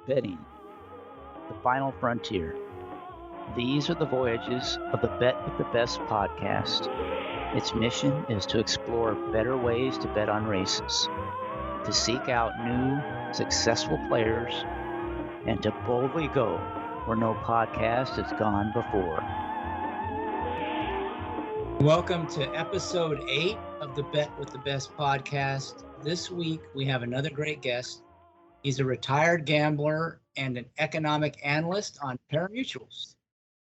Betting, the final frontier. These are the voyages of the Bet with the Best podcast. Its mission is to explore better ways to bet on races, to seek out new, successful players, and to boldly go where no podcast has gone before. Welcome to episode 8 of the Bet with the Best podcast. This week we have another great guest. He's a retired gambler and an economic analyst on pari-mutuels.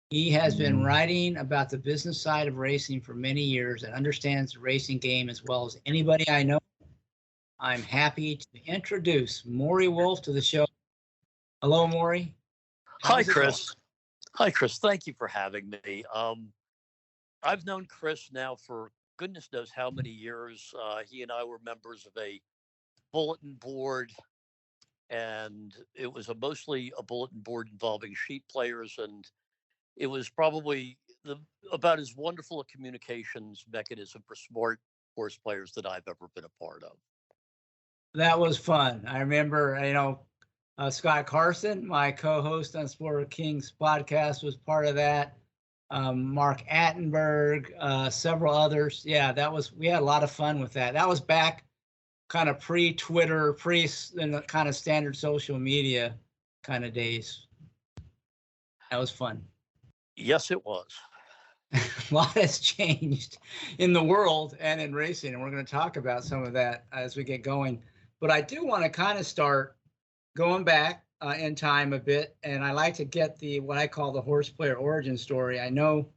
He has been writing about the business side of racing for many years and understands the racing game as well as anybody I know. I'm happy to introduce Maury Wolf to the show. Hello, Maury. Hi, Chris. Hi, Chris. Thank you for having me. I've known Chris now for goodness knows how many years. He and I were members of a bulletin board, and it was mostly a bulletin board involving sheep players, and it was probably about as wonderful a communications mechanism for smart horse players that I've ever been a part of. That was fun. I remember, Scott Carson, my co-host on Sport of Kings podcast, was part of that. Mark Attenberg, several others. Yeah, we had a lot of fun with that. That was back kind of pre-Twitter, the kind of standard social media kind of days. That was fun. Yes, it was. A lot has changed in the world and in racing, and we're going to talk about some of that as we get going. But I do want to kind of start going back in time a bit, and I like to get what I call the horse player origin story. I know,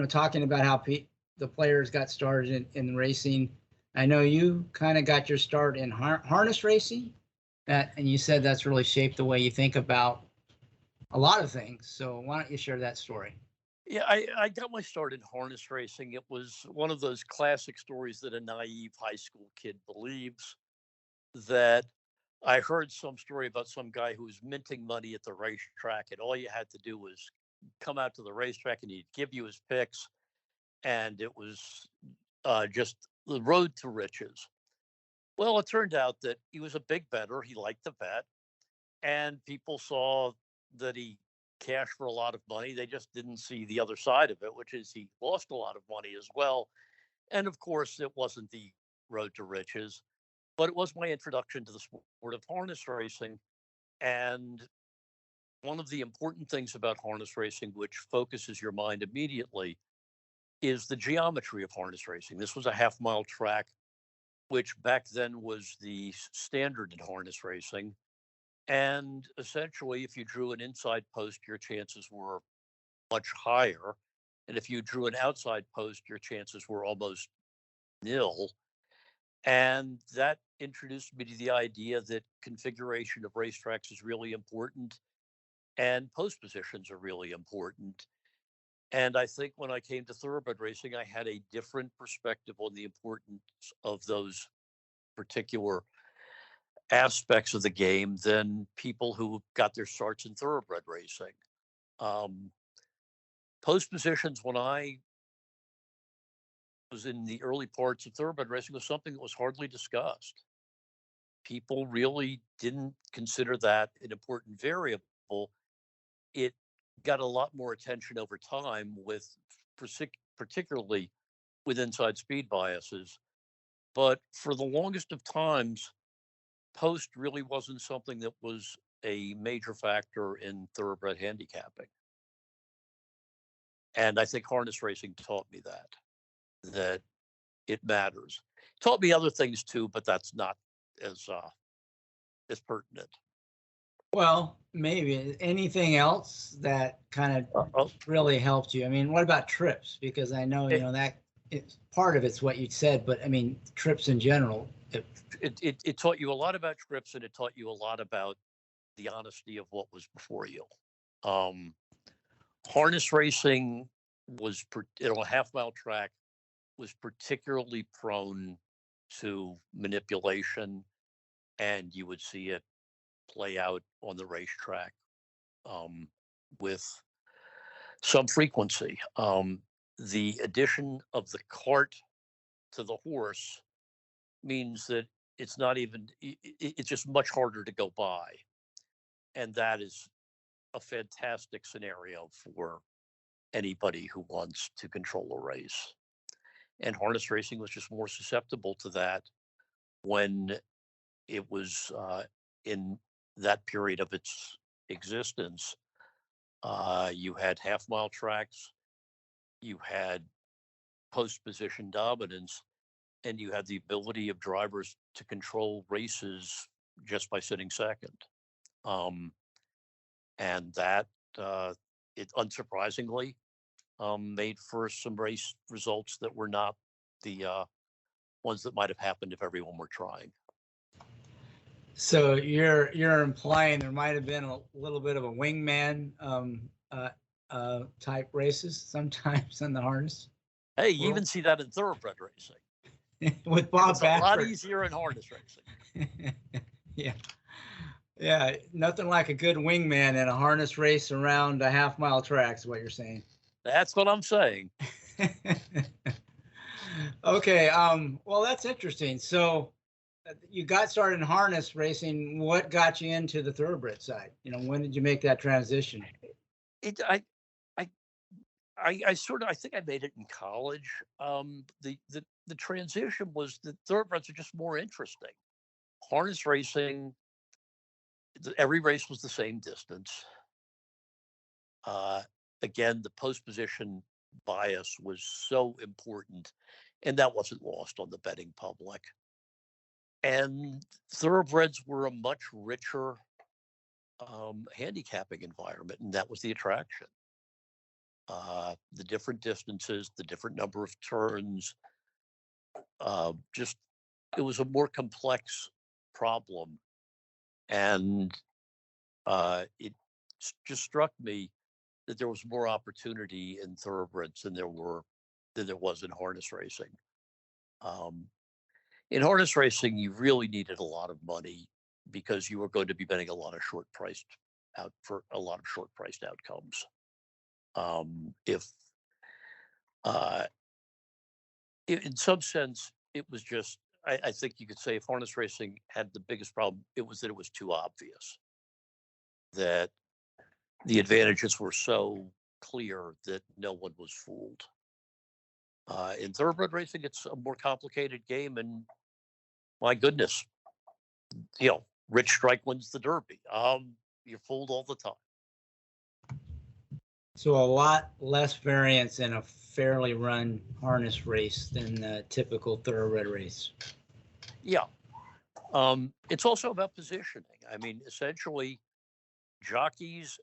talking about how the players got started in racing. I know you kind of got your start in harness racing, and you said that's really shaped the way you think about a lot of things. So why don't you share that story? Yeah, I got my start in harness racing. It was one of those classic stories that a naive high school kid believes, that I heard some story about some guy who was minting money at the racetrack, and all you had to do was come out to the racetrack and he'd give you his picks, and it was just the road to riches. Well, it turned out that he was a big bettor. He liked to bet, and people saw that he cashed for a lot of money. They just didn't see the other side of it, which is he lost a lot of money as well. And of course, it wasn't the road to riches, but it was my introduction to the sport of harness racing. And one of the important things about harness racing, which focuses your mind immediately, is the geometry of harness racing. This was a half-mile track, which back then was the standard in harness racing. And essentially, if you drew an inside post, your chances were much higher. And if you drew an outside post, your chances were almost nil. And that introduced me to the idea that configuration of racetracks is really important and post positions are really important. And I think when I came to thoroughbred racing, I had a different perspective on the importance of those particular aspects of the game than people who got their starts in thoroughbred racing. Post positions, when I was in the early parts of thoroughbred racing, was something that was hardly discussed. People really didn't consider that an important variable. It got a lot more attention over time, with particularly with inside speed biases. But for the longest of times, post really wasn't something that was a major factor in thoroughbred handicapping. And I think harness racing taught me that it matters. It taught me other things too, but that's not as pertinent. Well, maybe anything else that kind of really helped you. I mean, what about trips? Because I know, that it's part of it's what you said, but I mean, trips in general. It taught you a lot about trips, and it taught you a lot about the honesty of what was before you. Harness racing was, a half-mile track, was particularly prone to manipulation, and you would see it play out on the racetrack with some frequency. The addition of the cart to the horse means that it's not even, it's just much harder to go by. And that is a fantastic scenario for anybody who wants to control a race. And harness racing was just more susceptible to that when it was in that period of its existence. You had half-mile tracks, you had post-position dominance, and you had the ability of drivers to control races just by sitting second. And that, it unsurprisingly, made for some race results that were not the ones that might have happened if everyone were trying. So you're implying there might have been a little bit of a wingman type races sometimes in the harness. Hey, you even see that in thoroughbred racing. With Bob It's a lot Baffert. easier in harness racing. Yeah, nothing like a good wingman in a harness race around a half-mile track is what you're saying. That's what I'm saying. Okay, well, that's interesting. So you got started in harness racing. What got you into the thoroughbred side? When did you make that transition? I think I made it in college. The transition was that thoroughbreds are just more interesting. Harness racing, every race was the same distance. Again, the post position bias was so important, and that wasn't lost on the betting public. And thoroughbreds were a much richer handicapping environment, and that was the attraction. The different distances, the different number of turns, just it was a more complex problem, and it just struck me that there was more opportunity in thoroughbreds than there was in harness racing. In harness racing, you really needed a lot of money because you were going to be betting a lot of short priced outcomes. In some sense, it was just, I think you could say if harness racing had the biggest problem, it was that it was too obvious, that the advantages were so clear that no one was fooled. In thoroughbred racing, it's a more complicated game, and my goodness, rich strike wins the Derby. You're fooled all the time. So a lot less variance in a fairly run harness race than the typical thoroughbred race. Yeah. It's also about positioning. I mean, essentially, jockeys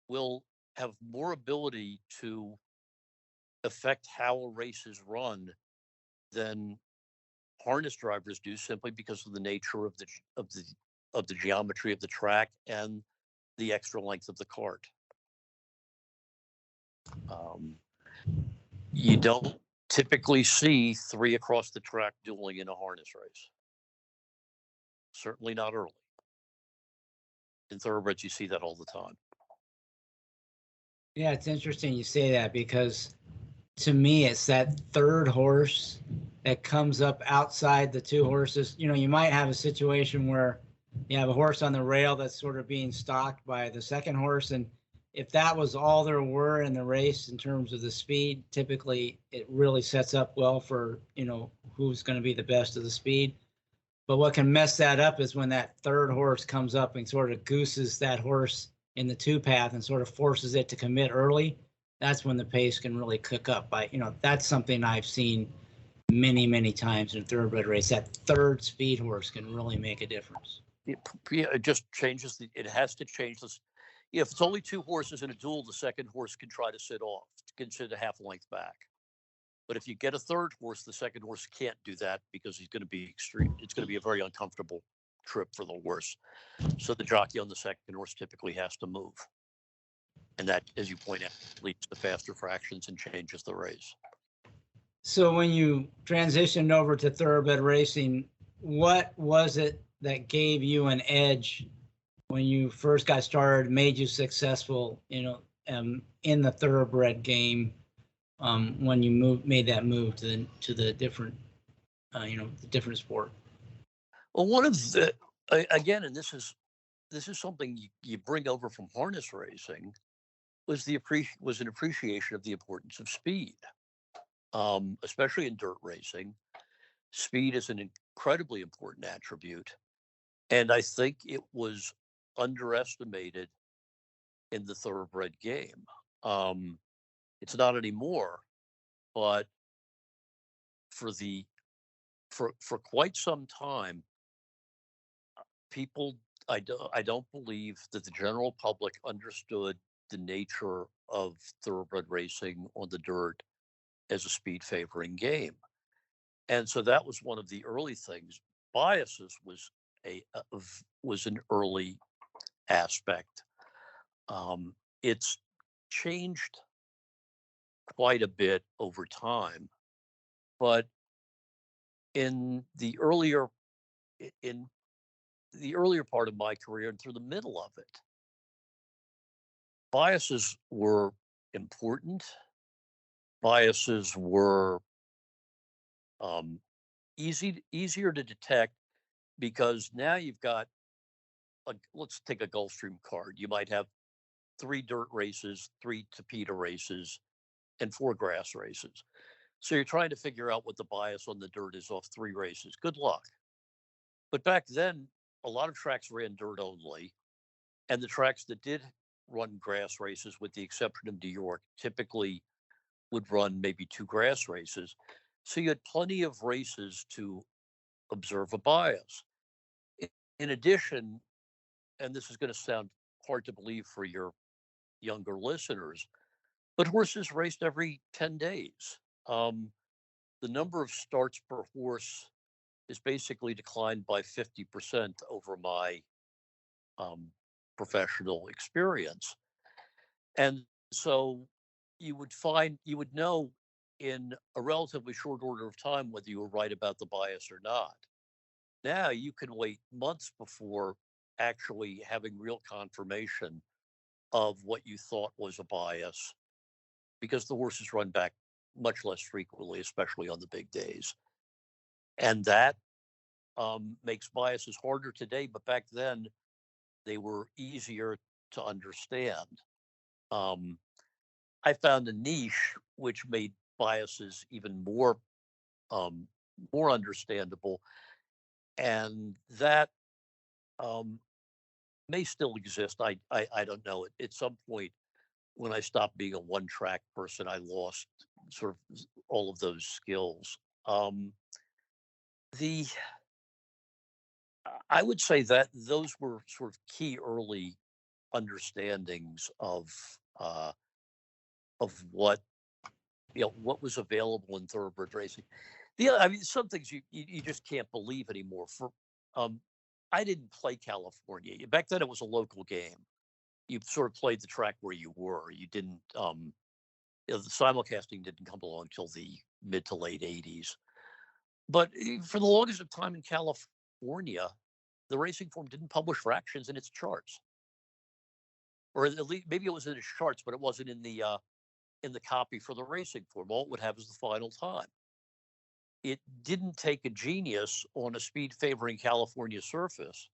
will have more ability to affect how a race is run than harness drivers do, simply because of the nature of the geometry of the track and the extra length of the cart. You don't typically see three across the track dueling in a harness race. Certainly not early. In thoroughbreds, you see that all the time. Yeah, it's interesting you say that, because to me, it's that third horse that comes up outside the two horses. You might have a situation where you have a horse on the rail that's sort of being stalked by the second horse, and if that was all there were in the race in terms of the speed, typically it really sets up well for who's going to be the best of the speed. But what can mess that up is when that third horse comes up and sort of gooses that horse in the two path and sort of forces it to commit early. That's when the pace can really cook up. That's something I've seen many, many times in a thoroughbred race. That third speed horse can really make a difference. It just changes. It has to change this. If it's only two horses in a duel, the second horse can try to sit off, can sit a half length back. But if you get a third horse, the second horse can't do that because he's going to be extreme. It's going to be a very uncomfortable trip for the horse. So the jockey on the second horse typically has to move. And that, as you point out, leads to faster fractions and changes the race. So when you transitioned over to thoroughbred racing, what was it that gave you an edge when you first got started, made you successful, in the thoroughbred game, when you made that move to the different, the different sport? Well, one of the, again, and this is this is something you bring over from harness racing, was an appreciation of the importance of speed, especially in dirt racing. Speed is an incredibly important attribute, and I think it was underestimated in the thoroughbred game. Um, it's not anymore, but for the for quite some time, people I don't believe that the general public understood the nature of thoroughbred racing on the dirt as a speed favoring game. And so that was one of the early things. Biases was an early aspect. It's changed quite a bit over time, but in the earlier in the earlier part of my career and through the middle of it, biases were important. Biases were um, easier to detect because now you've got let's take a Gulfstream card. You might have 3 dirt races, 3 Tapeta races, and 4 grass races. So you're trying to figure out what the bias on the dirt is off 3 races. Good luck. But back then, a lot of tracks ran dirt only, and the tracks that did run grass races, with the exception of New York, typically would run maybe 2 grass races. So you had plenty of races to observe a bias. In addition, and this is going to sound hard to believe for your younger listeners, but horses raced every 10 days. Um, the number of starts per horse is basically declined by 50% over my um, professional experience. And so you would know in a relatively short order of time whether you were right about the bias or not. Now you can wait months before actually having real confirmation of what you thought was a bias because the horses run back much less frequently, especially on the big days. And that makes biases harder today, but back then they were easier to understand. Um, I found a niche which made biases even um, more understandable, and that um, may still exist. I don't know. At some point, when I stopped being a one track person, I lost sort of all of those skills. The I would say that those were sort of key early understandings of what what was available in thoroughbred racing. I mean, some things you just can't believe anymore. Um, I didn't play California back then; it was a local game. You sort of played the track where you were. You didn't. The simulcasting didn't come along until the mid to late '80s. But for the longest of time in California, the racing form didn't publish fractions in its charts, or at least maybe it was in its charts, but it wasn't in the copy for the racing form. All it would have is the final time. It didn't take a genius on a speed favoring California surface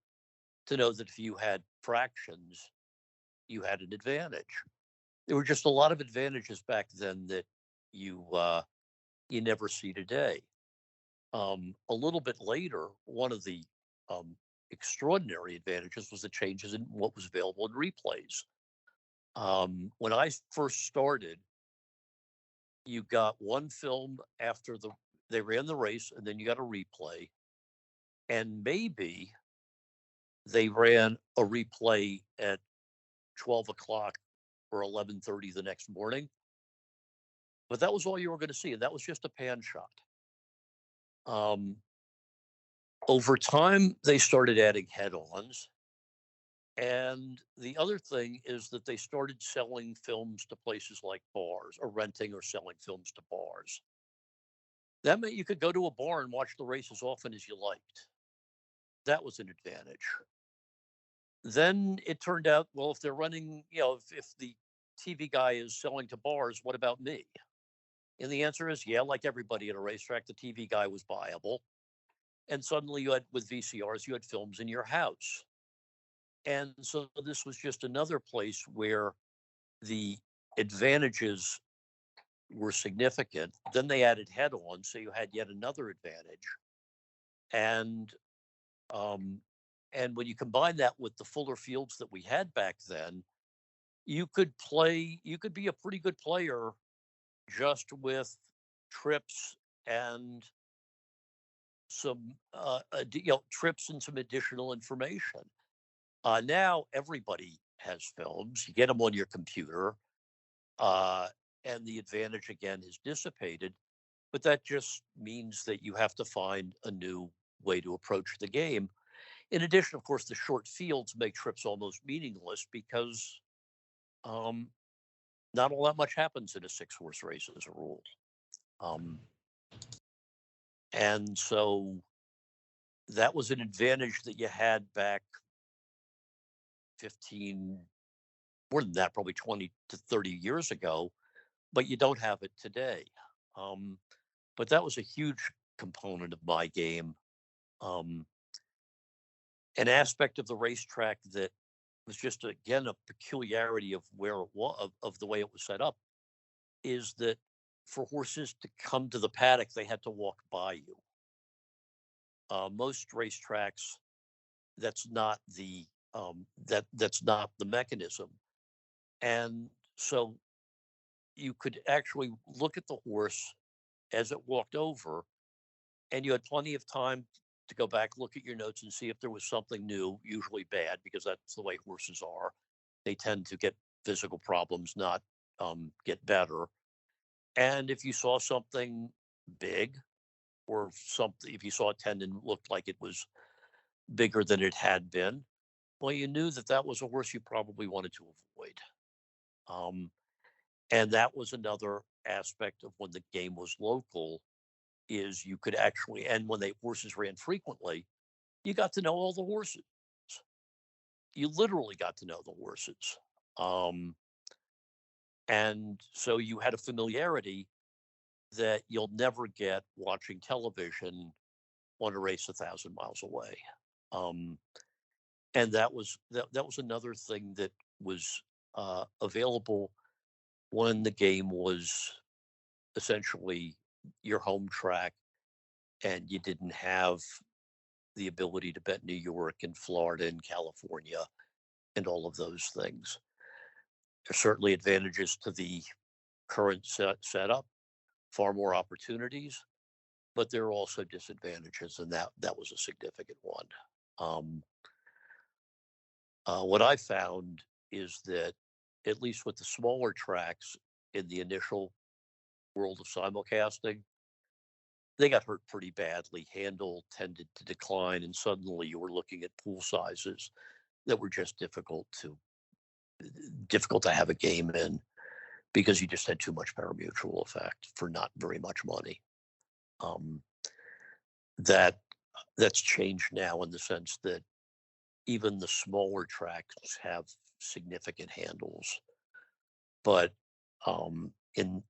to know that if you had fractions, you had an advantage. There were just a lot of advantages back then that you never see today. A little bit later, one of the um, extraordinary advantages was the changes in what was available in replays. When I first started, you got one film after they ran the race, and then you got a replay, and maybe they ran a replay at 12 o'clock or 11:30 the next morning, but that was all you were going to see, and that was just a pan shot. Um, Over time, they started adding head-ons, and the other thing is that they started selling films to places like bars, or renting or selling films to bars. That meant you could go to a bar and watch the race as often as you liked. That was an advantage. Then it turned out, well, if they're running, if the TV guy is selling to bars, what about me? And the answer is, yeah, like everybody at a racetrack, the TV guy was viable. And suddenly you had, with VCRs, you had films in your house. And so this was just another place where the advantages were significant. Then they added head-on, so you had yet another advantage. And um, and when you combine that with the fuller fields that we had back then, you could play. You could be a pretty good player just with trips and some trips and some additional information. Now everybody has films. You get them on your computer, uh, and the advantage again is dissipated. But that just means that you have to find a new way to approach the game. In addition, of course, the short fields make trips almost meaningless because um, not all that much happens in a six-horse race as a rule. Um, and so that was an advantage that you had back 15, more than that, probably 20 to 30 years ago, but you don't have it today. But that was a huge component of my game. Um, an aspect of the racetrack that was just, again, a peculiarity of where it was, of the way it was set up, is that for horses to come to the paddock, they had to walk by you. Most racetracks, that's not the that's not the mechanism, and so you could actually look at the horse as it walked over, and you had plenty of time to go back, look at your notes, and see if there was something new, usually bad, because that's the way horses are. They tend to get physical problems, not get better. And if you saw something big, or something, if you saw a tendon looked like it was bigger than it had been, well, you knew that that was a horse you probably wanted to avoid. Um, and that was another aspect of when the game was local, is you could actually, and when the horses ran frequently, you got to know all the horses. You literally got to know the horses. Um, and so you had a familiarity that you'll never get watching television on a race 1,000 miles away. Um, and that was another thing that was available when the game was essentially your home track, and you didn't have the ability to bet New York and Florida and California and all of those things. There's certainly advantages to the current setup, far more opportunities, but there are also disadvantages, and that was a significant one. Um, what I found is that, at least with the smaller tracks in the initial world of simulcasting, they got hurt pretty badly. Handle tended to decline, and suddenly you were looking at pool sizes that were just difficult to have a game in, because you just had too much pari-mutuel effect for not very much money. Um, that that's changed now, in the sense that even the smaller tracks have significant handles, but in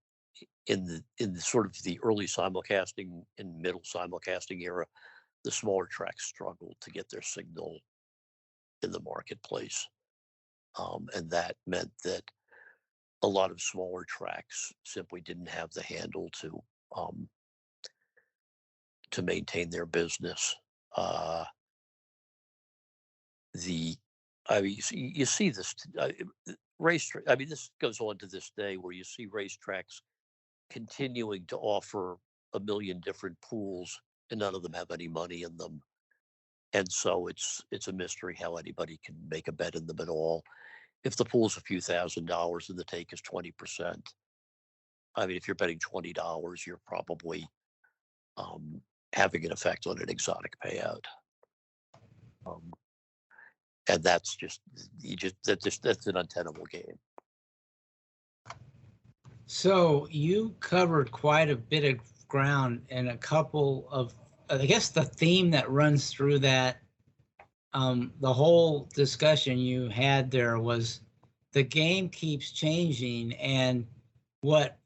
the sort of the early simulcasting and middle simulcasting era, the smaller tracks struggled to get their signal in the marketplace, and that meant that a lot of smaller tracks simply didn't have the handle to maintain their business. The I mean, you see this race. I mean, this goes on to this day, where you see racetracks continuing to offer a million different pools, and none of them have any money in them. And so it's a mystery how anybody can make a bet in them at all. If the pool's a few $1,000s and the take is 20%, I mean, if you're betting $20, you're probably having an effect on an exotic payout. And that's just that's an untenable game. So you covered quite a bit of ground, and a couple of, I guess the theme that runs through that, the whole discussion you had there was the game keeps changing, and what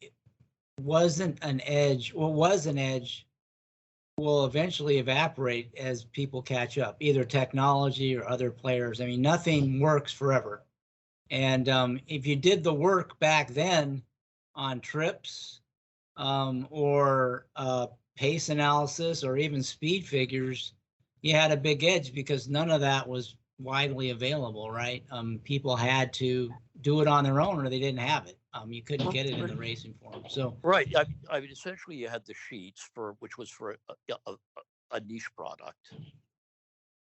was an edge will eventually evaporate as people catch up, either technology or other players. I mean, nothing works forever. And if you did the work back then on trips or pace analysis or even speed figures, you had a big edge because none of that was widely available, right? People had to do it on their own or they didn't have it. You couldn't get it in the racing form. So Right. I mean, essentially, you had the sheets for which was for a niche product,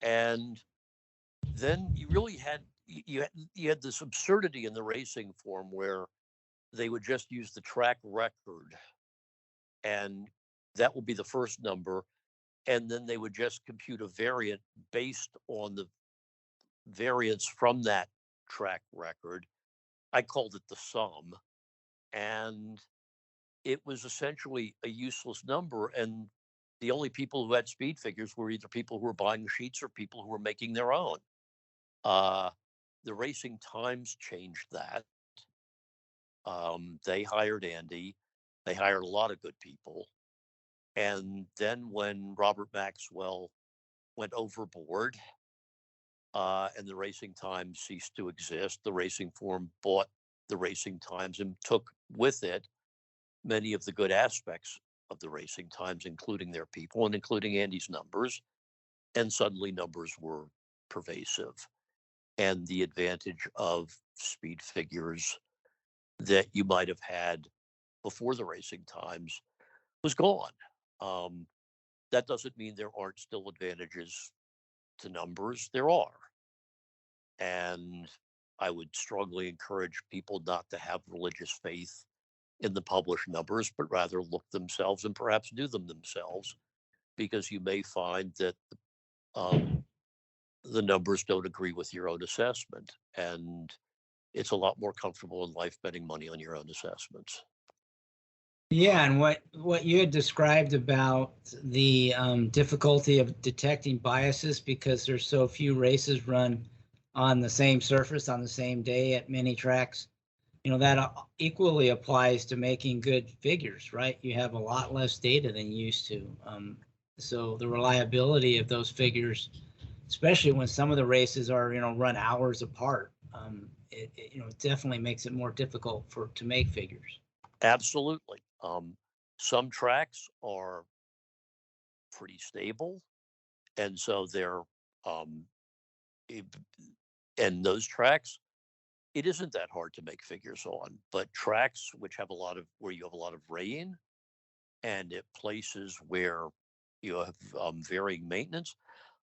and then you really had you had this absurdity in the racing form where they would just use the track record, and that would be the first number, and then they would just compute a variant based on the variance from that track record. I called it the sum, and it was essentially a useless number. And the only people who had speed figures were either people who were buying sheets or people who were making their own. Uh, the Racing Times changed that. They hired Andy. They hired a lot of good people. And then when Robert Maxwell went overboard and the Racing Times ceased to exist, the Racing Form bought the Racing Times and took with it many of the good aspects of the Racing Times, including their people and including Andy's numbers. And suddenly numbers were pervasive. And the advantage of speed figures that you might have had before the Racing Times was gone. Um, that doesn't mean there aren't still advantages to numbers. There are. And I would strongly encourage people not to have religious faith in the published numbers, but rather look themselves and perhaps do them themselves, because you may find that um, the numbers don't agree with your own assessment. And it's a lot more comfortable in life betting money on your own assessments. yeah, and what you had described about the difficulty of detecting biases because there's so few races run on the same surface on the same day at many tracks, that equally applies to making good figures, right? You have a lot less data than you used to. So the reliability of those figures, especially when some of the races are, run hours apart, it definitely makes it more difficult to make figures. Absolutely. Some tracks are pretty stable, and so they're um, and those tracks, it isn't that hard to make figures on. But tracks which have a lot of where you have a lot of rain, and at places where you have varying maintenance.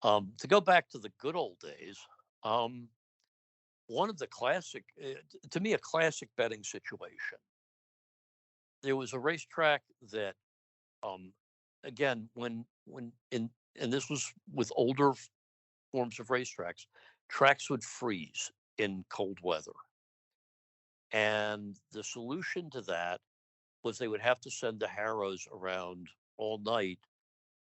To go back to the good old days, um, one of the classic, to me, a classic betting situation. There was a racetrack that, um, again, when in and this was with older forms of racetracks, tracks would freeze in cold weather, and the solution to that was they would have to send the harrows around all night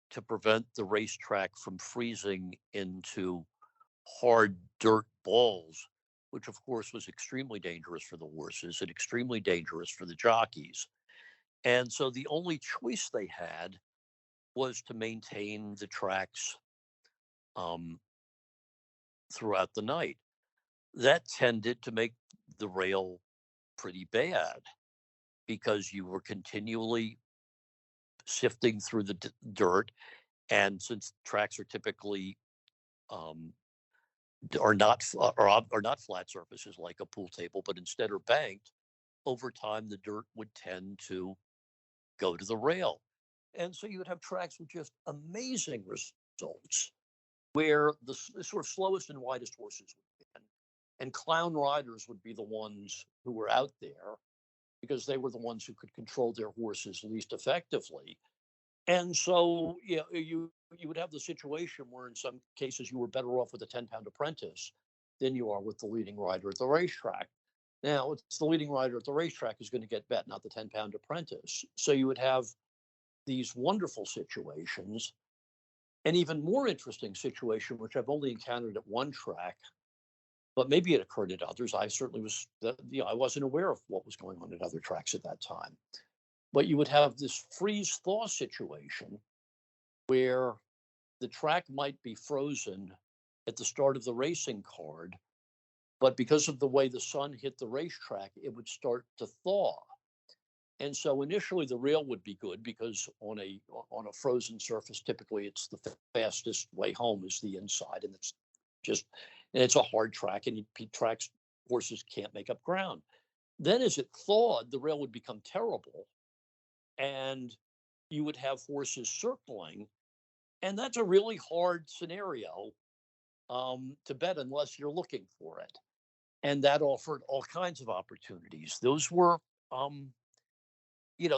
to prevent the racetrack from freezing into hard dirt balls, which of course was extremely dangerous for the horses and extremely dangerous for the jockeys. And so the only choice they had was to maintain the tracks um, throughout the night. That tended to make the rail pretty bad because you were continually sifting through the dirt. And since tracks are typically um, are not flat surfaces like a pool table, but instead are banked, over time the dirt would tend to go to the rail. And so you would have tracks with just amazing results where the sort of slowest and widest horses would win. And clown riders would be the ones who were out there because they were the ones who could control their horses least effectively. And so you would have the situation where in some cases you were better off with a 10-pound apprentice than you are with the leading rider at the racetrack. Now it's the leading rider at the racetrack who's going to get bet, not the 10-pound apprentice. So you would have these wonderful situations. An even more interesting situation, which I've only encountered at one track, but maybe it occurred at others. I certainly was, I wasn't aware of what was going on at other tracks at that time. But you would have this freeze thaw situation where the track might be frozen at the start of the racing card, but because of the way the sun hit the racetrack, it would start to thaw. And so initially the rail would be good because on a frozen surface, typically it's the fastest way home is the inside, and just it's a hard track, and tracks horses can't make up ground. Then as it thawed, the rail would become terrible, and you would have horses circling, and that's a really hard scenario to bet unless you're looking for it. And that offered all kinds of opportunities. Those were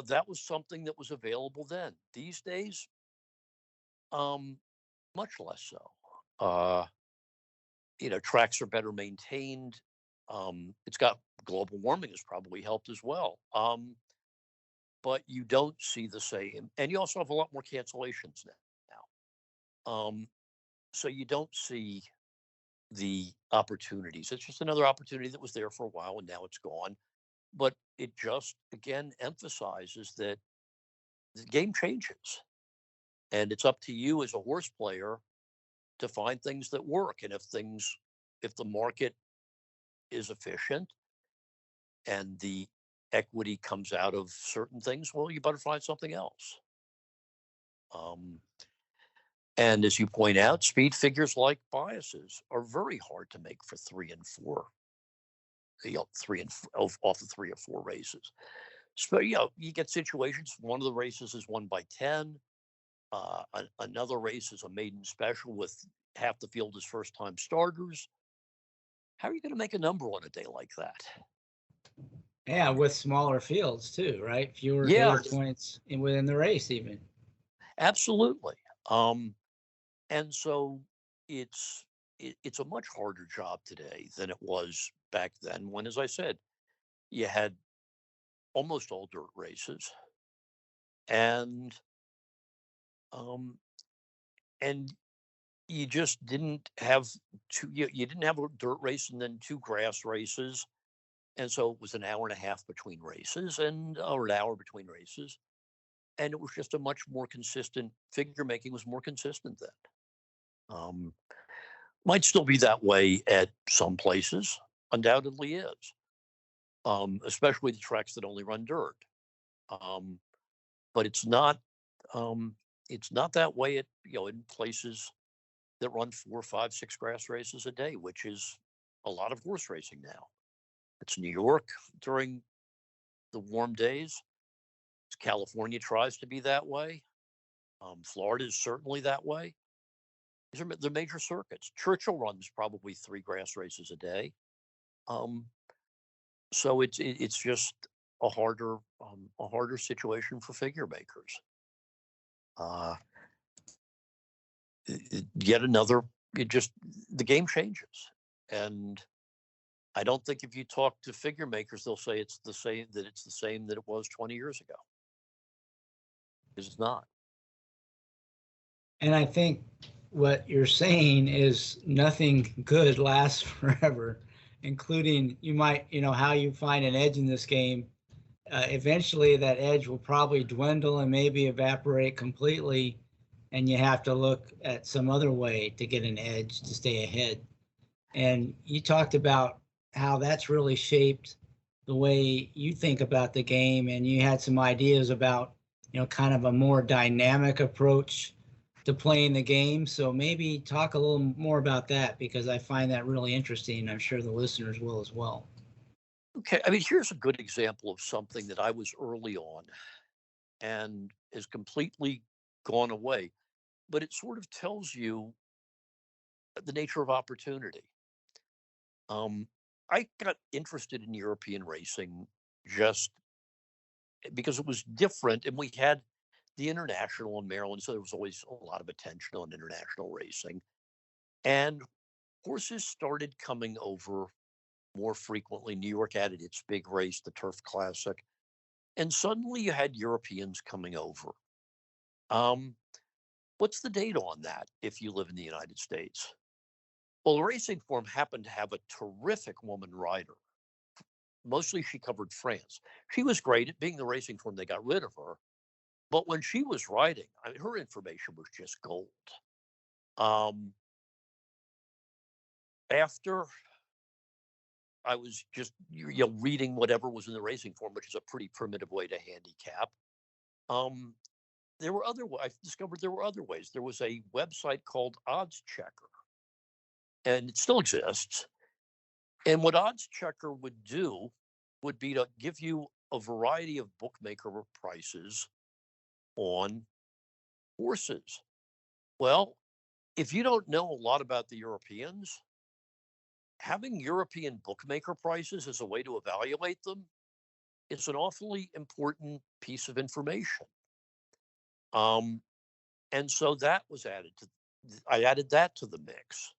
that was something that was available then. These days, um, much less so. Uh, Tracks are better maintained. It's got global warming has probably helped as well. But you don't see the same, and you also have a lot more cancellations now. So you don't see the opportunities. It's just another opportunity that was there for a while and now it's gone. But it just again emphasizes that the game changes, and it's up to you as a horse player to find things that work. And if the market is efficient and the equity comes out of certain things, well, you better find something else. Um, and as you point out, speed figures like biases are very hard to make for 3 and 4. Off of 3 or 4 races. So you get situations. One of the races is won by 10. Another race is a maiden special with half the field as first-time starters. How are you going to make a number on a day like that? Yeah, with smaller fields too, right? Fewer Yeah, data points within the race, even. absolutely. And so it's a much harder job today than it was back then. When, as I said, you had almost all dirt races, and um, and you just didn't have you didn't have a dirt race and then 2 grass races, and so it was an hour and a half between races or an hour between races, and it was just a much more consistent figure making was more consistent then. Might still be that way at some places, undoubtedly is, especially the tracks that only run dirt. um, but it's not that way at in places that run 4, 5, 6 grass races a day, which is a lot of horse racing now. It's New York during the warm days. California tries to be that way. Florida is certainly that way. These are the major circuits. Churchill runs probably 3 grass races a day. Um, so it's just a harder situation for figure makers. Uh, Yet another. The game changes, and I don't think if you talk to figure makers, they'll say it's the same that it was 20 years ago. Because it's not. And I think what you're saying is nothing good lasts forever, including how you find an edge in this game. Eventually, that edge will probably dwindle and maybe evaporate completely, and you have to look at some other way to get an edge to stay ahead. And you talked about how that's really shaped the way you think about the game, and you had some ideas about, kind of a more dynamic approach to playing the game. So maybe talk a little more about that, because I find that really interesting. I'm sure the listeners will as well. Okay, I mean, here's a good example of something that I was early on and has completely gone away, but it sort of tells you the nature of opportunity. Um, I got interested in European racing just because it was different, and we had the international in Maryland, so there was always a lot of attention on international racing. And horses started coming over more frequently. New York added its big race, the Turf Classic, and suddenly you had Europeans coming over. Um, what's the data on that if you live in the United States? Well, the racing form happened to have a terrific woman rider. Mostly she covered France. She was great at being the racing form. They got rid of her. But when she was writing, I mean, her information was just gold. Um, After I was just reading whatever was in the racing form, which is a pretty primitive way to handicap. Um, there were I discovered there were other ways. There was a website called Odds Checker, and it still exists. And what Odds Checker would do would be to give you a variety of bookmaker prices on horses. Well, if you don't know a lot about the Europeans, having European bookmaker prices as a way to evaluate them is an awfully important piece of information. Um, and so that was added to, I added that to the mix.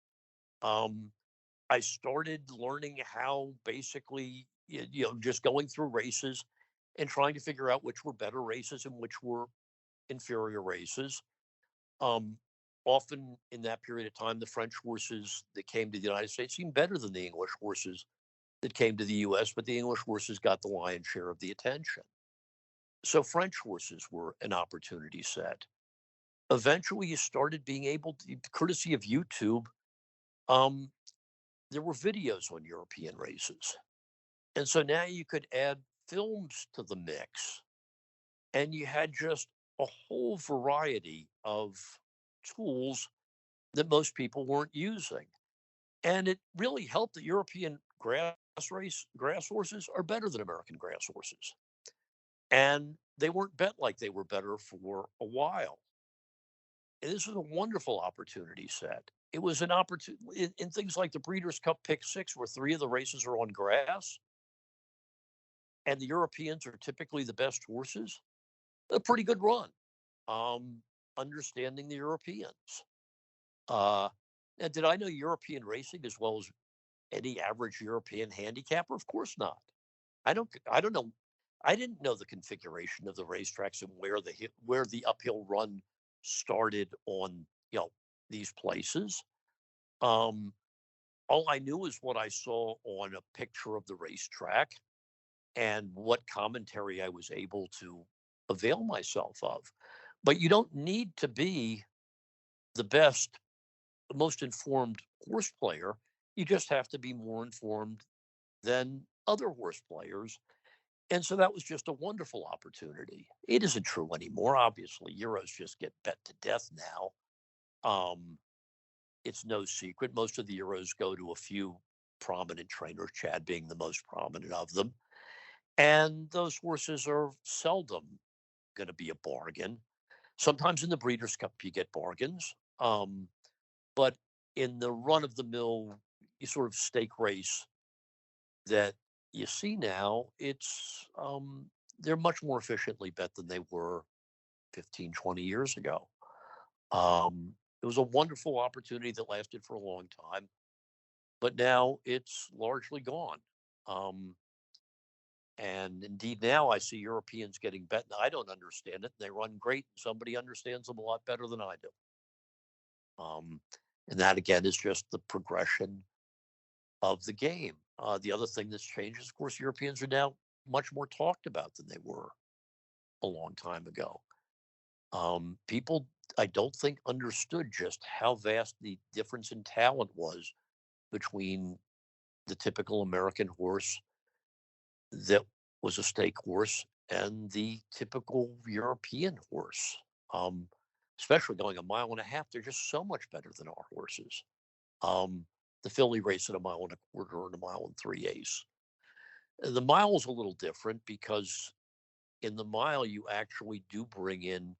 Um, I started learning how basically, just going through races and trying to figure out which were better races and which were inferior races. Um, Often in that period of time, the French horses that came to the United States seemed better than the English horses that came to the US, but the English horses got the lion's share of the attention. So French horses were an opportunity set. Eventually, you started being able to, courtesy of YouTube, um, there were videos on European races. And so now you could add films to the mix, and you had just a whole variety of tools that most people weren't using. And it really helped that European grass horses are better than American grass horses. And they weren't bet like they were better for a while. And this was a wonderful opportunity set. It was an opportunity in things like the Breeders' Cup Pick Six, where three of the races are on grass, and the Europeans are typically the best horses. A pretty good run. Um, Understanding the Europeans. Uh, and did I know European racing as well as any average European handicapper? Of course not. I don't know. I didn't know the configuration of the racetracks and where the uphill run started on these places. Um, all I knew is what I saw on a picture of the racetrack and what commentary I was able to avail myself of. But you don't need to be the best, the most informed horse player. You just have to be more informed than other horse players. And so that was just a wonderful opportunity. It isn't true anymore. Obviously, Euros just get bet to death now. Um, it's no secret. Most of the Euros go to a few prominent trainers, Chad being the most prominent of them. And those horses are seldom going to be a bargain. Sometimes in the Breeders' Cup, you get bargains. But in the run of the mill, sort of stake race that you see now, they're much more efficiently bet than they were 15, 20 years ago. It was a wonderful opportunity that lasted for a long time, but now it's largely gone. Um, and indeed, now I see Europeans getting bet. And I don't understand it. They run great. Somebody understands them a lot better than I do. And that again is just the progression of the game. The other thing that's changed is, of course, Europeans are now much more talked about than they were a long time ago. People, I don't think, understood just how vast the difference in talent was between the typical American horse that was a stake horse and the typical European horse. Um, Especially going a mile and a half, they're just so much better than our horses. Um, the filly race at a mile and a quarter and a mile and 3/8. The mile is a little different because in the mile, you actually do bring in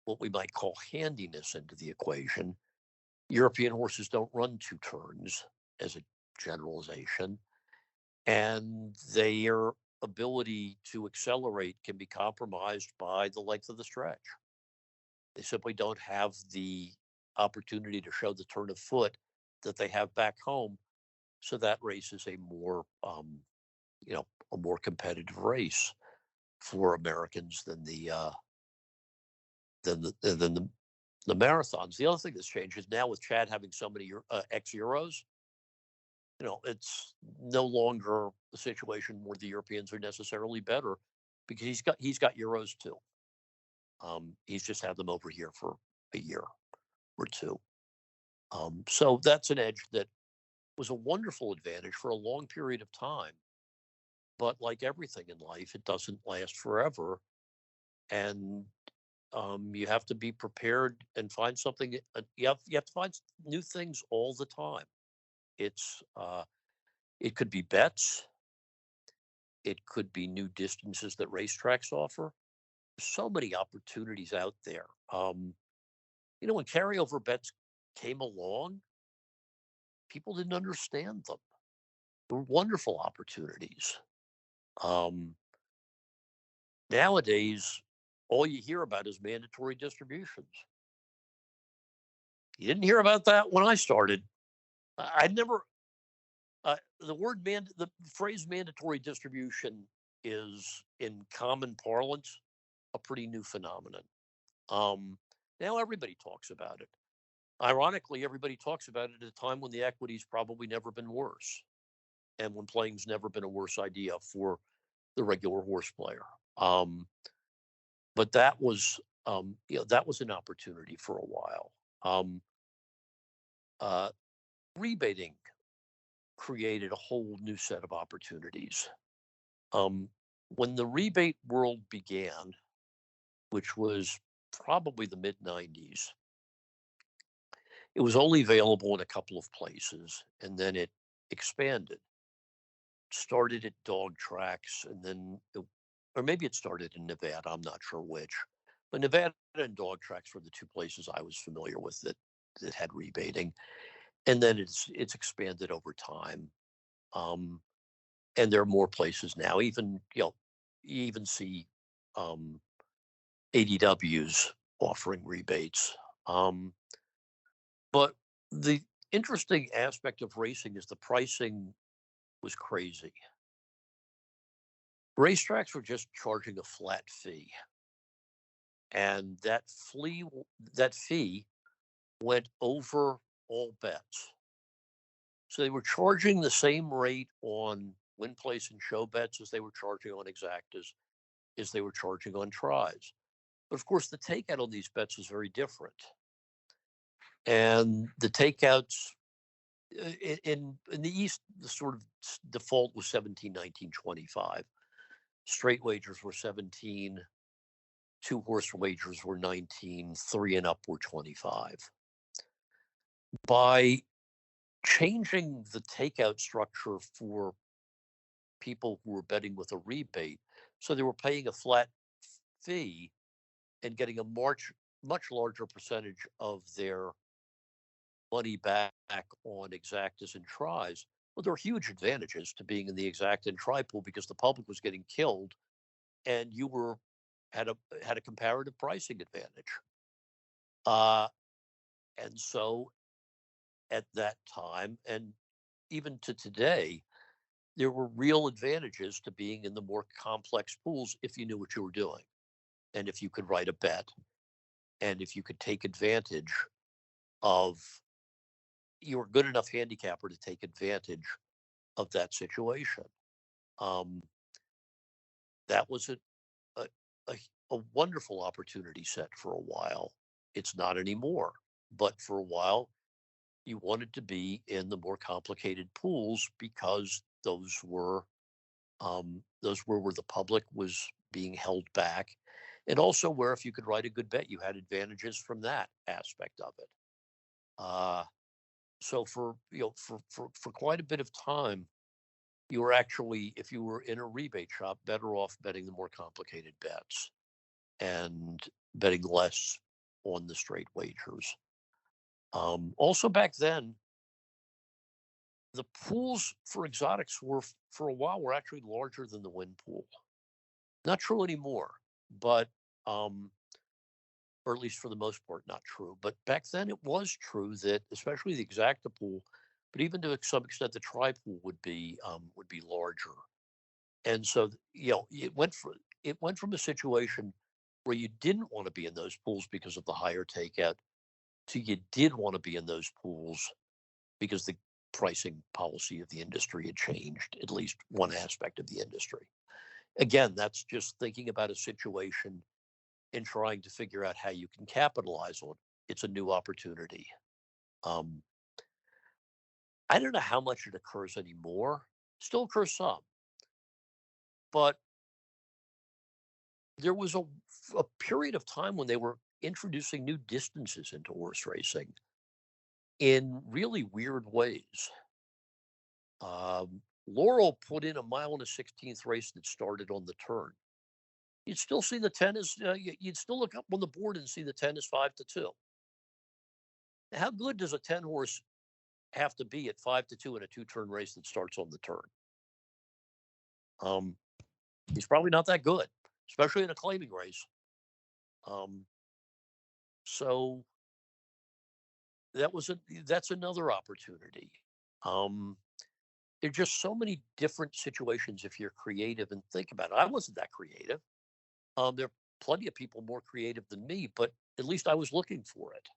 what we might call handiness into the equation. European horses don't run two turns as a generalization, and their ability to accelerate can be compromised by the length of the stretch. They simply don't have the opportunity to show the turn of foot that they have back home. So that race is a more competitive race for Americans than the marathons. The other thing that's changed is now with Chad having so many ex Euros, it's no longer a situation where the Europeans are necessarily better because he's got Euros too. He's just had them over here for a year or two. So that's an edge that was a wonderful advantage for a long period of time. But like everything in life, it doesn't last forever. And you have to be prepared and find something. You have to find new things all the time. It's it could be bets. It could be new distances that racetracks offer. So many opportunities out there. When carryover bets came along, people didn't understand them. They were wonderful opportunities. Um, Nowadays, all you hear about is mandatory distributions. You didn't hear about that when I started. I never. The phrase mandatory distribution is in common parlance a pretty new phenomenon. Um, Now everybody talks about it. Ironically, everybody talks about it at a time when the equity's probably never been worse, and when playing's never been a worse idea for the regular horse player. But that was an opportunity for a while. Um, uh, Rebating created a whole new set of opportunities. Um, when the rebate world began, which was probably the mid 90s, it was only available in a couple of places, and then it expanded. Started at dog tracks, and then, or maybe it started in Nevada, I'm not sure which. But Nevada and dog tracks were the two places I was familiar with that had rebating. And then it's expanded over time. And there are more places now. Even, you even see um, ADWs offering rebates. But the interesting aspect of racing is the pricing was crazy. Racetracks were just charging a flat fee, and that fee went over all bets. So they were charging the same rate on win, place, and show bets as they were charging on exactas, as they were charging on tries. But of course, the takeout on these bets was very different. And the takeouts in the East, the sort of default was 17, 19, 25. Straight wagers were 17, two horse wagers were 19, three and up were 25. By changing the takeout structure for people who were betting with a rebate, so they were paying a flat fee and getting a much larger percentage of their money back on exactas and tries. Well, there are huge advantages to being in the exact and try pool because the public was getting killed, and you had a comparative pricing advantage. And so at that time, and even to today, there were real advantages to being in the more complex pools if you knew what you were doing, and if you could write a bet, and if you could take advantage of, you were a good enough handicapper to take advantage of that situation. Um, that was a, a, a wonderful opportunity set for a while. It's not anymore, but for a while, you wanted to be in the more complicated pools because those were where the public was being held back, and also where if you could write a good bet, you had advantages from that aspect of it. So for quite a bit of time, you were actually, if you were in a rebate shop, better off betting the more complicated bets and betting less on the straight wagers. Also back then, the pools for exotics were for a while were actually larger than the win pool. Not true anymore, but or at least for the most part, not true. But back then, it was true that especially the exacta pool, but even to some extent, the tri pool would be larger. And so, it went from a situation where you didn't want to be in those pools because of the higher takeout to you did want to be in those pools because the pricing policy of the industry had changed, at least one aspect of the industry. Again, that's just thinking about a situation in trying to figure out how you can capitalize on it. It's a new opportunity. Um, I don't know how much it occurs anymore. Still occurs some, but there was a period of time when they were introducing new distances into horse racing in really weird ways. Laurel put in a mile and a 16th race that started on the turn. You'd still see the 10 as, you'd still look up on the board and see the 10 is 5-2. How good does a 10 horse have to be at 5-2 in a 2-turn race that starts on the turn? He's probably not that good, especially in a claiming race. So that's another opportunity. There's just so many different situations if you're creative and think about it. I wasn't that creative. There are plenty of people more creative than me, but at least I was looking for it.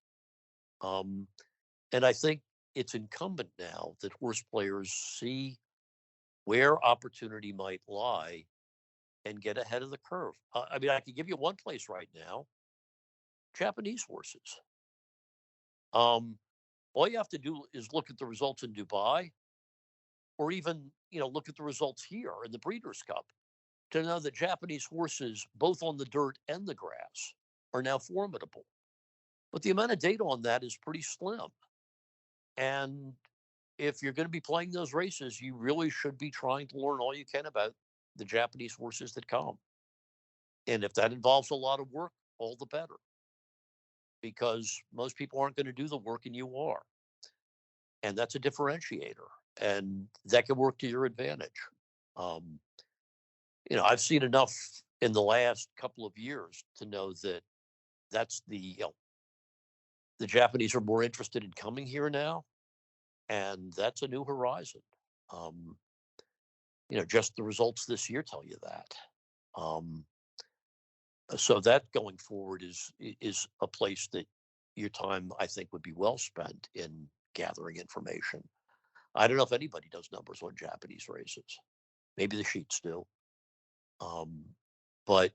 And I think it's incumbent now that horse players see where opportunity might lie and get ahead of the curve. I mean, I can give you one place right now: Japanese horses. All you have to do is look at the results in Dubai, or even look at the results here in the Breeders' Cup, to know that Japanese horses, both on the dirt and the grass, are now formidable. But the amount of data on that is pretty slim. And if you're going to be playing those races, you really should be trying to learn all you can about the Japanese horses that come. And if that involves a lot of work, all the better. Because most people aren't going to do the work and you are. And that's a differentiator. And that can work to your advantage. I've seen enough in the last couple of years to know that that's the Japanese are more interested in coming here now, and that's a new horizon. Just the results this year tell you that. So that going forward is a place that your time, I think, would be well spent in gathering information. I don't know if anybody does numbers on Japanese races. Maybe the sheets do. But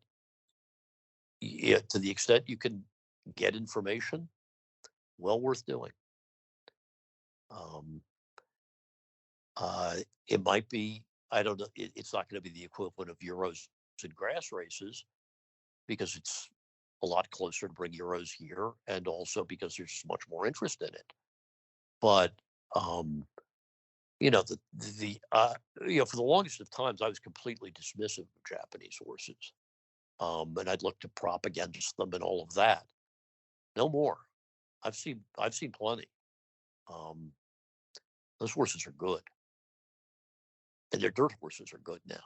yeah, to the extent you can get information, well worth doing. It might be, I don't know, it's not going to be the equivalent of Euros and grass races, because it's a lot closer to bring Euros here, and also because there's much more interest in it. But for the longest of times, I was completely dismissive of Japanese horses, and I'd look to prop against them and all of that. No more. I've seen plenty. Those horses are good, and their dirt horses are good now.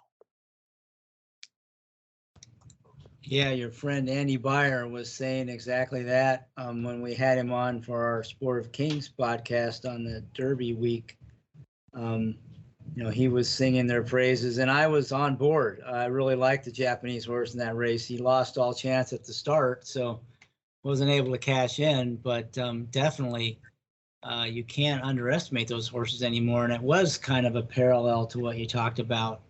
Yeah, your friend Andy Byer was saying exactly that when we had him on for our Sport of Kings podcast on the Derby week. He was singing their praises, and I was on board. I really liked the Japanese horse in that race. He lost all chance at the start, so wasn't able to cash in, but definitely you can't underestimate those horses anymore. And it was kind of a parallel to what you talked about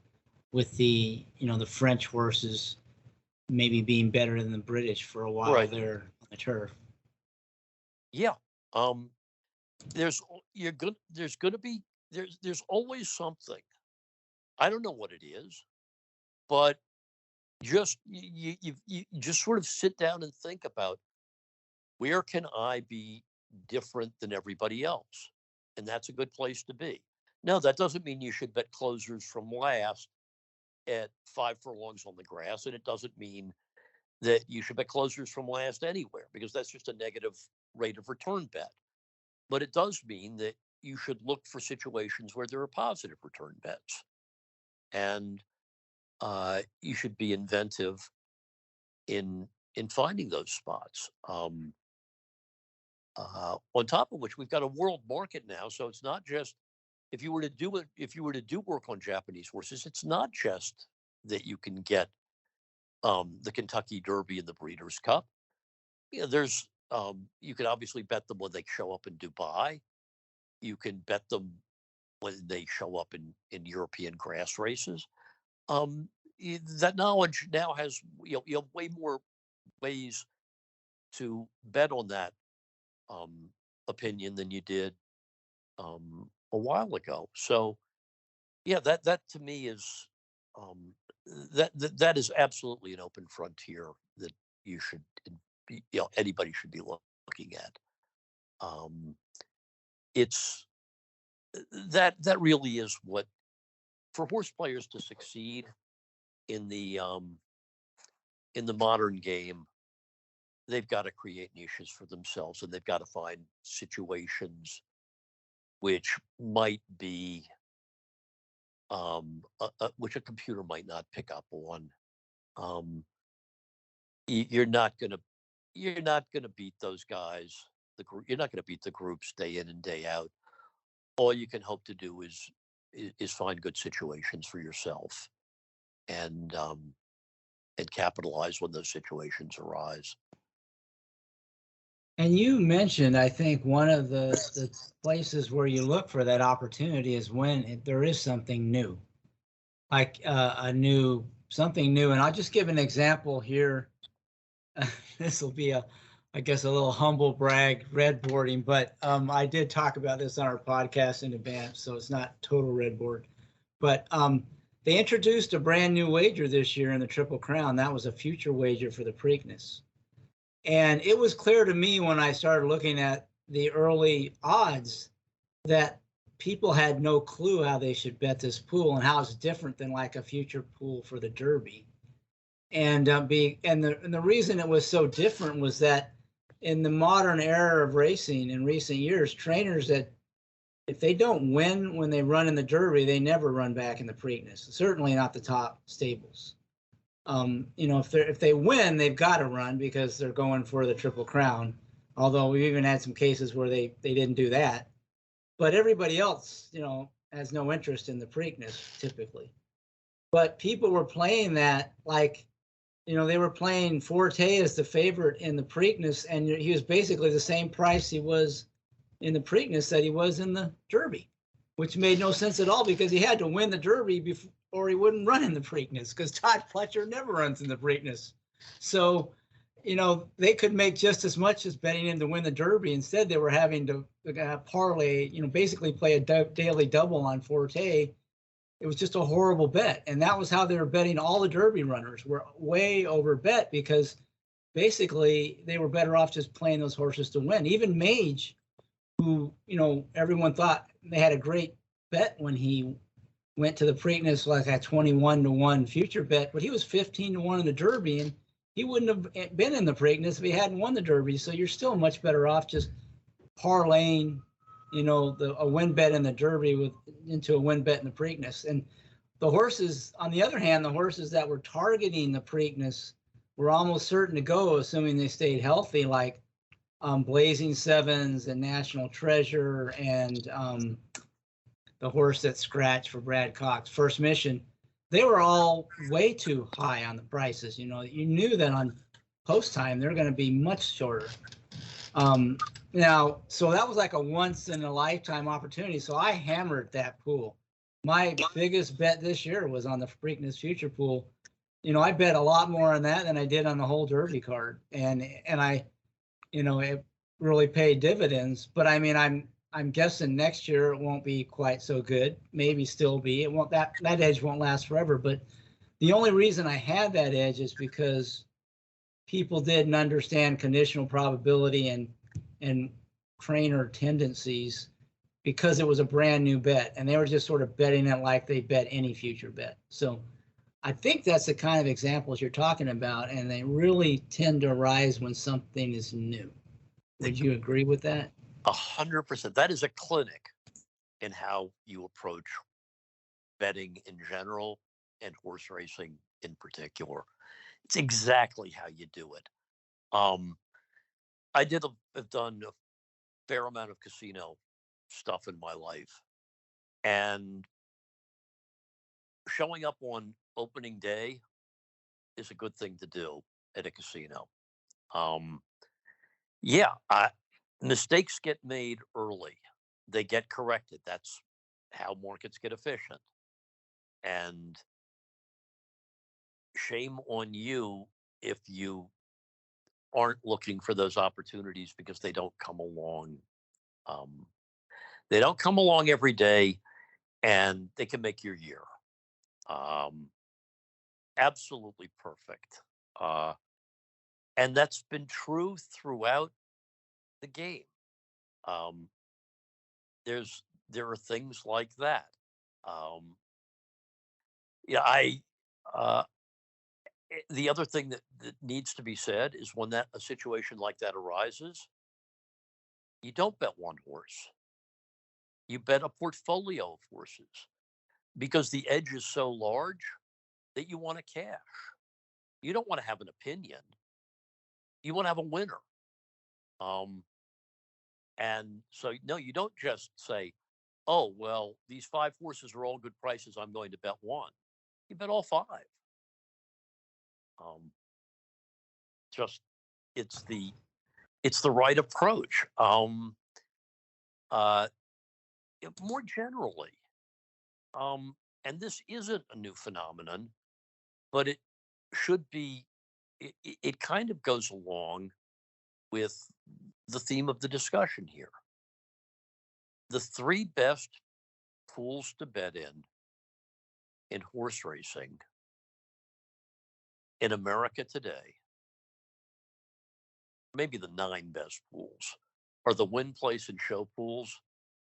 with the French horses maybe being better than the British for a while there on the turf. Yeah. There's always something. I don't know what it is, but just you just sort of sit down and think about, where can I be different than everybody else? And that's a good place to be. Now, that doesn't mean you should bet closers from last at 5 furlongs on the grass, and it doesn't mean that you should bet closers from last anywhere, because that's just a negative rate of return bet. But it does mean that you should look for situations where there are positive return bets, and you should be inventive in finding those spots. On top of which, we've got a world market now, so it's not just, if you were to do work on Japanese horses, it's not just that you can get the Kentucky Derby and the Breeders' Cup. There's you can obviously bet them when they show up in Dubai. You can bet them when they show up in European grass races. That knowledge now has way more ways to bet on that opinion than you did a while ago. So yeah, that to me is that is absolutely an open frontier that you should anybody should be looking at. Um, it's that really is what for horse players to succeed in the modern game, they've got to create niches for themselves, and they've got to find situations which might be which a computer might not pick up on. Um, you're not gonna beat those guys. You're not gonna beat the groups day in and day out. All you can hope to do is find good situations for yourself and capitalize when those situations arise. And you mentioned, I think, one of the places where you look for that opportunity is when there is something new, like something new. And I'll just give an example here. This will be I guess, a little humble brag, red boarding, but I did talk about this on our podcast in advance, so it's not total red board. But they introduced a brand new wager this year in the Triple Crown. That was a future wager for the Preakness. And it was clear to me when I started looking at the early odds that people had no clue how they should bet this pool and how it's different than like a future pool for the Derby. And the reason it was so different was that in the modern era of racing in recent years, trainers that if they don't win when they run in the Derby, they never run back in the Preakness. Certainly not the top stables. If they win, they've got to run because they're going for the Triple Crown. Although we've even had some cases where they didn't do that. But everybody else, has no interest in the Preakness typically. But people were playing that like, they were playing Forte as the favorite in the Preakness, and he was basically the same price he was in the Preakness that he was in the Derby, which made no sense at all because he had to win the Derby before or he wouldn't run in the Preakness because Todd Pletcher never runs in the Preakness. So, they could make just as much as betting him to win the Derby. Instead, they were having to parlay, basically play a daily double on Forte. It was just a horrible bet. And that was how they were betting all the Derby runners were way over bet because basically they were better off just playing those horses to win. Even Mage, who, everyone thought they had a great bet when he went to the Preakness like a 21-1 future bet, but he was 15-1 in the Derby, and he wouldn't have been in the Preakness if he hadn't won the Derby. So you're still much better off just parlaying, a win bet in the Derby into a win bet in the Preakness. And the horses, on the other hand, the horses that were targeting the Preakness were almost certain to go, assuming they stayed healthy, like Blazing Sevens and National Treasure and the horse that scratched for Brad Cox, First Mission. They were all way too high on the prices. You knew that on post time they're going to be much shorter. Now, so that was like a once in a lifetime opportunity. So I hammered that pool. My biggest bet this year was on the Preakness future pool. I bet a lot more on that than I did on the whole Derby card, and I, it really paid dividends. But I mean, I'm guessing next year it won't be quite so good. Maybe still be. It won't that edge won't last forever. But the only reason I had that edge is because people didn't understand conditional probability and trainer tendencies because it was a brand new bet, and they were just sort of betting it like they bet any future bet. So I think that's the kind of examples you're talking about, and they really tend to arise when something is new. Would you agree with that? 100%. That is a clinic in how you approach betting in general and horse racing in particular. It's exactly how you do it. I have done a fair amount of casino stuff in my life, and showing up on opening day is a good thing to do at a casino. Yeah, mistakes get made early. They get corrected. That's how markets get efficient. And shame on you if you aren't looking for those opportunities because they don't come along. Um, they don't come along every day, and they can make your year. Um, Absolutely perfect. Uh, and that's been true throughout the game. Um, there are things like that. Um, yeah, uh, the other thing that needs to be said is when that a situation like that arises, you don't bet one horse. You bet a portfolio of horses because the edge is so large that you want to cash. You don't want to have an opinion. You want to have a winner. Um, and so, no, you don't just say, oh, well, these five horses are all good prices. I'm going to bet one. You bet all five. Um, just it's the right approach. Uh, More generally, um, and this isn't a new phenomenon, but it should be. It kind of goes along with the theme of the discussion here. The three best pools to bet in horse racing in America today, maybe the nine best pools, are the win, place, and show pools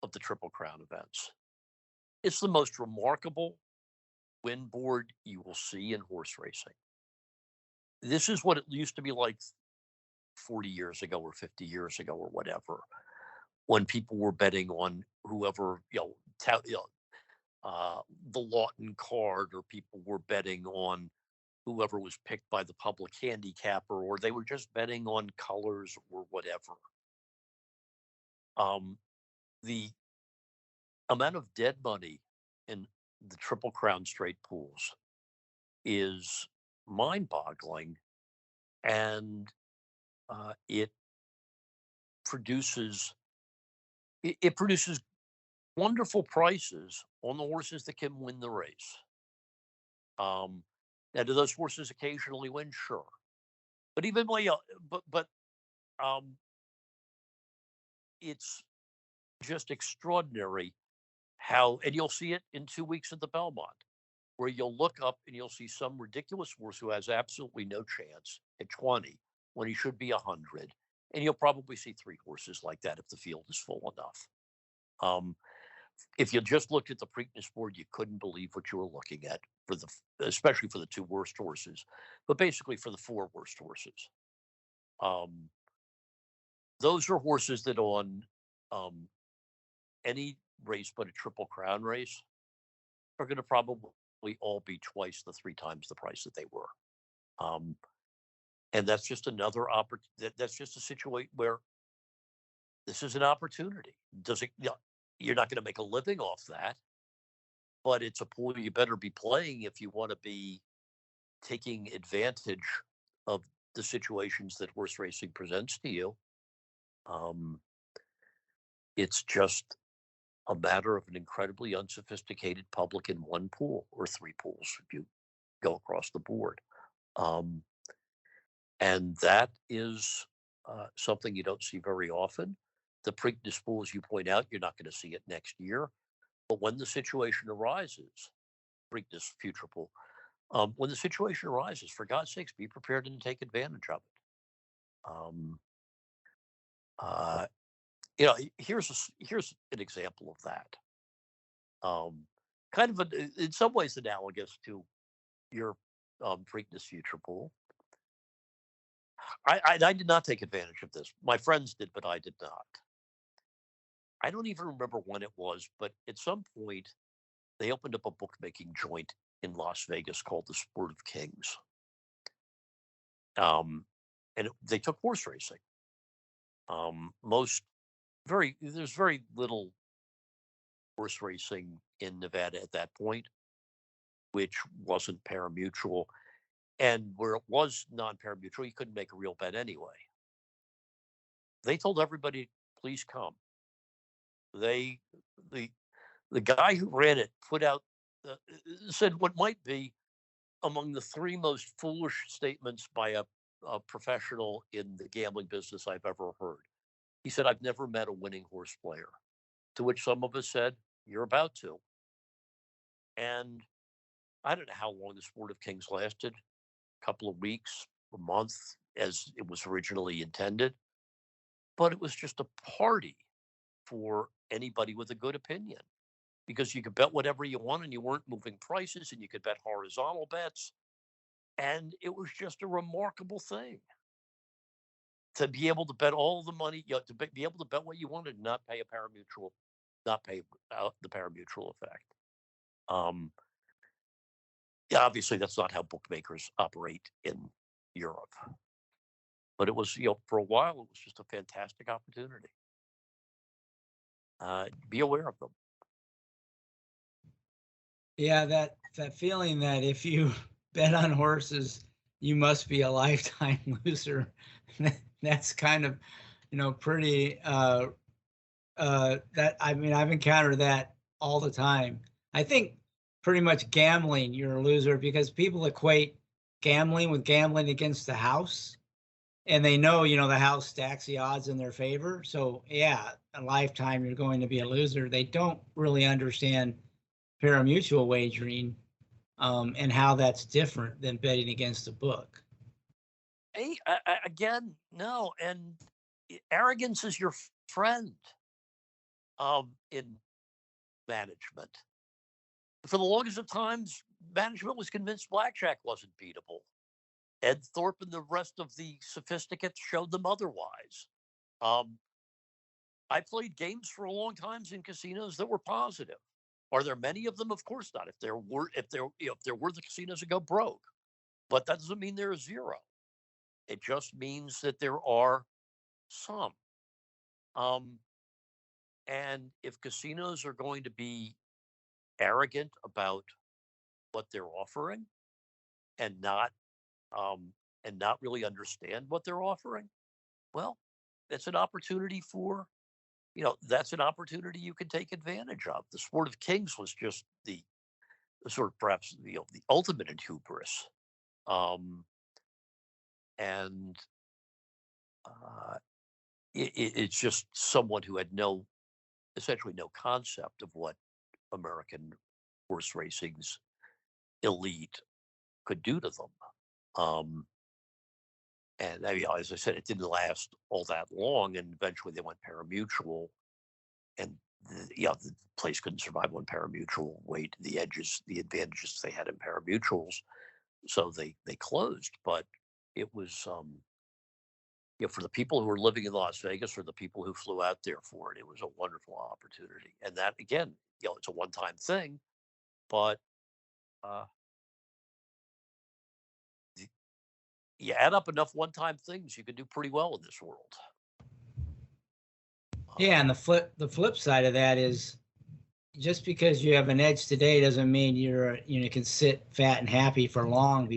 of the Triple Crown events. It's the most remarkable win board you will see in horse racing. This is what it used to be like 40 years ago or 50 years ago or whatever, when people were betting on whoever, the Lawton card, or people were betting on whoever was picked by the public handicapper, or they were just betting on colors or whatever. The amount of dead money in the Triple Crown straight pools is mind-boggling, and it produces it produces wonderful prices on the horses that can win the race. Um, now, do those horses occasionally win? Sure, but even when but um, it's just extraordinary how, and you'll see it in 2 weeks at the Belmont, where you'll look up and you'll see some ridiculous horse who has absolutely no chance at 20 when he should be 100, and you'll probably see three horses like that if the field is full enough. If you just looked at the Preakness board, you couldn't believe what you were looking at especially for the two worst horses, but basically for the four worst horses. Those are horses that on um, any race but a Triple Crown race are going to probably all be twice the three times the price that they were. And that's just another opportunity. That's just a situation where this is an opportunity. Does it? You're not going to make a living off that, but it's a pool you better be playing if you want to be taking advantage of the situations that horse racing presents to you. It's just a matter of an incredibly unsophisticated public in one pool or three pools if you go across the board. And that is something you don't see very often. The Preakness pool, as you point out, you're not going to see it next year. But when the situation arises, Preakness future pool, when the situation arises, for God's sakes, be prepared to take advantage of it. Here's an example of that. Kind of in some ways analogous to your Preakness future pool. I did not take advantage of this. My friends did, but I did not. I don't even remember when it was, but at some point they opened up a bookmaking joint in Las Vegas called the Sport of Kings. They took horse racing. There's very little horse racing in Nevada at that point, which wasn't pari-mutuel. And where it was non-pari-mutuel, you couldn't make a real bet anyway. They told everybody, please come. The guy who ran it put out, said what might be among the three most foolish statements by a professional in the gambling business I've ever heard. He said, I've never met a winning horse player. To which some of us said, you're about to. And I don't know how long the Sport of Kings lasted, a couple of weeks, a month, as it was originally intended. But it was just a party for anybody with a good opinion, because you could bet whatever you want and you weren't moving prices, and you could bet horizontal bets. And it was just a remarkable thing to be able to bet all the money, to be able to bet what you wanted and not pay a parimutuel, not pay the parimutuel effect. Yeah, obviously that's not how bookmakers operate in Europe, but it was, for a while, it was just a fantastic opportunity. Be aware of them. Yeah, that feeling that if you bet on horses, you must be a lifetime loser. That's kind of, pretty. That I've encountered that all the time. I think pretty much gambling, you're a loser because people equate gambling with gambling against the house, and they know, the house stacks the odds in their favor. So yeah, a lifetime you're going to be a loser. They don't really understand parimutuel wagering, and how that's different than betting against a book. Hey, again, no, and arrogance is your friend in management. For the longest of times, management was convinced blackjack wasn't beatable. Ed Thorpe and the rest of the sophisticates showed them otherwise. I played games for a long time in casinos that were positive. Are there many of them? Of course not. If there were the casinos that go broke, but that doesn't mean there are zero. It just means that there are some. And if casinos are going to be arrogant about what they're offering and not really understand what they're offering, well, that's an opportunity for, that's an opportunity you can take advantage of. The Sport of Kings was just the sort of perhaps the ultimate in hubris, and it's just someone who had essentially no concept of what American horse racing's elite could do to them. And as I said, it didn't last all that long, and eventually they went parimutuel, and the place couldn't survive on parimutuel weight, the advantages they had in parimutuels, so they closed. But it was, for the people who were living in Las Vegas or the people who flew out there for it, it was a wonderful opportunity. And that, again, it's a one-time thing, but you add up enough one-time things, you can do pretty well in this world. Yeah, and the flip side of that is, just because you have an edge today doesn't mean you can sit fat and happy for long,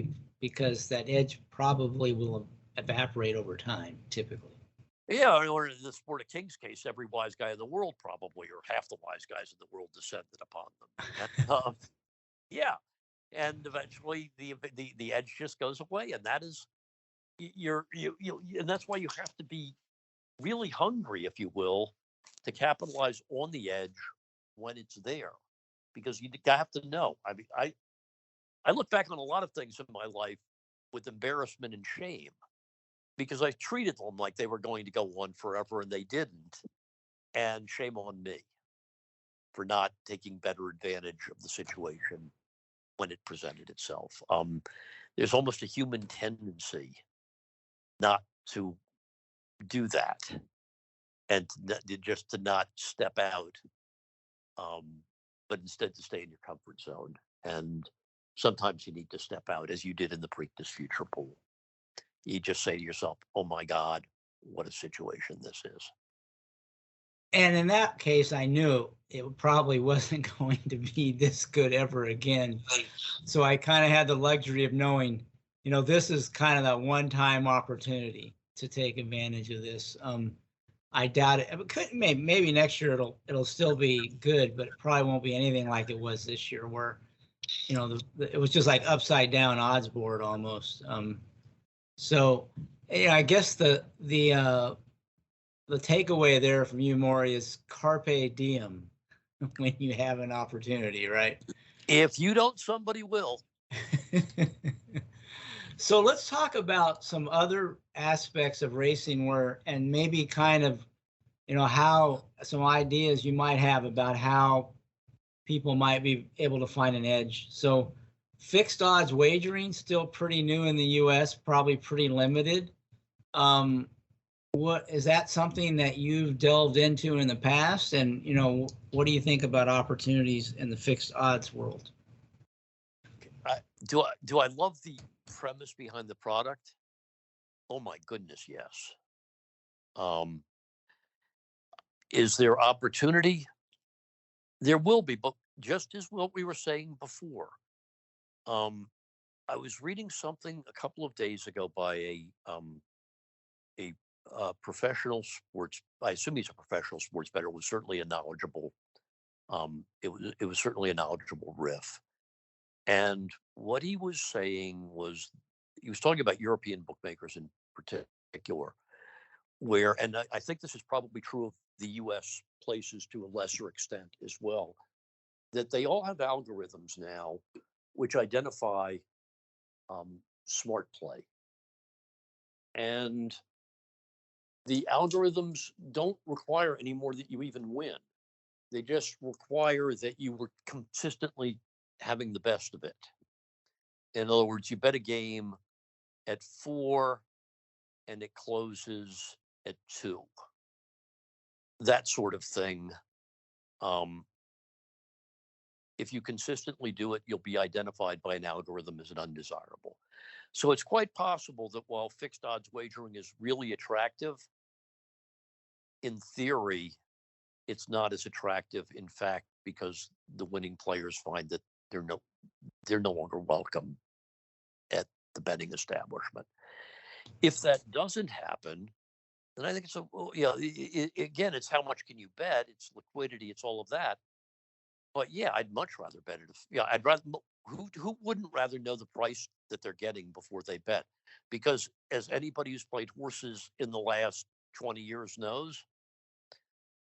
because that edge probably will evaporate over time, typically. Yeah, or in the Sport of Kings case, every wise guy in the world probably, or half the wise guys in the world, descended upon them. And, yeah, and eventually the edge just goes away, and that is and that's why you have to be really hungry, if you will, to capitalize on the edge when it's there, because you have to know. I look back on a lot of things in my life with embarrassment and shame, because I treated them like they were going to go on forever, and they didn't. And shame on me for not taking better advantage of the situation when it presented itself. There's almost a human tendency not to do that, and just to not step out, but instead to stay in your comfort zone. And sometimes you need to step out, as you did in the Preakness Future Pool. You just say to yourself, oh my God, what a situation this is. And in that case, I knew it probably wasn't going to be this good ever again. So I kind of had the luxury of knowing, this is kind of that one-time opportunity to take advantage of this. I doubt it. Maybe next year it'll still be good, but it probably won't be anything like it was this year, where, it was just like upside down odds board almost. So, yeah, I guess the takeaway there from you, Maury, is carpe diem when you have an opportunity, right? If you don't, somebody will. So let's talk about some other aspects of racing where, and maybe kind of, how some ideas you might have about how people might be able to find an edge. So fixed odds wagering still pretty new in the US, probably pretty limited. What is that something that you've delved into in the past? And what do you think about opportunities in the fixed odds world? Do I love the premise behind the product? Oh my goodness, yes. Um, is there opportunity? There will be, but just as what we were saying before. Um, I was reading something a couple of days ago by a professional sports. I assume he's a professional sports bettor. Was certainly a knowledgeable. It was certainly a knowledgeable riff. And what he was saying was he was talking about European bookmakers in particular, where, and I think this is probably true of the U.S. places to a lesser extent as well, that they all have algorithms now which identify smart play. And the algorithms don't require anymore that you even win. They just require that you were consistently having the best of it. In other words, you bet a game at 4 and it closes at 2. That sort of thing. Um, if you consistently do it, you'll be identified by an algorithm as an undesirable. So it's quite possible that while fixed odds wagering is really attractive, in theory, it's not as attractive, in fact, because the winning players find that they're no longer welcome at the betting establishment. If that doesn't happen, then I think it's again, it's how much can you bet? It's liquidity. It's all of that. But yeah, I'd much rather bet it. I'd rather. Who wouldn't rather know the price that they're getting before they bet? Because as anybody who's played horses in the last 20 years knows,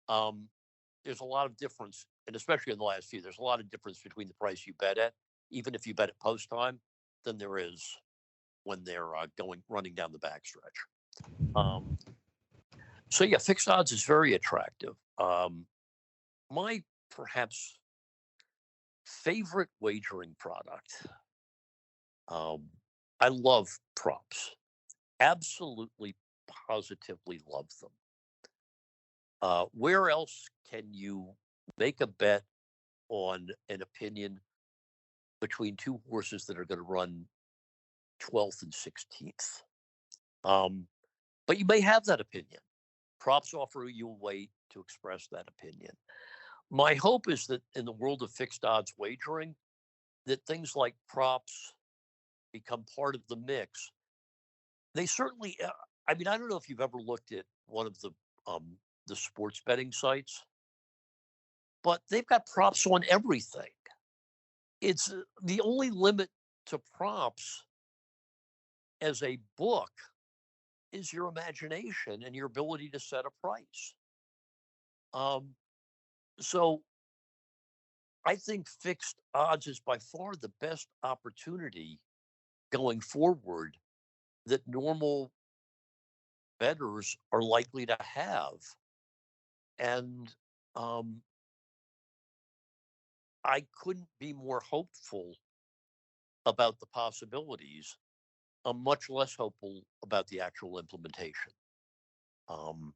um, there's a lot of difference, and especially in the last few, there's a lot of difference between the price you bet at, even if you bet at post time, than there is when they're running down the backstretch. So yeah, fixed odds is very attractive. My perhaps favorite wagering product. I love props. Absolutely, positively love them. Where else can you make a bet on an opinion between two horses that are going to run 12th and 16th? But you may have that opinion. Props offer you a way to express that opinion. My hope is that in the world of fixed odds wagering, that things like props become part of the mix. They certainly, I mean, I don't know if you've ever looked at one of the sports betting sites, but they've got props on everything. It's the only limit to props as a book is your imagination and your ability to set a price. Um, so I think fixed odds is by far the best opportunity going forward that normal bettors are likely to have. And I couldn't be more hopeful about the possibilities. I'm much less hopeful about the actual implementation. Um,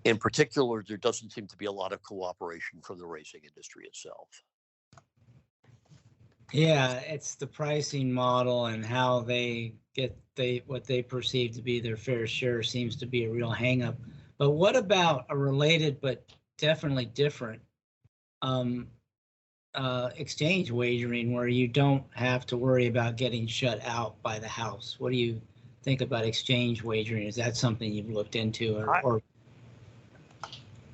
in particular, there doesn't seem to be a lot of cooperation from the racing industry itself. Yeah, it's the pricing model and how they get what they perceive to be their fair share seems to be a real hangup. But what about a related but definitely different um, exchange wagering where you don't have to worry about getting shut out by the house? What do you think about exchange wagering? Is that something you've looked into or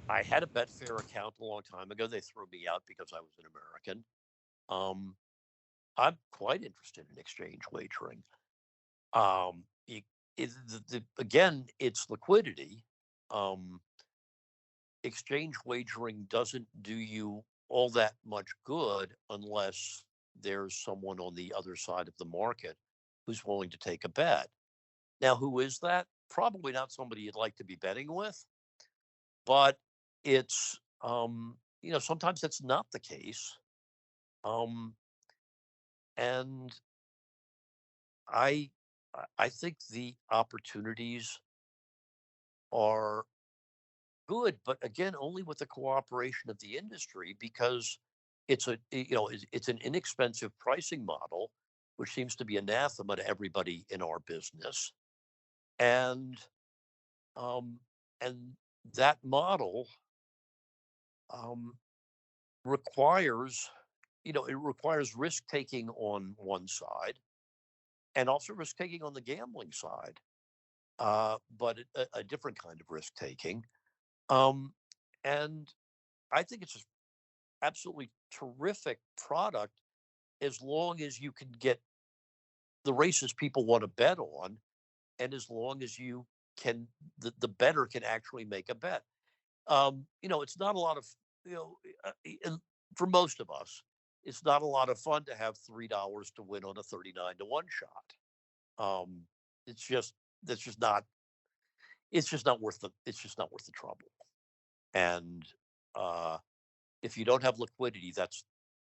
I had a Betfair account a long time ago. They threw me out because I was an American. I'm quite interested in exchange wagering. you, again, it's liquidity. Exchange wagering doesn't do you all that much good unless there's someone on the other side of the market who's willing to take a bet. Now, who is that? Probably not somebody you'd like to be betting with, but it's sometimes that's not the case. And I I think the opportunities are good, but again, only with the cooperation of the industry, because it's an inexpensive pricing model, which seems to be anathema to everybody in our business, and um, and that model um, requires it requires risk taking on one side and also risk taking on the gambling side, but a different kind of risk taking. Um, and I think it's just absolutely terrific product as long as you can get the races people want to bet on, and as long as you can, the bettor can actually make a bet. It's not a lot of, you know, and for most of us, it's not a lot of fun to have $3 to win on a 39-1 shot. It's just that's just not it's just not worth the trouble. And uh, if you don't have liquidity, that's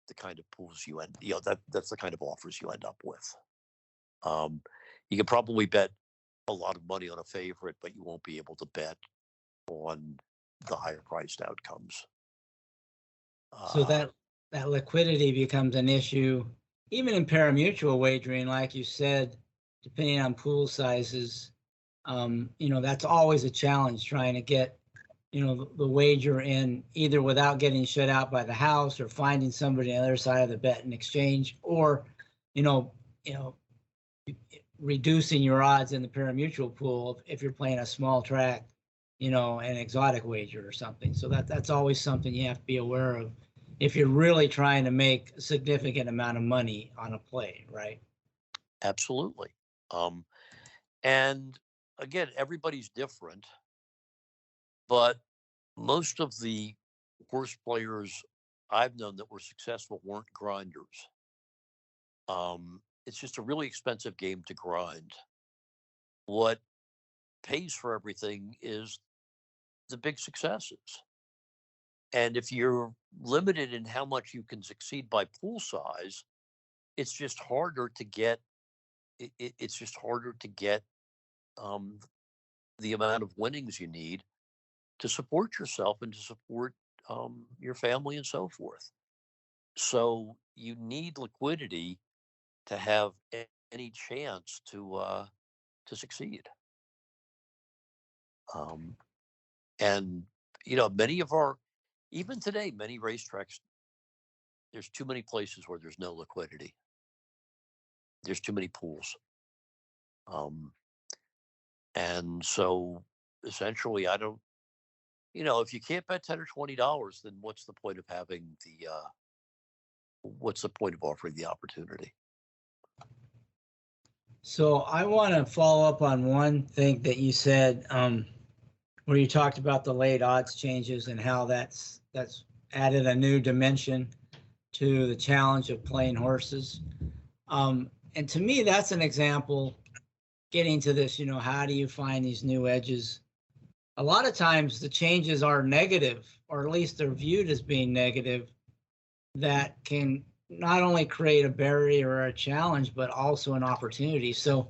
the kind of pools you end that's the kind of offers you end up with. Um, you can probably bet a lot of money on a favorite, but you won't be able to bet on the higher priced outcomes. So Uh, that liquidity becomes an issue, even in pari-mutuel wagering, like you said, depending on pool sizes. That's always a challenge trying to get, the wager in either without getting shut out by the house or finding somebody on the other side of the bet in exchange, or, you know, you know, reducing your odds in the pari-mutuel pool if you're playing a small track, an exotic wager or something. So that's always something you have to be aware of if you're really trying to make a significant amount of money on a play, right? Absolutely. Um, and again, everybody's different, but most of the worst players I've known that were successful weren't grinders. It's just a really expensive game to grind. What pays for everything is the big successes. And if you're limited in how much you can succeed by pool size, it's just harder to get. It's just harder to get um, the amount of winnings you need to support yourself and to support your family and so forth. So you need liquidity to have any chance to succeed. Um, and many of our even today, many racetracks, there's too many places where there's no liquidity. There's too many pools. Um, and so essentially I don't, if you can't bet 10 or $20, then what's the point of offering the opportunity? So I want to follow up on one thing that you said, where you talked about the late odds changes and how that's added a new dimension to the challenge of playing horses. And to me, that's an example getting to this, how do you find these new edges? A lot of times the changes are negative, or at least they're viewed as being negative, that can not only create a barrier or a challenge, but also an opportunity. So,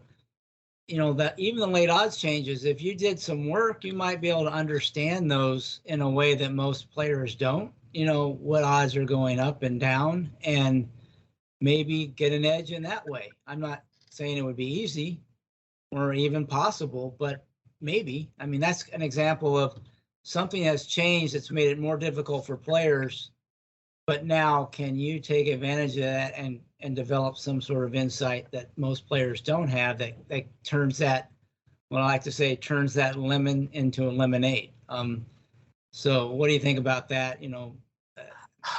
that even the late odds changes, if you did some work, you might be able to understand those in a way that most players don't, what odds are going up and down, and maybe get an edge in that way. I'm not saying it would be easy or even possible, but maybe. I mean, that's an example of something has changed that's made it more difficult for players. But now, can you take advantage of that and develop some sort of insight that most players don't have that turns that, what I like to say, turns that lemon into a lemonade? So what do you think about that?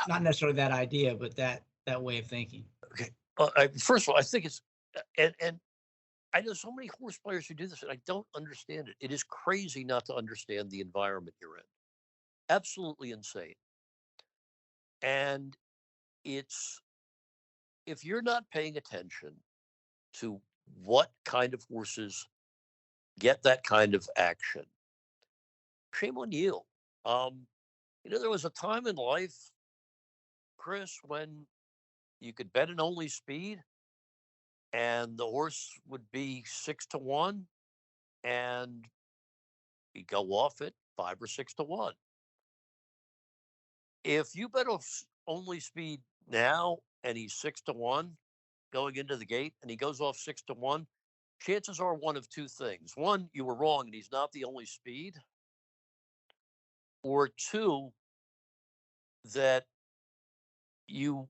Not necessarily that idea, but that way of thinking. Okay. Well, first of all, I think it's and I know so many horse players who do this, and I don't understand it. It is crazy not to understand the environment you're in. Absolutely insane. And it's if you're not paying attention to what kind of horses get that kind of action, shame on you. Um, there was a time in life, Chris, when you could bet an only speed and the horse would be 6 to 1 and you go off at 5 or 6 to 1. If you bet only speed now and he's 6 to 1 going into the gate and he goes off 6 to 1, chances are one of two things. One, you were wrong and he's not the only speed. Or two, that you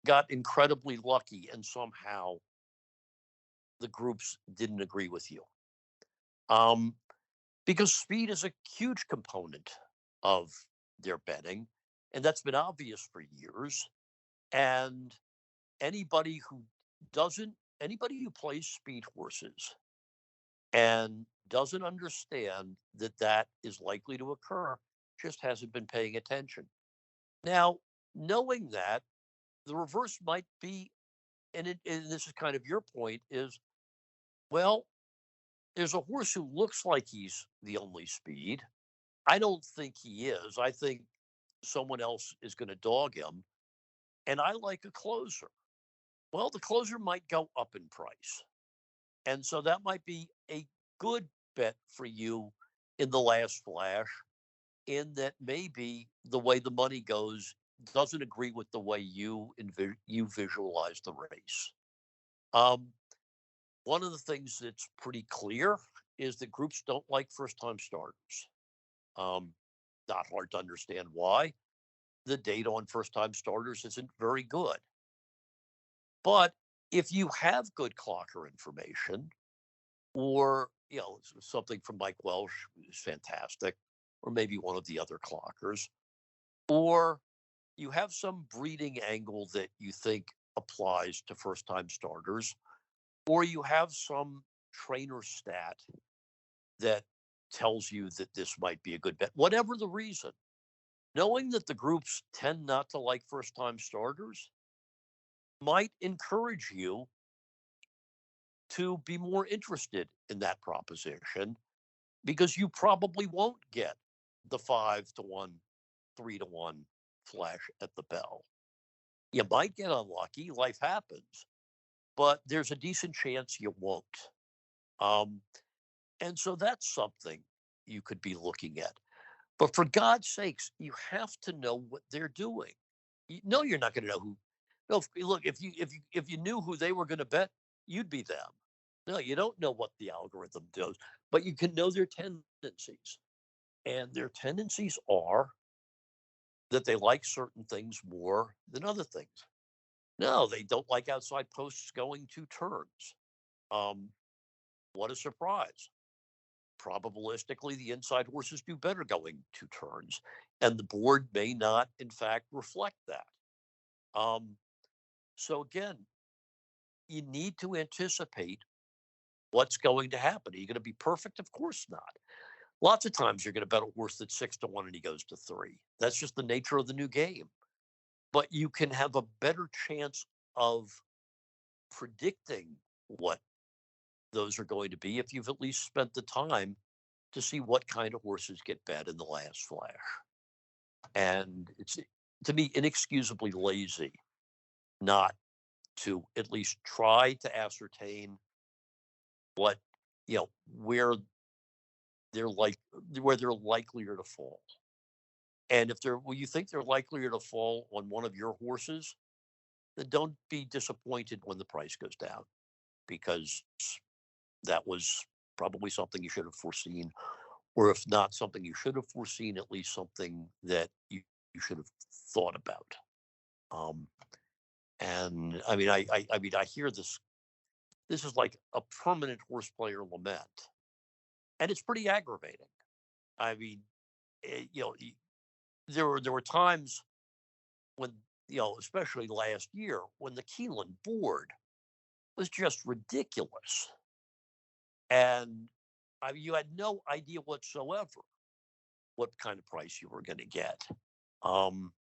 got incredibly lucky and somehow the groups didn't agree with you. Um, because speed is a huge component of their betting, and that's been obvious for years. And anybody who anybody who plays speed horses and doesn't understand that that is likely to occur just hasn't been paying attention. Now, knowing that, the reverse might be, and this is kind of your point, is well, there's a horse who looks like he's the only speed. I don't think he is. I think someone else is going to dog him, and I like a closer. Well, the closer might go up in price. And so that might be a good bet for you in the last flash, in that maybe the way the money goes doesn't agree with the way you visualize the race. Um, One of the things that's pretty clear is that groups don't like first time starters. Um, Not hard to understand why. The data on first time starters isn't very good. But if you have good clocker information, or something from Mike Welsh is fantastic, or maybe one of the other clockers, or you have some breeding angle that you think applies to first time starters, or you have some trainer stat that tells you that this might be a good bet, whatever the reason, knowing that the groups tend not to like first time starters might encourage you to be more interested in that proposition, because you probably won't get the 5 to 1, 3 to 1 flash at the bell. You might get unlucky, life happens, but there's a decent chance you won't. Um, and so that's something you could be looking at. But for God's sakes, you have to know what they're doing. You know you're not going to know who. No, look, if you knew who they were going to bet, you'd be them. No, you don't know what the algorithm does, but you can know their tendencies. And their tendencies are that they like certain things more than other things. No, they don't like outside posts going 2 turns. Um, what a surprise. Probabilistically, the inside horses do better going 2 turns, and the board may not, in fact, reflect that. Um, so, again, you need to anticipate what's going to happen. Are you going to be perfect? Of course not. Lots of times you're going to bet a horse that's 6 to 1 and he goes to 3. That's just the nature of the new game. But you can have a better chance of predicting what those are going to be if you've at least spent the time to see what kind of horses get bet in the last flash. And it's, to me, inexcusably lazy not to at least try to ascertain what, where they're like, where they're likelier to fall. And if you think they're likelier to fall on one of your horses, then don't be disappointed when the price goes down, because that was probably something you should have foreseen, or if not something you should have foreseen, at least something that you should have thought about. Um, and I mean, I hear this. This is like a permanent horse player lament, and it's pretty aggravating. I mean, eh, you know, there were times when, especially last year, when the Keeneland board was just ridiculous. and you had no idea whatsoever what kind of price you were going to get. Um,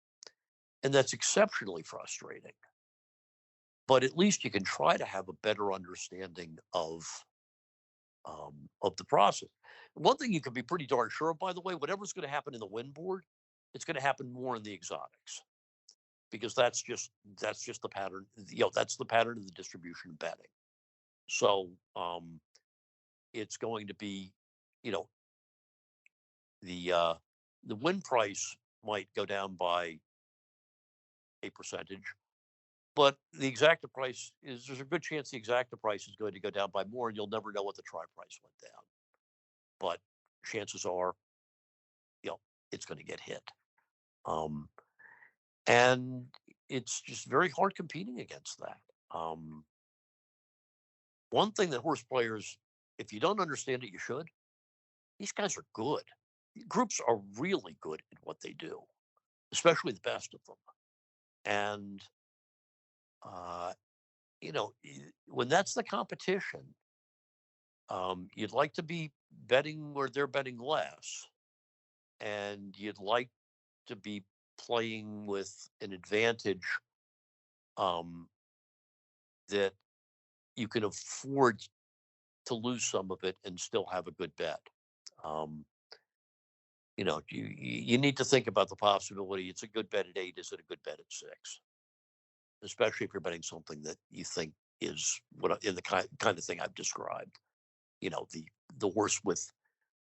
and that's exceptionally frustrating. But at least you can try to have a better understanding of the process. One thing you can be pretty darn sure of, by the way, whatever's going to happen in the win board, it's going to happen more in the exotics because that's just the pattern. That's the pattern of the distribution of betting. So it's going to be, you know, the win price might go down by a percentage, but the exacta price there's a good chance the exacta price is going to go down by more, and you'll never know what the try price went down. But chances are, it's going to get hit. And it's just very hard competing against that. One thing that horse players, if you don't understand it, you should. These guys are good. Groups are really good at what they do, especially the best of them. And, uh, when that's the competition, you'd like to be betting where they're betting less. And you'd like to be playing with an advantage that you can afford to lose some of it and still have a good bet. You need to think about the possibility. It's a good bet at 8. Is it a good bet at 6? Especially if you're betting something that you think is in the kind of thing I've described. The horse with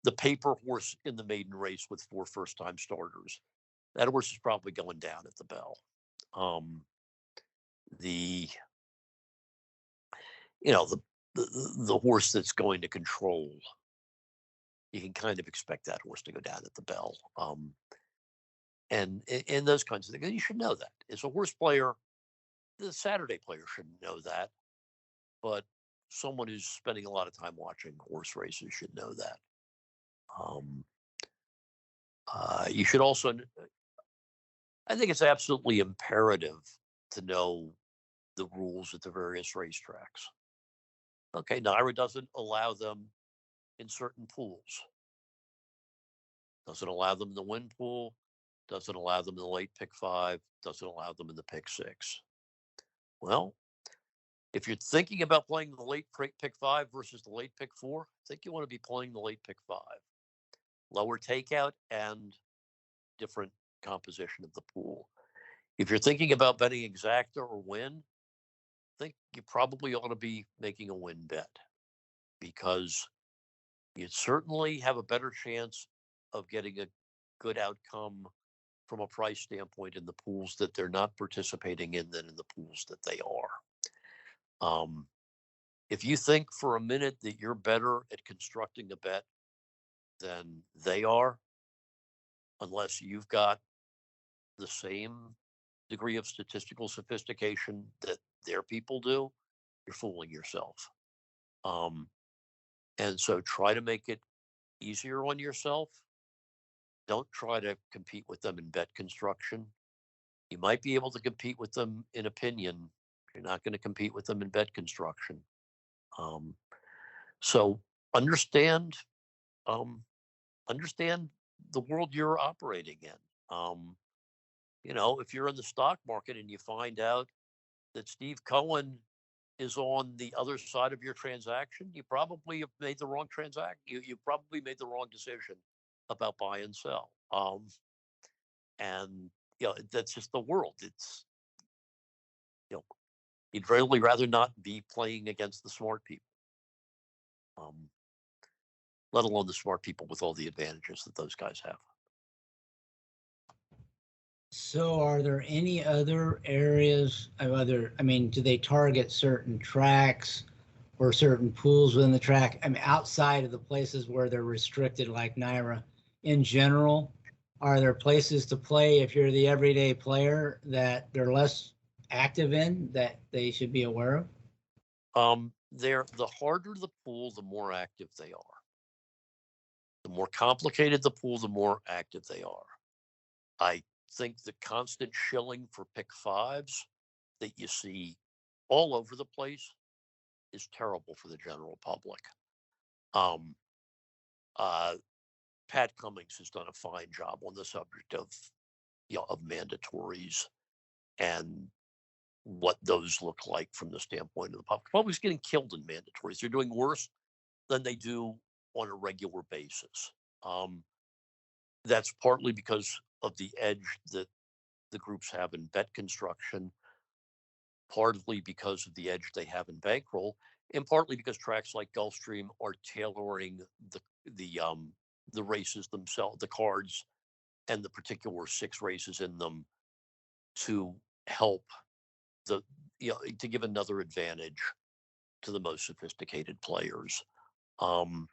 the paper horse in the maiden race with 4 first-time starters. That horse is probably going down at the bell. The the horse that's going to control, you can kind of expect that horse to go down at the bell. And those kinds of things. And you should know that. As a horse player, the Saturday player should know that. But someone who's spending a lot of time watching horse races should know that. You should also, I think it's absolutely imperative to know the rules at the various racetracks. Okay, NYRA doesn't allow them in certain pools. Doesn't allow them in the win pool, doesn't allow them in the late pick 5, doesn't allow them in the pick 6. Well, if you're thinking about playing the late pick 5 versus the late pick 4, I think you want to be playing the late pick 5. Lower takeout and different composition of the pool. If you're thinking about betting exacta or win, I think you probably ought to be making a win bet because you certainly have a better chance of getting a good outcome from a price standpoint in the pools that they're not participating in than in the pools that they are. If you think for a minute that you're better at constructing a bet than they are, unless you've got the same degree of statistical sophistication that their people do, you're fooling yourself. And so try to make it easier on yourself. Don't try to compete with them in bet construction. You might be able to compete with them in opinion. You're not going to compete with them in bet construction. So understand understand the world you're operating in. If you're in the stock market and you find out that Steve Cohen is on the other side of your transaction, you probably have made the wrong transaction. You probably made the wrong decision about buy and sell. And that's just the world. It's you'd really rather not be playing against the smart people, let alone the smart people with all the advantages that those guys have. So are there any other areas do they target certain tracks or certain pools within the track? Outside of the places where they're restricted like NYRA in general, are there places to play if you're the everyday player that they're less active in that they should be aware of? The harder the pool, the more active they are. The more complicated the pool, the more active they are. I think the constant shilling for pick 5s that you see all over the place is terrible for the general public. Um, uh, Pat Cummings has done a fine job on the subject of of mandatories and what those look like from the standpoint of the public. Public's getting killed in mandatories. They're doing worse than they do on a regular basis. Um, that's partly because of the edge that the groups have in bet construction, partly because of the edge they have in bankroll, and partly because tracks like Gulfstream are tailoring the um, the races themselves, the cards, and the particular six races in them to help the to give another advantage to the most sophisticated players. Um,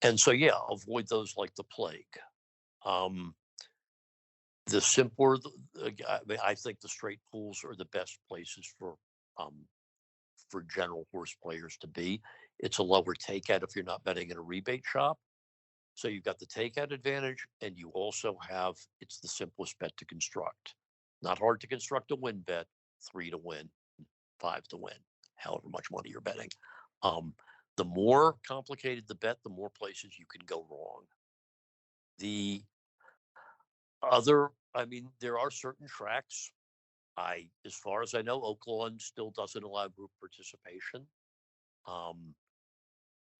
and so yeah, avoid those like the plague. Um, the simpler, I mean, I think the straight pools are the best places um, for general horse players to be. It's a lower takeout if you're not betting in a rebate shop. So you've got the takeout advantage, and you also have it's the simplest bet to construct. Not hard to construct a win bet, 3 to win, 5 to win, however much money you're betting. Um, the more complicated the bet, the more places you can go wrong. The I mean, there are certain tracks. As far as I know, Oaklawn still doesn't allow group participation. Um,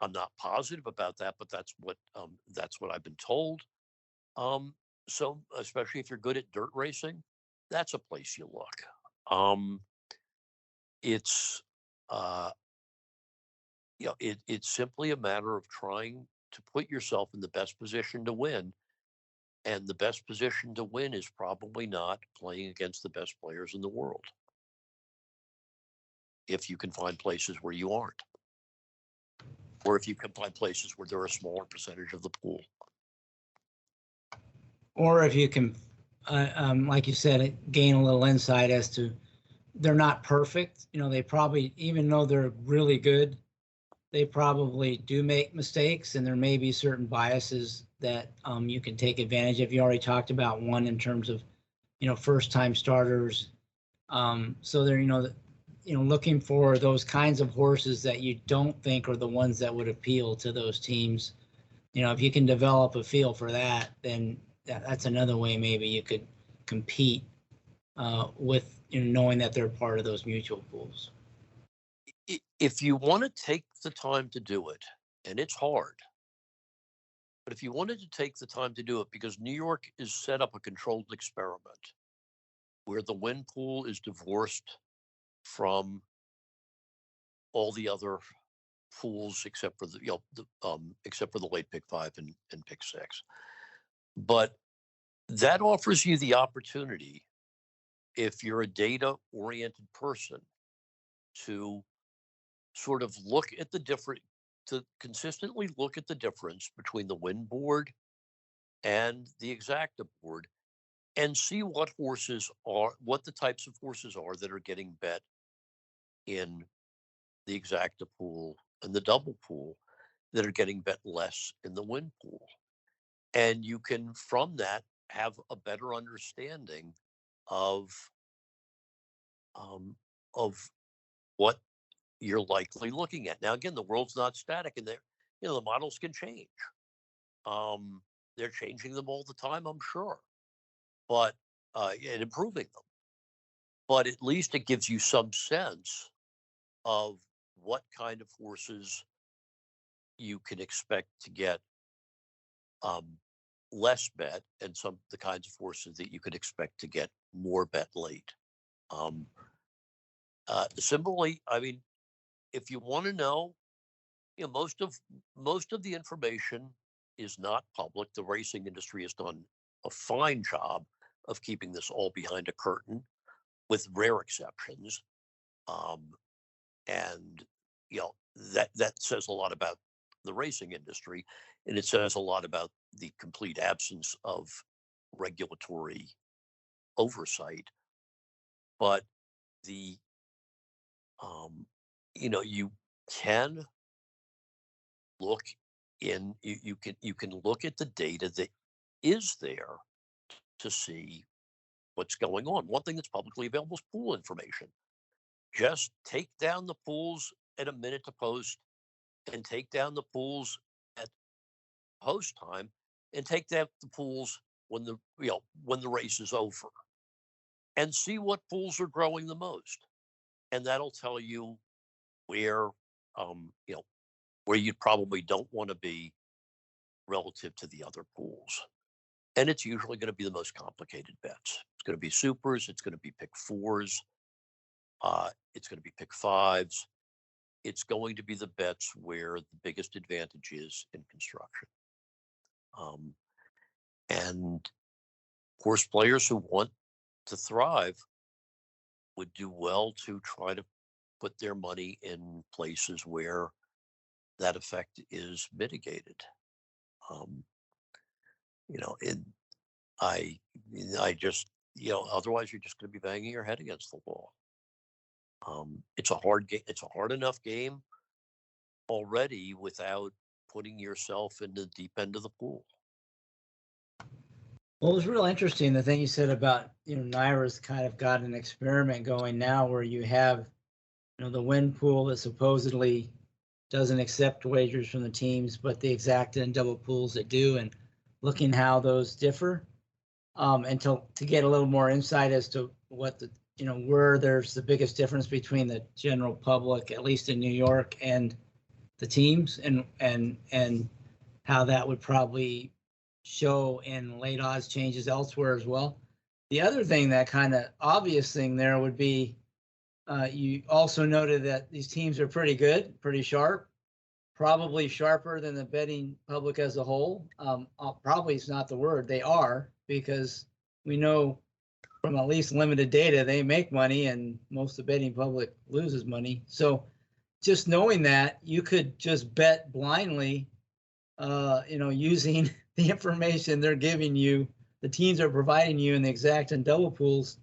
I'm not positive about that, but that's what I've been told. Um, so especially if you're good at dirt racing, that's a place you look. Um, it's uh, it's simply a matter of trying to put yourself in the best position to win, and the best position to win is probably not playing against the best players in the world. If you can find places where you aren't, or if you can find places where they're a smaller percentage of the pool. Or if you can, like you said, gain a little insight as to they're not perfect. They probably, even though they're really good, they probably do make mistakes, and there may be certain biases that you can take advantage of. You already talked about one in terms of, first-time starters. So they're, looking for those kinds of horses that you don't think are the ones that would appeal to those teams. If you can develop a feel for that, then that's another way maybe you could compete with knowing that they're part of those mutual pools. If you want to take the time to do it, and it's hard, but if you wanted to take the time to do it, because New York is set up a controlled experiment where the win pool is divorced from all the other pools except for except for the late pick 5 and pick 6. But that offers you the opportunity, if you're a data oriented person, to sort of look at to consistently look at the difference between the win board and the exacta board, and see what the types of horses are that are getting bet in the exacta pool and the double pool, that are getting bet less in the win pool. And you can, from that, have a better understanding of um, of what you're likely looking at. Now, again, the world's not static, and the models can change. Um, they're changing them all the time, I'm sure, but and improving them. But at least it gives you some sense of what kind of horses you can expect to get um, less bet, and the kinds of horses that you could expect to get more bet late. Um, Similarly, I mean, if you want to know, most of the information is not public. The racing industry has done a fine job of keeping this all behind a curtain, with rare exceptions. Um, and that says a lot about the racing industry, and it says a lot about the complete absence of regulatory oversight. But the you can look you can look at the data that is there to see what's going on. One thing that's publicly available is pool information. Just take down the pools at a minute to post and take down the pools at host time and take down the pools when the race is over, and see what pools are growing the most, and that'll tell you where where you probably don't want to be relative to the other pools. And it's usually going to be the most complicated bets. It's going to be supers. It's going to be pick fours. It's going to be pick fives. It's going to be the bets where the biggest advantage is in construction. And horse players who want to thrive would do well to try to put their money in places where that effect is mitigated. I just, otherwise you're just going to be banging your head against the wall. It's a hard game. It's a hard enough game already without putting yourself in the deep end of the pool. Well, it was real interesting, the thing you said about, NYRA's kind of got an experiment going now where you have, the win pool that supposedly doesn't accept wagers from the teams, but the exacta and double pools that do, and looking how those differ. And to get a little more insight as to what where there's the biggest difference between the general public, at least in New York, and the teams, and how that would probably show in late odds changes elsewhere as well. The other thing, that kind of obvious thing there, would be you also noted that these teams are pretty good, pretty sharp, probably sharper than the betting public as a whole. Probably is not the word. They are, because we know from at least limited data they make money, and most of the betting public loses money. So just knowing that, you could just bet blindly, using the information they're giving you, the teams are providing you in the exact and double pools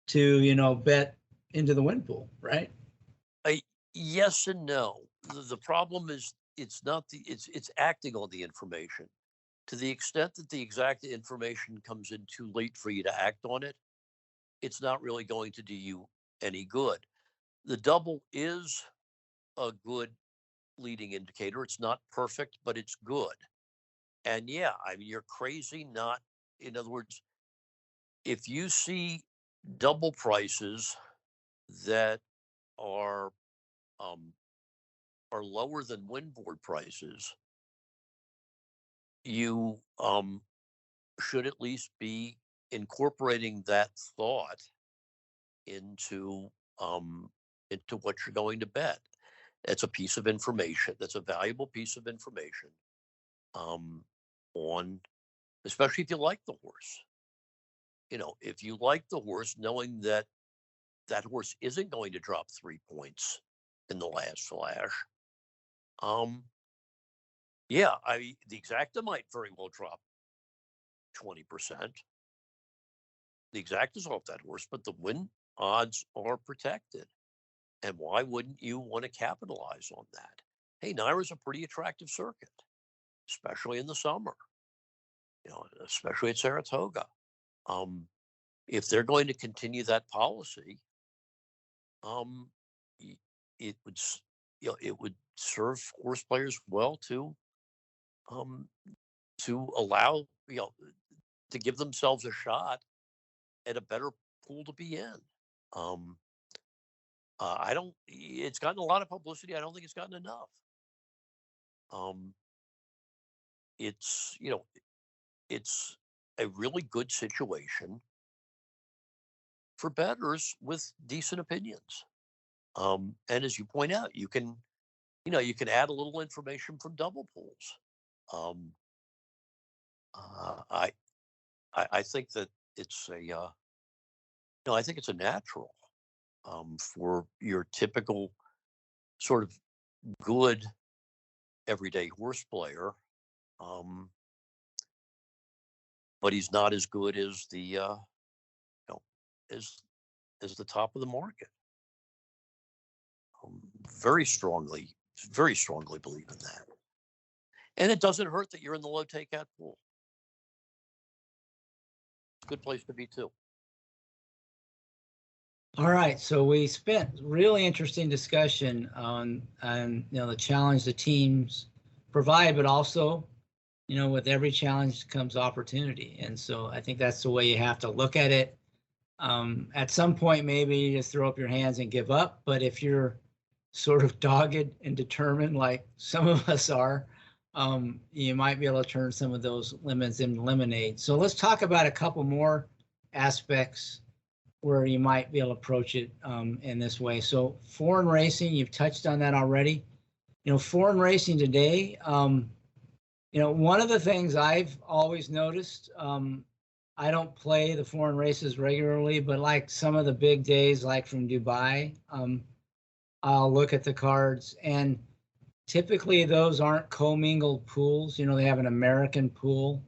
to bet into the win pool, right? Yes and no. The problem is it's acting on the information. To the extent that the exact information comes in too late for you to act on it, it's not really going to do you any good. The double is a good leading indicator. It's not perfect, but it's good. And yeah, I mean, you're crazy not, in other words, if you see double prices that are lower than win board prices, you should at least be incorporating that thought into what you're going to bet. It's a piece of information. That's a valuable piece of information on, especially if you like the horse. If you like the horse, knowing that that horse isn't going to drop 3 points in the last flash. Yeah, the exacta might very well drop 20%. The exacta's off that horse, but the win odds are protected. And why wouldn't you want to capitalize on that? Hey, NYRA's a pretty attractive circuit, especially in the summer, especially at Saratoga. If they're going to continue that policy, it would serve horse players well to allow, to give themselves a shot at a better pool to be in. It's gotten a lot of publicity. I don't think it's gotten enough. It's a really good situation for bettors with decent opinions. And as you point out, you can add a little information from double pools. I think that it's I think it's a natural for your typical sort of good everyday horse player, but he's not as good as the as the top of the market. Very strongly believe in that. And it doesn't hurt that you're in the low takeout pool. It's a good place to be too. All right, so we spent really interesting discussion on the challenge the teams provide, but also with every challenge comes opportunity, and so I think that's the way you have to look at it. At some point, maybe you just throw up your hands and give up, but if you're sort of dogged and determined, like some of us are, you might be able to turn some of those limits into lemonade. So let's talk about a couple more aspects where you might be able to approach it in this way. So foreign racing, you've touched on that already. Foreign racing today, one of the things I've always noticed, I don't play the foreign races regularly, but like some of the big days, like from Dubai, I'll look at the cards, and typically those aren't commingled pools. They have an American pool,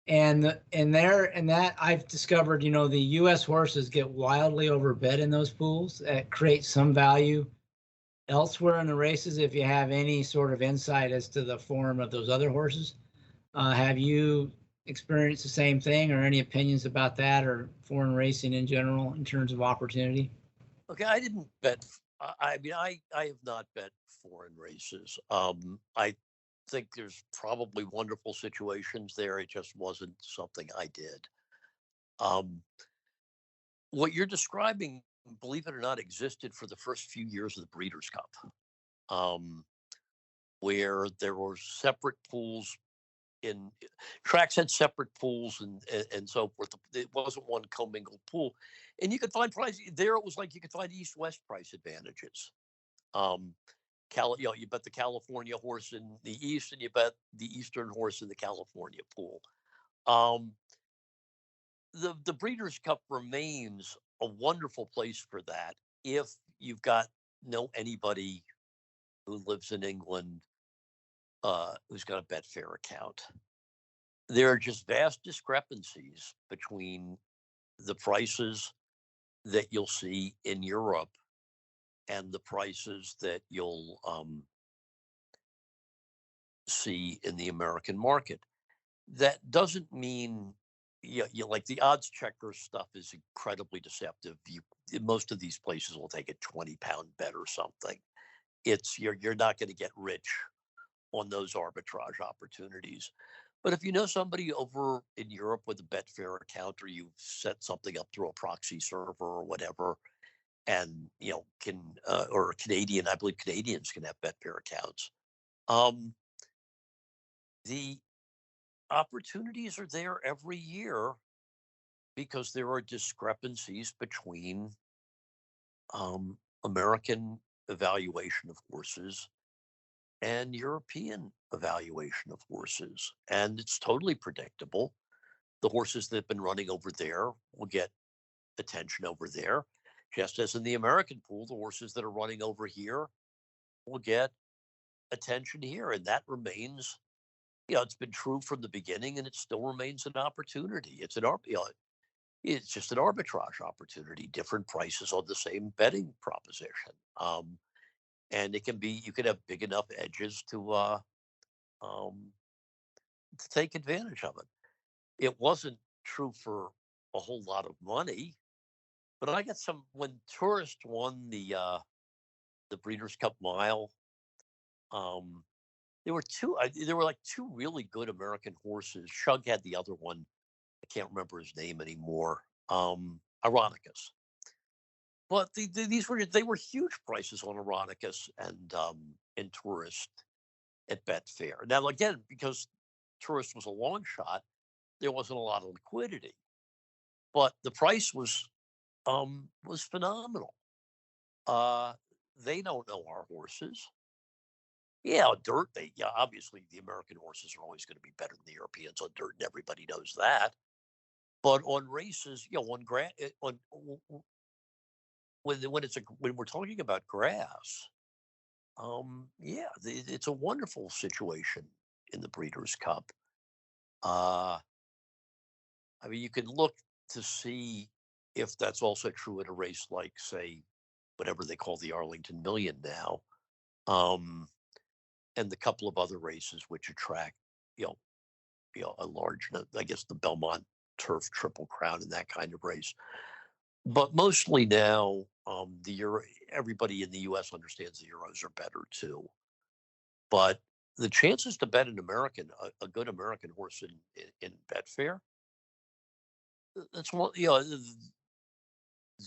and that I've discovered, the U.S. horses get wildly overbid in those pools. That creates some value elsewhere in the races if you have any sort of insight as to the form of those other horses. Have you experienced the same thing, or any opinions about that, or foreign racing in general in terms of opportunity? Okay, I didn't bet. I mean, I have not bet foreign races. I think there's probably wonderful situations there. It just wasn't something I did. Um, what you're describing, believe it or not, existed for the first few years of the Breeders' Cup, um, where there were separate pools in tracks had separate pools and so forth. It wasn't one commingled pool, and you could find price there. It was like you could find east-west price advantages. Um, you bet the California horse in the east, and you bet the eastern horse in the California pool. Um, the Breeders' Cup remains a wonderful place for that if you've got anybody who lives in England who's got a Betfair account. There are just vast discrepancies between the prices that you'll see in Europe and the prices that you'll see in the American market. That doesn't mean like the odds checker stuff is incredibly deceptive. Most of these places will take a 20-pound bet or something. You're not going to get rich on those arbitrage opportunities. But if you know somebody over in Europe with a Betfair account, or you've set something up through a proxy server or whatever, and can or a Canadian, I believe Canadians can have Betfair accounts. The opportunities are there every year because there are discrepancies between American evaluation of horses and European evaluation of horses. And it's totally predictable. The horses that have been running over there will get attention over there, just as in the American pool, the horses that are running over here will get attention here. And that remains, it's been true from the beginning, and it still remains an opportunity. It's just an arbitrage opportunity, different prices on the same betting proposition. And you can have big enough edges um, to take advantage of it. It wasn't true for a whole lot of money, but I got some when Tourist won the Breeders' Cup Mile. There were like two really good American horses. Shug had the other one. I can't remember his name anymore. Ironicus. But they were huge prices on Ironicus and Tourist at Betfair. Now again, because Tourist was a long shot, there wasn't a lot of liquidity, but the price was phenomenal. Uh, they don't know our horses. Yeah, on dirt. Obviously the American horses are always going to be better than the Europeans on dirt, and everybody knows that. But on races, when we're talking about grass, yeah, it's a wonderful situation in the Breeders' Cup. Uh, I mean, you can look to see if that's also true at a race like, say, whatever they call the Arlington Million now, um, and the couple of other races which attract, you know, a large, I guess, the Belmont Turf Triple Crown and that kind of race. But mostly now, the Euro, everybody in the U.S. understands the Euros are better too. But the chances to bet an American, a good American horse in Betfair, that's one,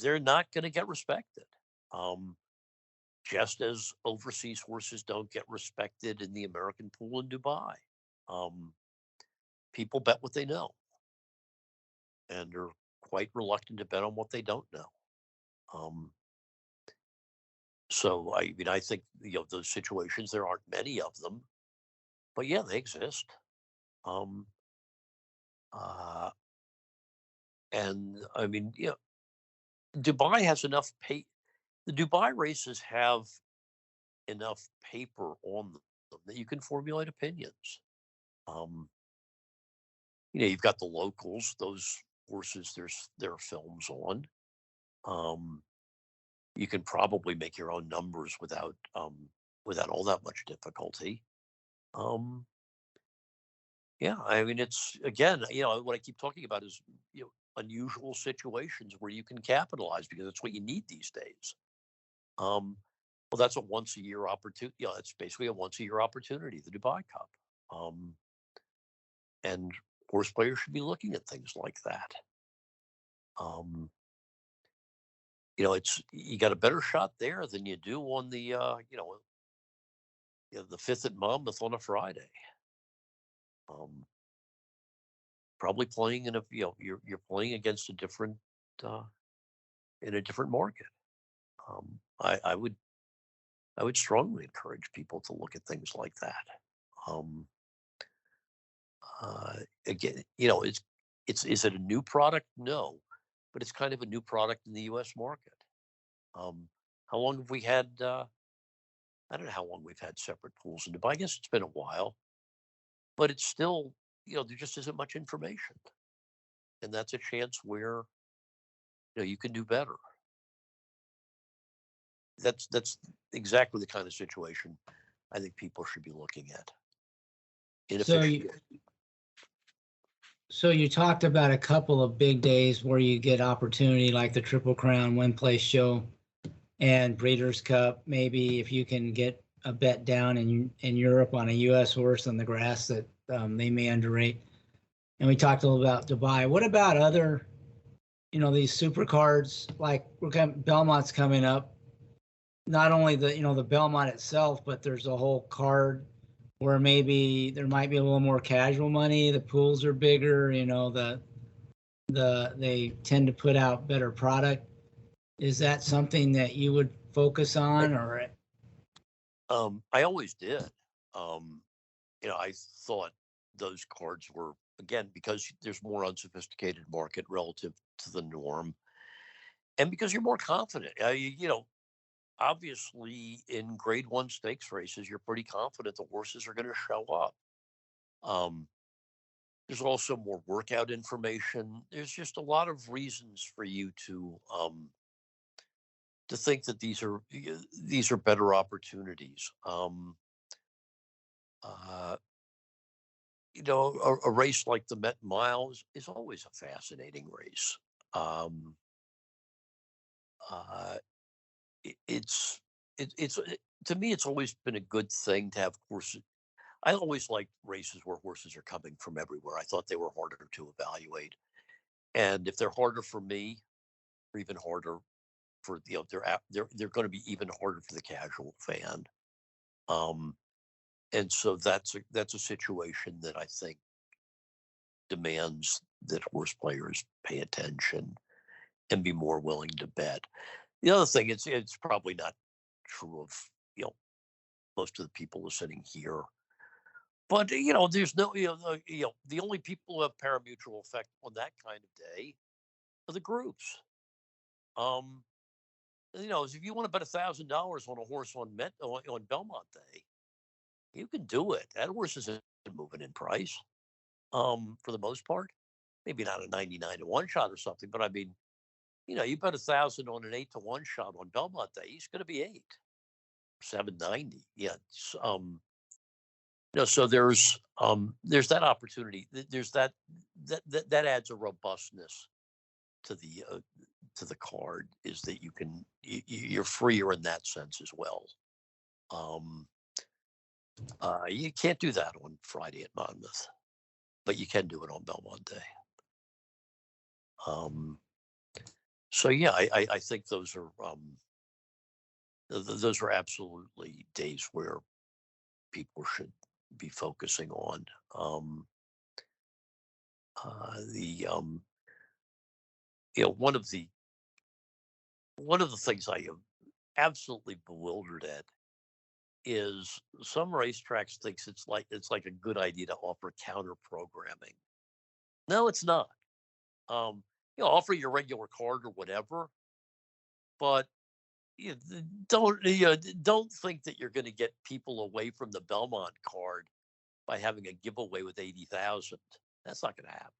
they're not going to get respected. Um, just as overseas horses don't get respected in the American pool in Dubai. Um, People bet what they know and are quite reluctant to bet on what they don't know. Um, so I mean, I think those situations there aren't many of them, but yeah, they exist. Um, uh, and I mean, Dubai has enough pay. The Dubai races have enough paper on them that you can formulate opinions. Um, you've got the locals; those horses. There are films on. Um, you can probably make your own numbers without all that much difficulty. Um, yeah, I mean, it's again, what I keep talking about is unusual situations where you can capitalize because that's what you need these days. Um, well, that's a once a year opportunity. It's basically a once a year opportunity, the Dubai Cup. Um, and horse players should be looking at things like that. Um, it's you got a better shot there than you do on the fifth at Monmouth on a Friday. Um, Probably playing in a you're playing against a different uh, in a different market. I would strongly encourage people to look at things like that. Um, Again, it's is it a new product? No, but it's kind of a new product in the U.S. market. Um, how long have we had? I don't know how long we've had separate pools in Dubai. I guess it's been a while, but it's still there just isn't much information, and that's a chance where you can do better. That's exactly the kind of situation I think people should be looking at. So Inefficient. you, so you talked about a couple of big days where you get opportunity, like the Triple Crown Win Place Show and Breeders' Cup. Maybe if you can get a bet down in Europe on a U.S. horse on the grass that they may underrate. And we talked a little about Dubai. What about other, these super cards? Like Belmont's coming up. Not only the Belmont itself, but there's a whole card where maybe there might be a little more casual money. The pools are bigger. They tend to put out better product. Is that something that you would focus on, or? I always did. Um, I thought those cards were again because there's more unsophisticated market relative to the norm, and because you're more confident. Obviously in Grade One stakes races, you're pretty confident the horses are going to show up. Um, there's also more workout information. There's just a lot of reasons for you to think that these are better opportunities. Uh, a race like the Met Mile is always a fascinating race. Um, uh, it's to me, it's always been a good thing to have horses. I always liked races where horses are coming from everywhere. I thought they were harder to evaluate, and if they're harder for me, or even harder for they're going to be even harder for the casual fan. Um, and so that's a situation that I think demands that horse players pay attention and be more willing to bet. The other thing, it's probably not true of most of the people listening here, but there's no the only people who have parimutuel effect on that kind of day are the groups. Um, if you want to bet $1,000 on a horse on Belmont Day, you can do it. That horse isn't moving in price. For the most part, maybe not a 99 to 1 shot or something, but I mean, you bet 1,000 on an 8 to 1 shot on Belmont Day, he's going to be 790. Yeah. So there's that opportunity. There's that adds a robustness to the card is that you're freer in that sense as well. You can't do that on Friday at Monmouth, but you can do it on Belmont Day. So yeah, I think those are absolutely days where people should be focusing on. The one of the things I am absolutely bewildered at is some racetracks thinks it's like a good idea to offer counter programming. No, it's not. Offer your regular card or whatever, but don't think that you're going to get people away from the Belmont card by having a giveaway with 80,000. That's not going to happen.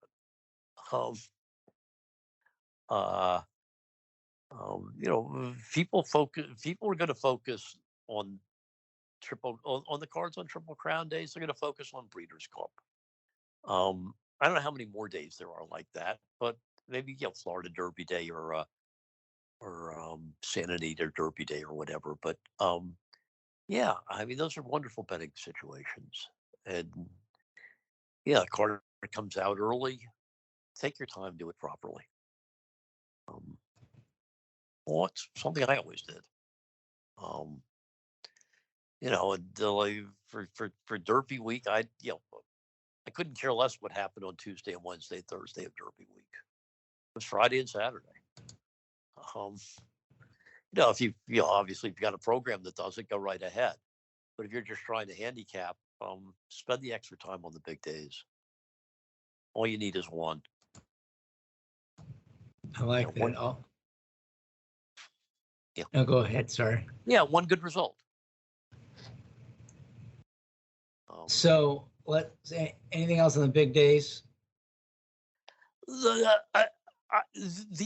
People are going to focus on on the cards on Triple Crown days. They're going to focus on Breeders' Cup. I don't know how many more days there are like that, but maybe Florida Derby Day or Santa Anita Derby Day or whatever. But yeah, I mean those are wonderful betting situations, and yeah, a card comes out early. Take your time, do it properly. Well, it's something I always did. And for Derby week, I couldn't care less what happened on Tuesday and Wednesday, Thursday of Derby week. It was Friday and Saturday. If obviously if you got a program that does it, go right ahead. But if you're just trying to handicap, spend the extra time on the big days. All you need is one. I like that. One, yeah. No, go ahead. Sorry. Yeah, one good result. So let's say anything else on the big days? The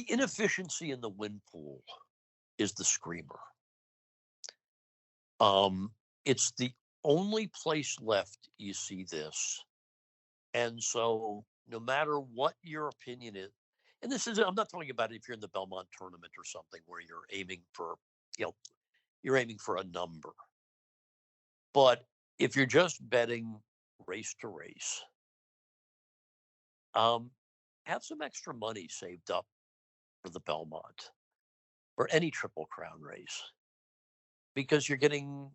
inefficiency in the win pool is the screamer. It's the only place left you see this. And so no matter what your opinion is, and I'm not talking about it if you're in the Belmont tournament or something where you're aiming for a number. But if you're just betting race to race, have some extra money saved up for the Belmont or any Triple Crown race, because you're getting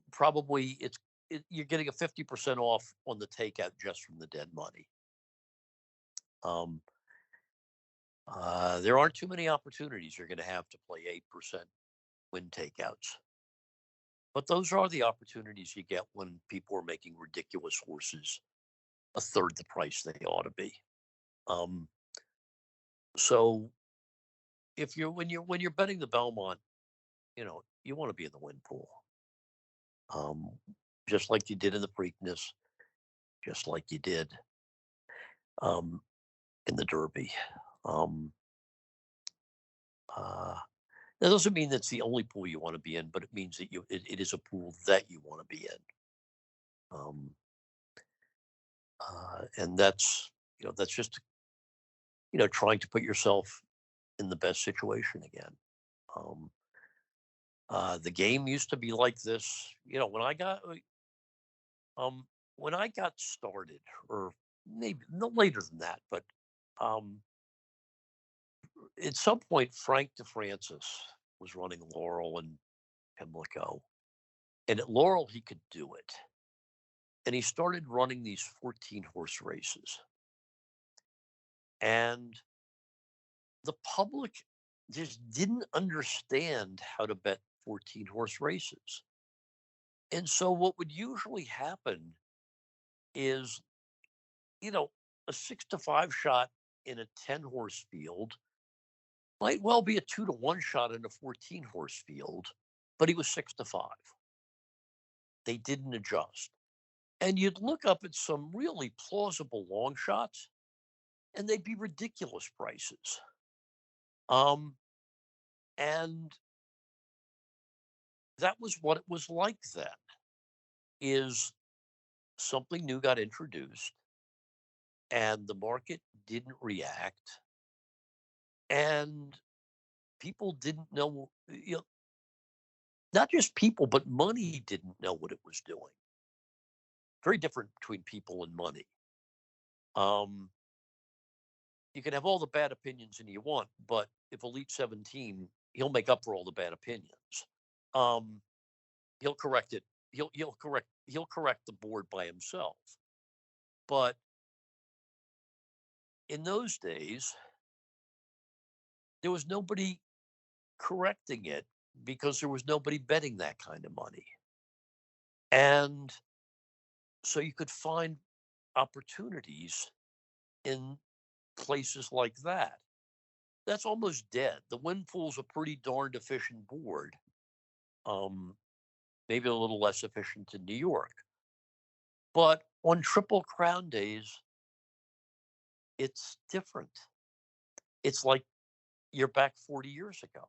you're getting a 50% off on the takeout just from the dead money. There aren't too many opportunities you're going to have to play 8% win takeouts. But those are the opportunities you get when people are making ridiculous horses a third the price they ought to be. So when you're betting the Belmont, you want to be in the win pool. Just like you did in the Preakness, just like you did in the Derby. That doesn't mean that's the only pool you want to be in, but it means that it is a pool that you want to be in. And that's just trying to put yourself in the best situation again. The game used to be like this, when I got started, or maybe no later than that, but at some point Frank DeFrancis was running Laurel and Pimlico, and at Laurel he could do it, and he started running these 14 horse races, and the public just didn't understand how to bet 14 horse races. And so what would usually happen is, a 6-5 shot in a 10 horse field might well be a 2-1 shot in a 14 horse field, but he was 6-5. They didn't adjust. And you'd look up at some really plausible long shots, and they'd be ridiculous prices. And that was what it was like then, is something new got introduced and the market didn't react. And people didn't know, not just people, but money didn't know what it was doing. Very different between people and money. Um, you can have all the bad opinions you want, but if Elite 17, he'll make up for all the bad opinions. Um, he'll correct it. He'll correct the board by himself. But in those days, there was nobody correcting it because there was nobody betting that kind of money. And so you could find opportunities in places like that. That's almost dead. The win pool's a pretty darned efficient board. Maybe a little less efficient in New York. But on Triple Crown days, it's different. It's like you're back 40 years ago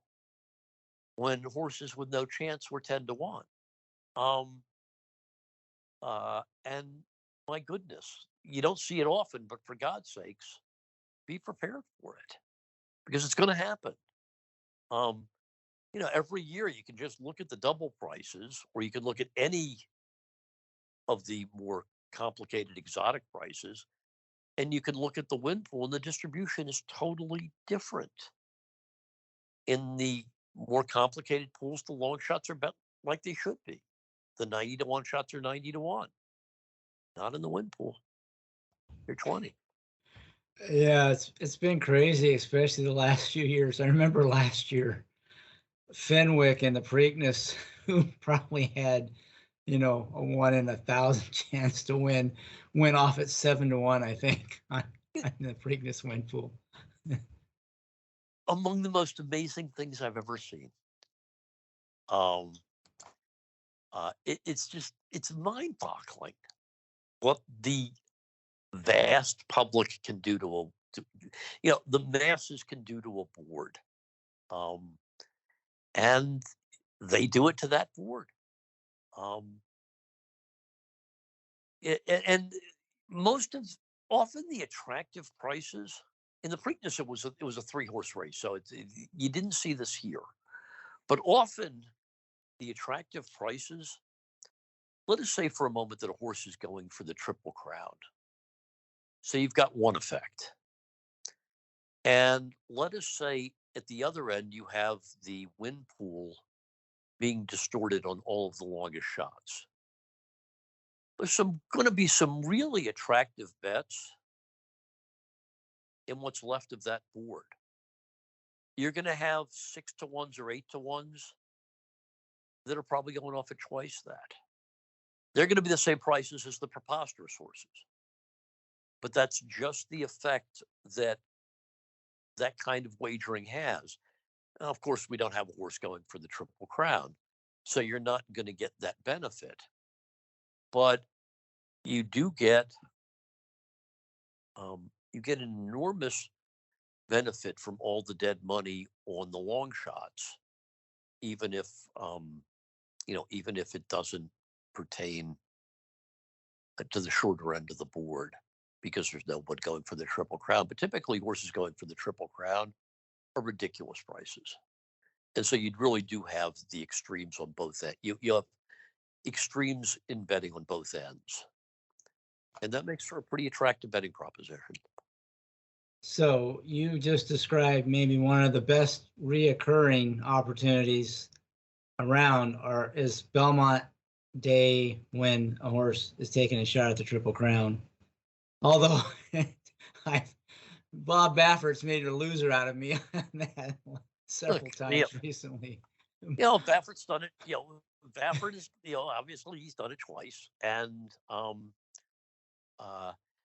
when horses with no chance were 10 to 1. And my goodness, you don't see it often, but for God's sakes, be prepared for it because it's going to happen. Every year you can just look at the double prices, or you can look at any of the more complicated exotic prices, and you can look at the win pool, and the distribution is totally different. In the more complicated pools, the long shots are bet like they should be. The 90 to 1 shots are 90 to 1. Not in the win pool. They're 20. Yeah, it's been crazy, especially the last few years. I remember last year, Fenwick and the Preakness, who probably had, a 1 in 1,000 chance to win, went off at 7 to 1, I think, on the Preakness win pool. Among the most amazing things I've ever seen. It's mind-boggling what the vast public can do the masses can do to a board. And they do it to that board. And often the attractive prices in the Preakness, it was a 3-horse race, so you didn't see this here. But often the attractive prices. Let us say for a moment that a horse is going for the Triple Crown. So you've got one effect. And let us say at the other end, you have the win pool being distorted on all of the longest shots. There's going to be some really attractive bets in what's left of that board. You're going to have 6 to 1s or 8 to 1s that are probably going off at twice that. They're going to be the same prices as the preposterous horses. But that's just the effect that kind of wagering has. Now, of course, we don't have a horse going for the Triple Crown, so you're not going to get that benefit. But you do get an enormous benefit from all the dead money on the long shots, even if it doesn't pertain to the shorter end of the board, because there's no one going for the Triple Crown. But typically, horses going for the Triple Crown are ridiculous prices. And so you really do have the extremes on both ends. You have extremes in betting on both ends. And that makes for a pretty attractive betting proposition. So you just described maybe one of the best reoccurring opportunities around is Belmont Day when a horse is taking a shot at the Triple Crown. Although Bob Baffert's made a loser out of me on that several times recently. Baffert's done it. Baffert is, obviously he's done it twice. And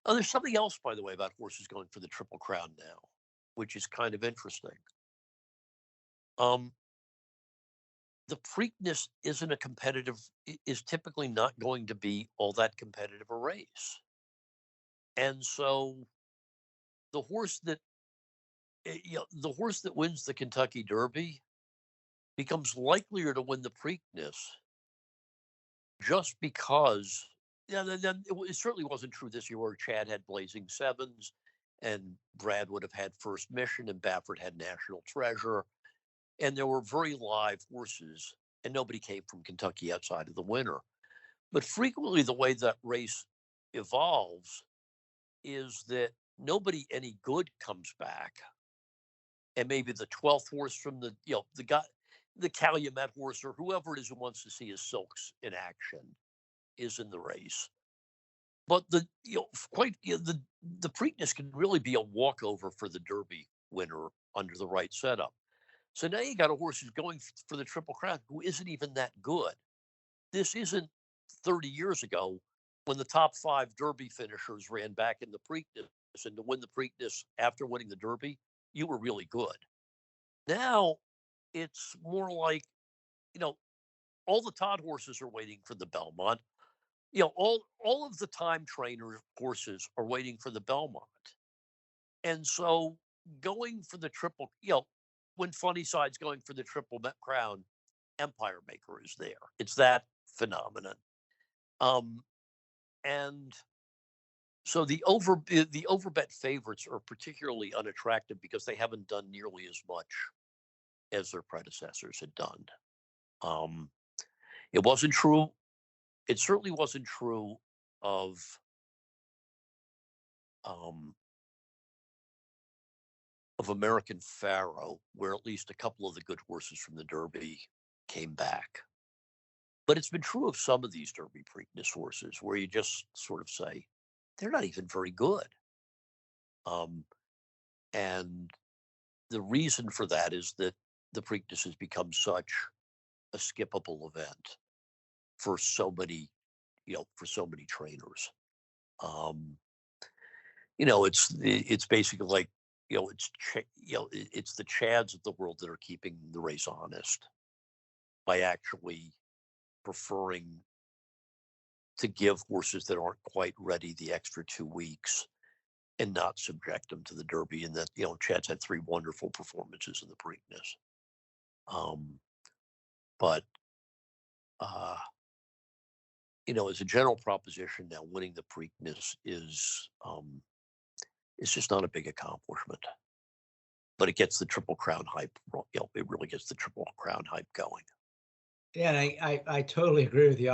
there's something else, by the way, about horses going for the Triple Crown now, which is kind of interesting. The Preakness is typically not going to be all that competitive a race. And so the horse that wins the Kentucky Derby becomes likelier to win the Preakness just because, it certainly wasn't true this year where Chad had blazing 7s and Brad would have had First Mission, and Baffert had National Treasure, and there were very live horses, and nobody came from Kentucky outside of the winter. But frequently, the way that race evolves is that nobody any good comes back, and maybe the 12th horse from the guy, the Calumet horse, or whoever it is who wants to see his silks in action, is in the race. But the Preakness can really be a walkover for the Derby winner under the right setup. So now you got a horse who's going for the Triple Crown who isn't even that good. This isn't 30 years ago when the top 5 Derby finishers ran back in the Preakness, and to win the Preakness after winning the Derby, you were really good. Now it's more like, all the Todd horses are waiting for the Belmont. All of the time trainer horses are waiting for the Belmont. And so going for the triple, when Funny Side's going for the Triple Crown, Empire Maker is there. It's that phenomenon. And so the overbet favorites are particularly unattractive because they haven't done nearly as much as their predecessors had done. It wasn't true. It certainly wasn't true of American Pharaoh, where at least a couple of the good horses from the Derby came back. But it's been true of some of these Derby Preakness horses, where you just sort of say, they're not even very good. And the reason for that is that the Preakness has become such a skippable event for so many trainers. It's basically like, it's the Chads of the world that are keeping the race honest by actually preferring to give horses that aren't quite ready the extra 2 weeks and not subject them to the Derby. And that, Chad's had 3 wonderful performances in the Preakness. But as a general proposition, now winning the Preakness is just not a big accomplishment. But it gets the Triple Crown hype. It really gets the Triple Crown hype going. Yeah, and I totally agree with you.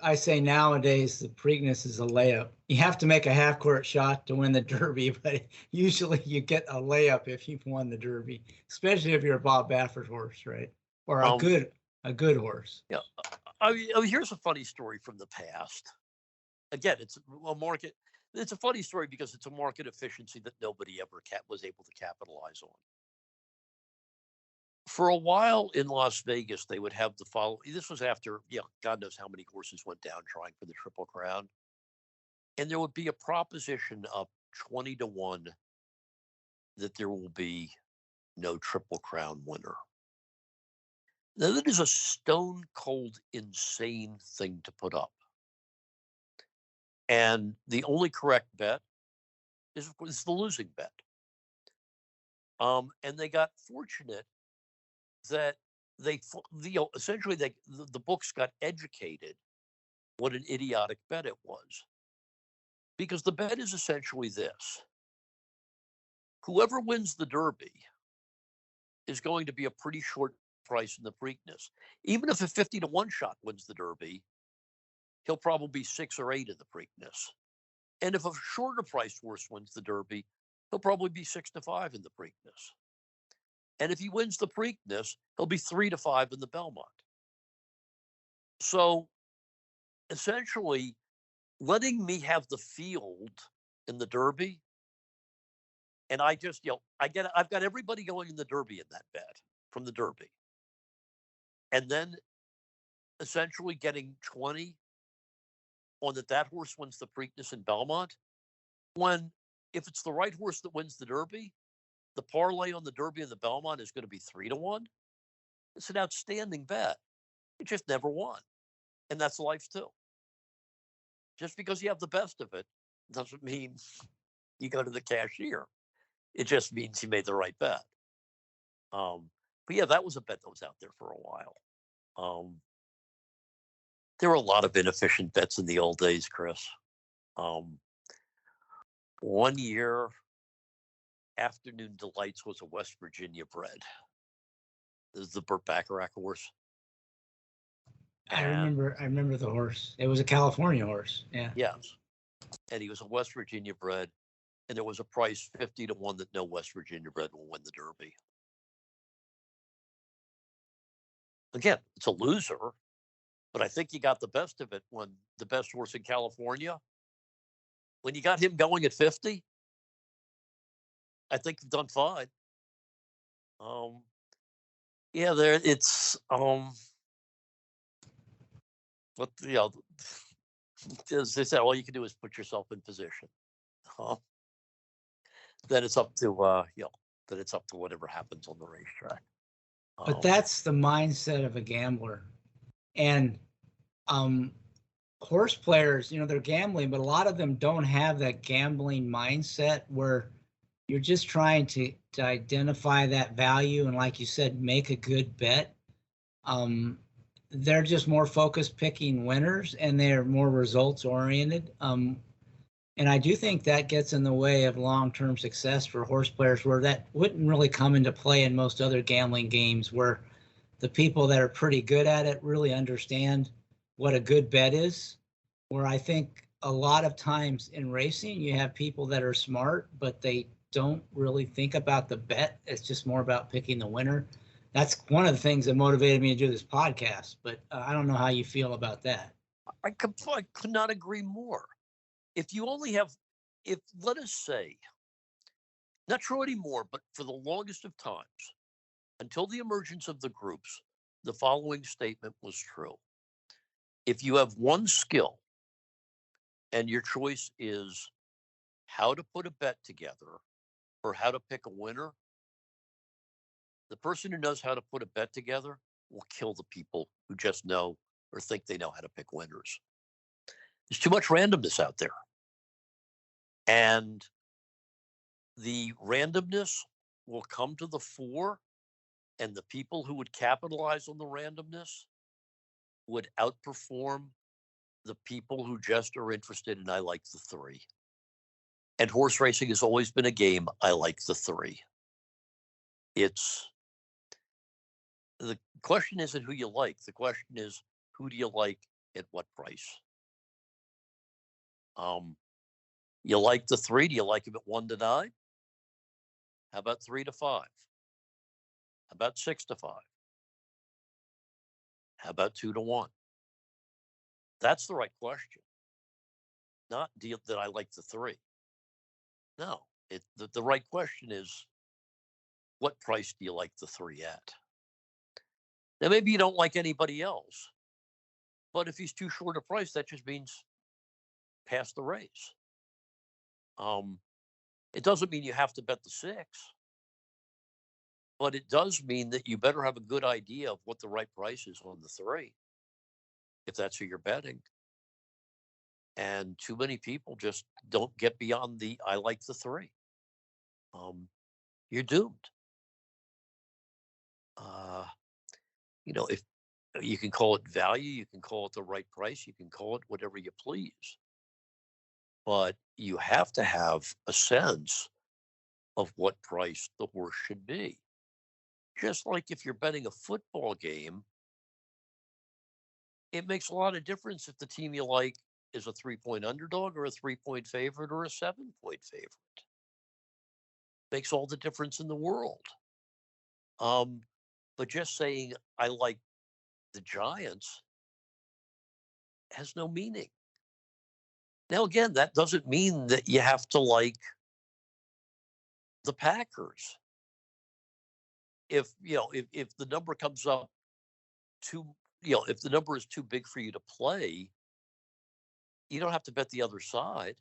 I say nowadays the Preakness is a layup. You have to make a half-court shot to win the Derby, but usually you get a layup if you've won the Derby, especially if you're a Bob Baffert horse, right? Or a good horse. Yeah. Here's a funny story from the past. Again, it's a market. It's a funny story because it's a market efficiency that nobody ever was able to capitalize on. For a while in Las Vegas, they would have the following. This was after, God knows how many horses went down trying for the Triple Crown. And there would be a proposition up 20-1 that there will be no Triple Crown winner. Now, that is a stone cold, insane thing to put up. And the only correct bet is, of course, the losing bet. And they got fortunate that essentially the books got educated what an idiotic bet it was. Because the bet is essentially this: whoever wins the Derby is going to be a pretty short price in the Preakness. Even if a 50-1 shot wins the Derby, he'll probably be 6 or 8 in the Preakness. And if a shorter priced horse wins the Derby, he'll probably be 6-5 in the Preakness. And if he wins the Preakness, he'll be 3-5 in the Belmont. So essentially, letting me have the field in the Derby, and I just, I've got everybody going in the Derby in that bet from the Derby. And then essentially getting 20 on that horse wins the Preakness in Belmont, when if it's the right horse that wins the Derby, the parlay on the Derby and the Belmont is going to be 3-1. It's an outstanding bet. It just never won. And that's life too. Just because you have the best of it doesn't mean you go to the cashier. It just means you made the right bet. But yeah, that was a bet that was out there for a while. There were a lot of inefficient bets in the old days, Chris. One year, Afternoon Delights was a West Virginia bred. This is the Burt Bacharach horse. I remember the horse. It was a California horse. Yeah. Yes. And he was a West Virginia bred. And there was a price 50 to 1 that no West Virginia bred will win the Derby. Again, it's a loser, but I think you got the best of it when the best horse in California, when you got him going at 50, I think you've done fine. Yeah, there it's but as they said, all you can do is put yourself in position. Then it's up to then it's up to whatever happens on the racetrack. But that's the mindset of a gambler. And horse players, they're gambling, but a lot of them don't have that gambling mindset where you're just trying to identify that value and, like you said, make a good bet. They're just more focused picking winners, and they're more results oriented. And I do think that gets in the way of long-term success for horse players, where that wouldn't really come into play in most other gambling games, where the people that are pretty good at it really understand what a good bet is. Where I think a lot of times in racing, you have people that are smart, but they don't really think about the bet. It's just more about picking the winner. That's one of the things that motivated me to do this podcast, but I don't know how you feel about that. I could not agree more. If you only have, let us say, not true anymore, but for the longest of times, until the emergence of the groups, the following statement was true. If you have one skill and your choice is how to put a bet together or how to pick a winner, the person who knows how to put a bet together will kill the people who just know or think they know how to pick winners. There's too much randomness out there. And the randomness will come to the fore, and the people who would capitalize on the randomness would outperform the people who just are interested in I like the three. And horse racing has always been a game, I like the three. The question isn't who you like. The question is, who do you like at what price? You like the three? Do you like them at 1 to 9? How about 3 to 5? How about 6 to 5? How about 2 to 1? That's the right question. Not that I like the three. No, the right question is, what price do you like the three at? Now, maybe you don't like anybody else, but if he's too short a price, that just means pass the race. It doesn't mean you have to bet the 6, but it does mean that you better have a good idea of what the right price is on the 3, if that's who you're betting. And too many people just don't get beyond the I like the 3. You're doomed. If you can call it value, you can call it the right price, you can call it whatever you please. But you have to have a sense of what price the horse should be. Just like if you're betting a football game, it makes a lot of difference if the team you like is a 3-point underdog or a 3-point favorite or a 7-point favorite. Makes all the difference in the world. But just saying I like the Giants has no meaning. Now, again, that doesn't mean that you have to like the Packers. If the number comes up if the number is too big for you to play, you don't have to bet the other side.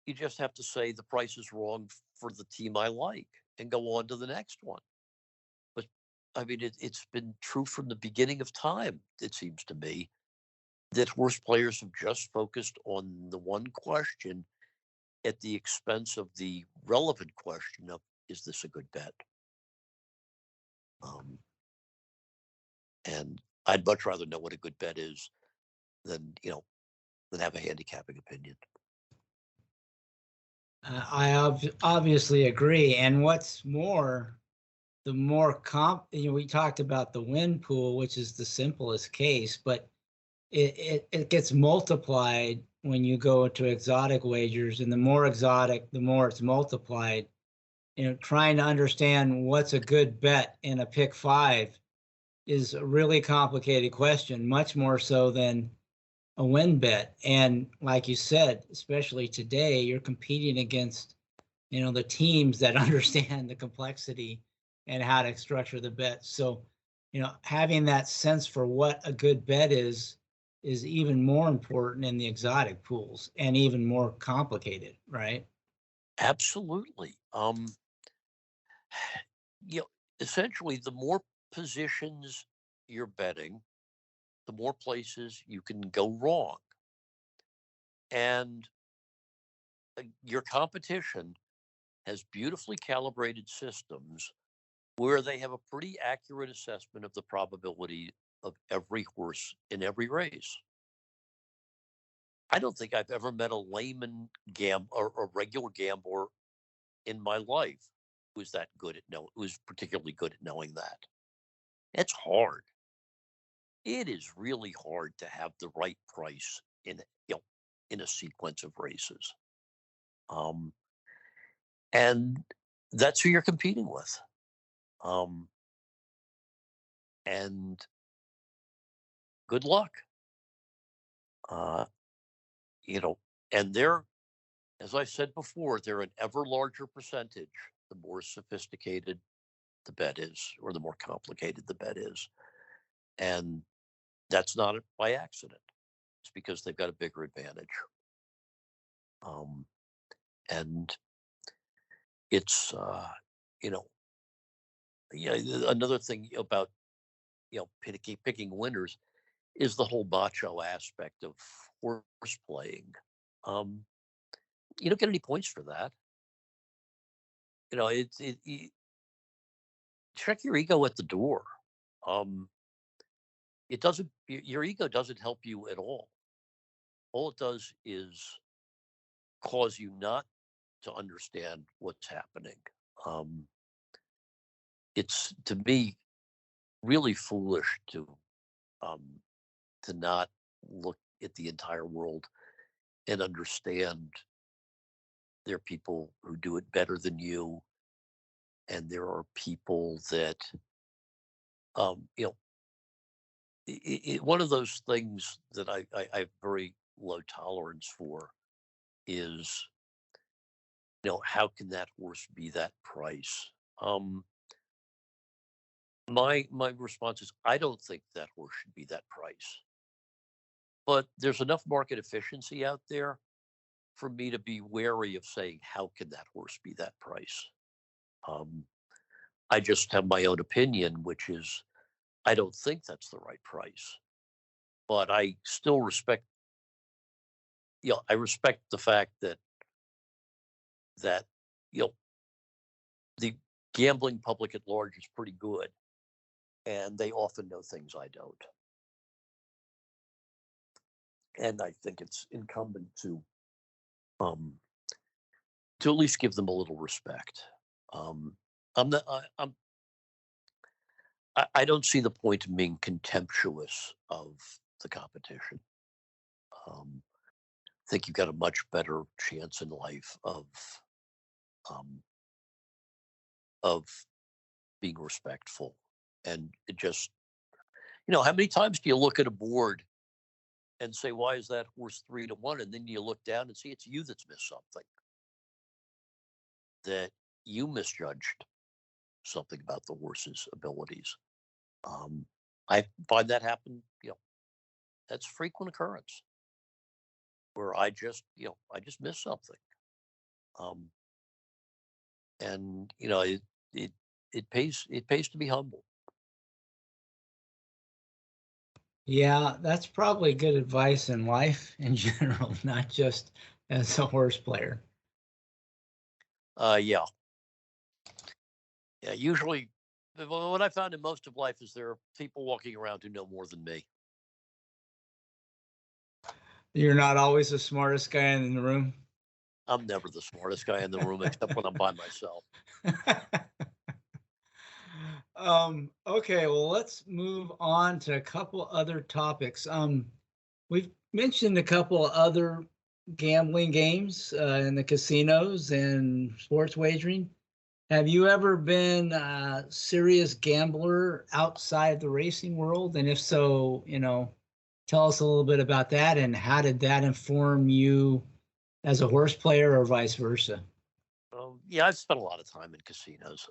You just have to say the price is wrong for the team I like and go on to the next one. But I mean, it's been true from the beginning of time, it seems to me, that horse players have just focused on the one question at the expense of the relevant question of, is this a good bet? And I'd much rather know what a good bet is than have a handicapping opinion. Obviously agree. And what's more, the more we talked about the wind pool, which is the simplest case, but it gets multiplied when you go to exotic wagers, and the more exotic, the more it's multiplied. Trying to understand what's a good bet in a pick five is a really complicated question, much more so than a win bet. And like you said, especially today, you're competing against, the teams that understand the complexity and how to structure the bet. So, having that sense for what a good bet is even more important in the exotic pools and even more complicated, right? Absolutely. You know, essentially, the more positions you're betting, the more places you can go wrong. And your competition has beautifully calibrated systems where they have a pretty accurate assessment of the probability of every horse in every race. I don't think I've ever met a layman or a regular gambler in my life who's that good at who's particularly good at knowing that. It's hard. It is really hard to have the right price in a sequence of races. Um, and that's who you're competing with. Um, and good luck. Uh, you know, and they're, as I said before, they're an ever larger percentage the more sophisticated the bet is, or the more complicated the bet is. And that's not by accident. It's because they've got a bigger advantage. Um, and it's, you know, yeah, another thing about, picking winners is the whole macho aspect of horse playing. Um, you don't get any points for that. Check your ego at the door. Um, it doesn't. Your ego doesn't help you at all. All it does is cause you not to understand what's happening. Um, it's, to me, really foolish um, to not look at the entire world and understand there are people who do it better than you, and there are people that um, you know one of those things that I have very low tolerance for is, how can that horse be that price? um, my response is, I don't think that horse should be that price, but there's enough market efficiency out there for me to be wary of saying, how can that horse be that price? um, I just have my own opinion, which is, I don't think that's the right price, but I still respect. I respect the fact that you know the gambling public at large is pretty good, and they often know things I don't, and I think it's incumbent um to at least give them a little respect. Um, I'm not. I don't see the point in being contemptuous of the competition. Um, I think you've got a much better chance in life um, of being respectful. And it just, how many times do you look at a board and say, why is that horse 3-1? And then you look down and see it's you that's missed something, that you misjudged something about the horse's abilities. Um, I find that happen, that's frequent occurrence where I just missed something. Um, and, it, it pays to be humble. Yeah, that's probably good advice in life in general, not just as a horse player. Yeah. Yeah. Usually, what I found in most of life is there are people walking around who know more than me. You're not always the smartest guy in the room. I'm never the smartest guy in the room except when I'm by myself. Okay, well, let's move on to a couple other topics. We've mentioned a couple other gambling games in the casinos and sports wagering. Have you ever been a serious gambler outside the racing world? And if so, tell us a little bit about that and how did that inform you as a horse player or vice versa? Yeah, I've spent a lot of time in casinos.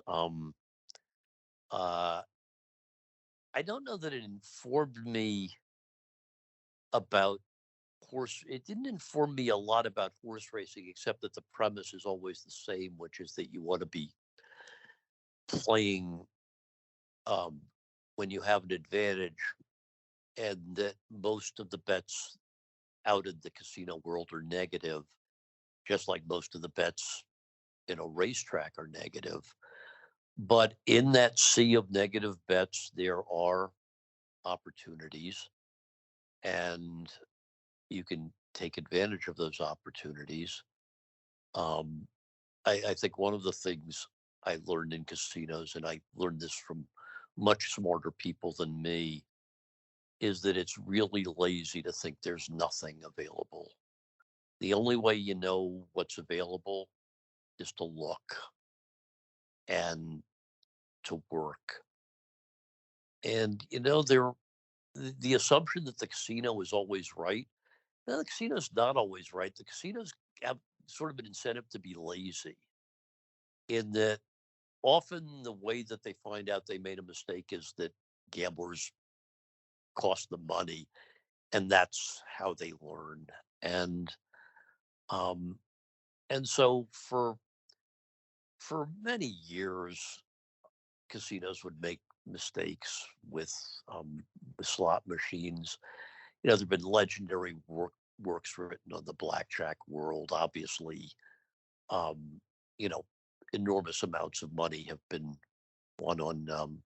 Uh, I don't know that it informed me about horse. It didn't inform me a lot about horse racing, except that the premise is always the same, which is that you want to be playing um, when you have an advantage, and that most of the bets out in the casino world are negative, just like most of the bets in a racetrack are negative. But in that sea of negative bets, there are opportunities, and you can take advantage of those opportunities. Um, I think one of the things I learned in casinos, and I learned this from much smarter people than me, is that it's really lazy to think there's nothing available. The only way you know what's available is to look and to work. And the assumption that the casino is always right. No, the casino's not always right. The casinos have sort of an incentive to be lazy in that often the way that they find out they made a mistake is that gamblers cost them money, and that's how they learn. And um, and so for many years, casinos would make mistakes with slot machines. There've been legendary works written on the blackjack world. Obviously, um, you know, enormous amounts of money have been won on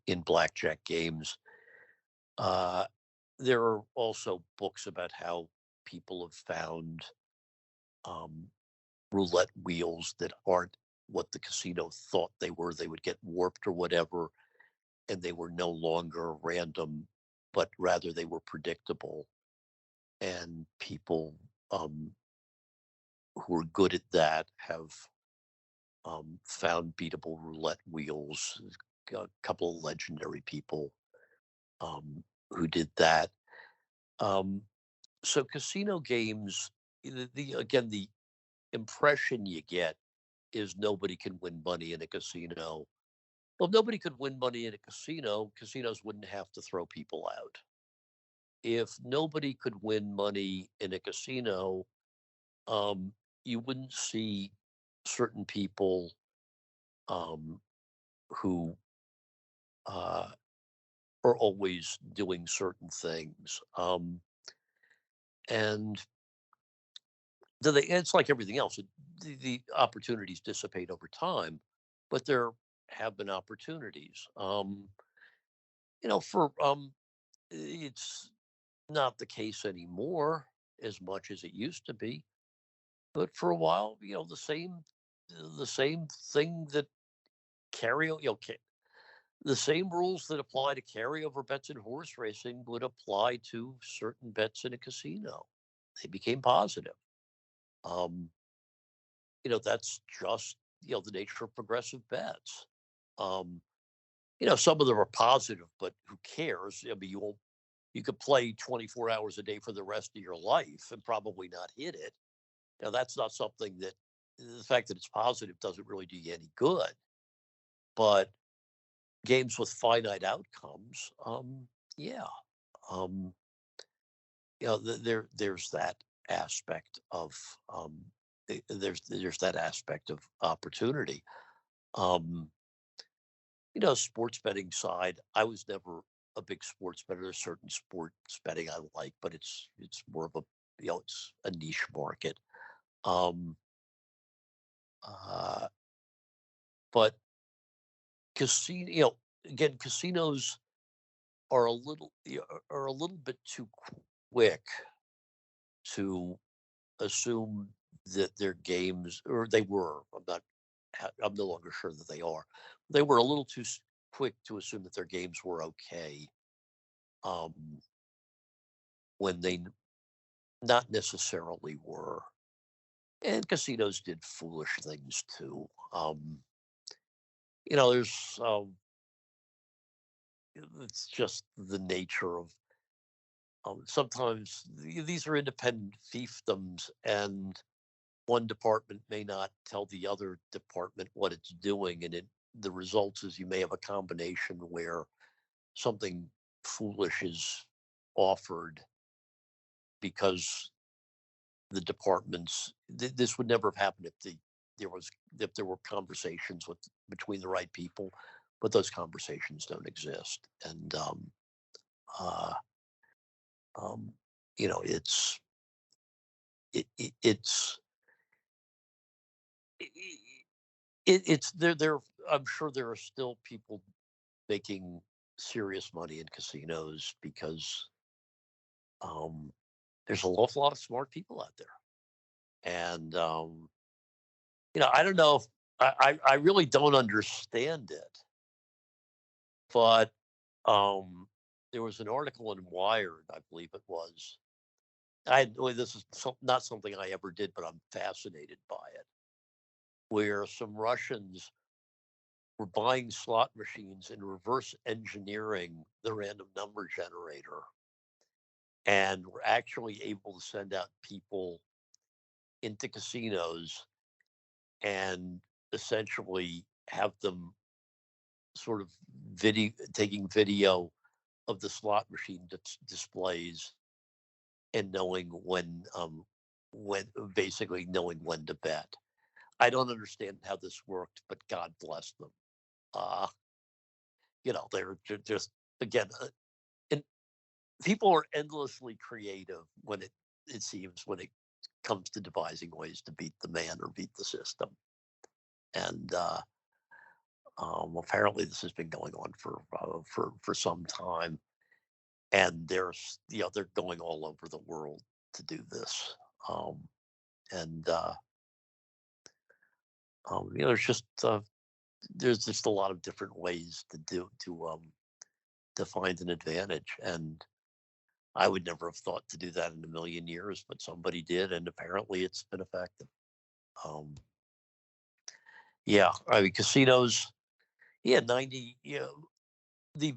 in blackjack games. Uh, there are also books about how people have found um, roulette wheels that aren't what the casino thought they were. They would get warped or whatever, and they were no longer random, but rather they were predictable. And people um, who are good at that have found beatable roulette wheels. A couple of legendary people who did that. Um, so casino games, again, the impression you get is nobody can win money in a casino. Well, if nobody could win money in a casino, casinos wouldn't have to throw people out. If nobody could win money in a casino, um, you wouldn't see certain people um, who uh, are always doing certain things. And it's like everything else. The opportunities dissipate over time, but there have been opportunities. For it's not the case anymore as much as it used to be. But for a while, the same thing that carry, the same rules that apply to carryover bets in horse racing would apply to certain bets in a casino. They became positive. Um, that's just the nature of progressive bets. Um, some of them are positive, but who cares? I mean, you could play 24 hours a day for the rest of your life and probably not hit it. That's not something that the fact that it's positive doesn't really do you any good. But games with finite outcomes, yeah, um, there's that aspect of there's that aspect of opportunity. Um, sports betting side, I was never a big sports bettor. There's certain sports betting I like, but it's more of a it's a niche market. Um, uh, but again, casinos are a little bit too quick to assume that their games, or they were, I'm no longer sure that they are. They were a little too quick to assume that their games were okay, um, when they not necessarily were. And casinos did foolish things too. There's it's just the nature of, sometimes these are independent fiefdoms, and one department may not tell the other department what it's doing, and the results is you may have a combination where something foolish is offered because the departments. This would never have happened if there were conversations between the right people, but those conversations don't exist, and uh, um, it's it's it's there. I'm sure there are still people making serious money in casinos because, um, there's an awful lot of smart people out there, and I don't know if I really don't understand it, but um, there was an article in Wired, I believe it was. Well, this is not something I ever did, but I'm fascinated by it. Where some Russians were buying slot machines and reverse engineering the random number generator, and were actually able to send out people into casinos and essentially have them sort of taking video of the slot machine displays, and knowing when basically knowing when to bet. I don't understand how this worked, but God bless them. Uh, they're just, again, and people are endlessly creative it seems, when it comes to devising ways to beat the man or beat the system. And apparently this has been going on for some time, and they're going all over the world to do this. And there's just a lot of different ways to find an advantage, and I would never have thought to do that in a million years, but somebody did, and apparently it's been effective. Um, yeah, I mean, casinos, yeah, 90, the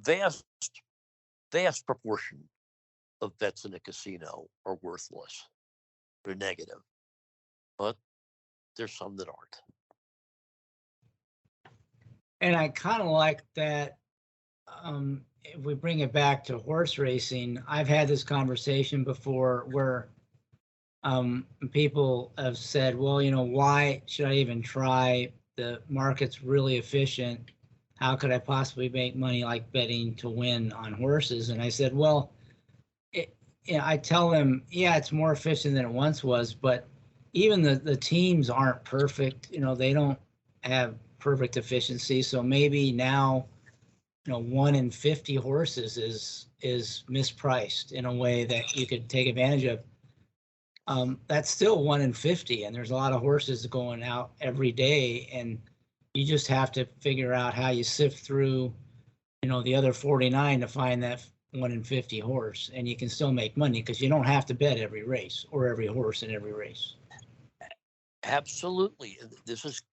vast proportion of bets in a casino are worthless. They're negative, but there's some that aren't. And I kind of like that. If we bring it back to horse racing, I've had this conversation before where people have said, well, why should I even try? The market's really efficient. How could I possibly make money like betting to win on horses? And I said, well, I tell them, yeah, it's more efficient than it once was, but even the teams aren't perfect. They don't have perfect efficiency. So maybe now, 1 in 50 horses is mispriced in a way that you could take advantage of. That's still 1 in 50, and there's a lot of horses going out every day, and you just have to figure out how you sift through, the other 49 to find that 1 in 50 horse, and you can still make money because you don't have to bet every race or every horse in every race. Absolutely. And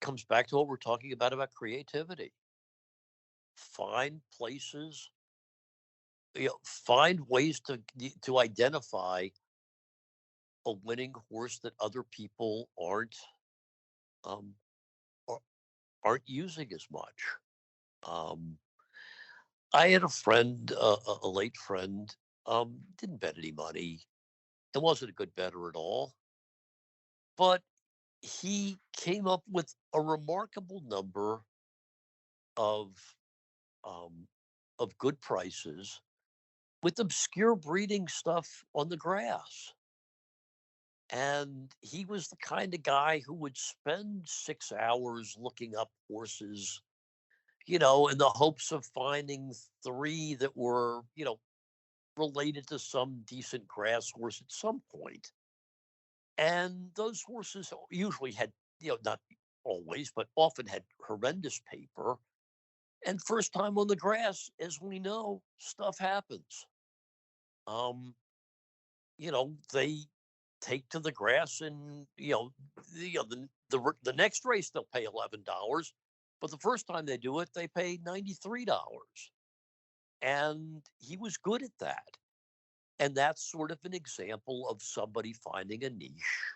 comes back to what we're talking about creativity. Find places, find ways to identify a winning horse that other people um, aren't using as much. Um, I had a friend, a late friend, didn't bet any money, and wasn't a good bettor at all, but he came up with a remarkable number of um, good prices with obscure breeding stuff on the grass. And he was the kind of guy who would spend 6 hours looking up horses, in the hopes of finding three that were, related to some decent grass horse at some point. And those horses usually had, not always, but often had horrendous paper. And first time on the grass, as we know, stuff happens. Um, they take to the grass, and the next race they'll pay $11, but the first time they do it, they pay $93. And he was good at that. And that's sort of an example of somebody finding a niche.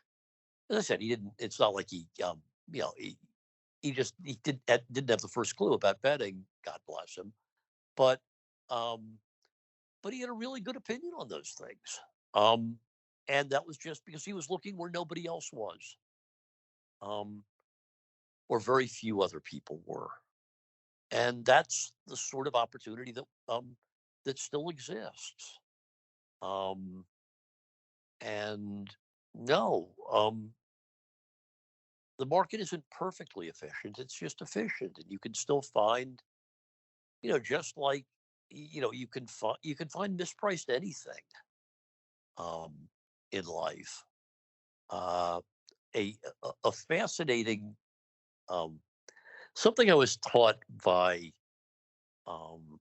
As I said, he didn't. It's not like he didn't have the first clue about betting. God bless him. But um, but he had a really good opinion on those things. Um, and that was just because he was looking where nobody else was, um, or very few other people were. And that's the sort of opportunity that still exists. Um, and no, the market isn't perfectly efficient. It's just efficient, and you can still find, just like, you can find mispriced anything, um, in life. Uh, a fascinating, um, something I was taught um,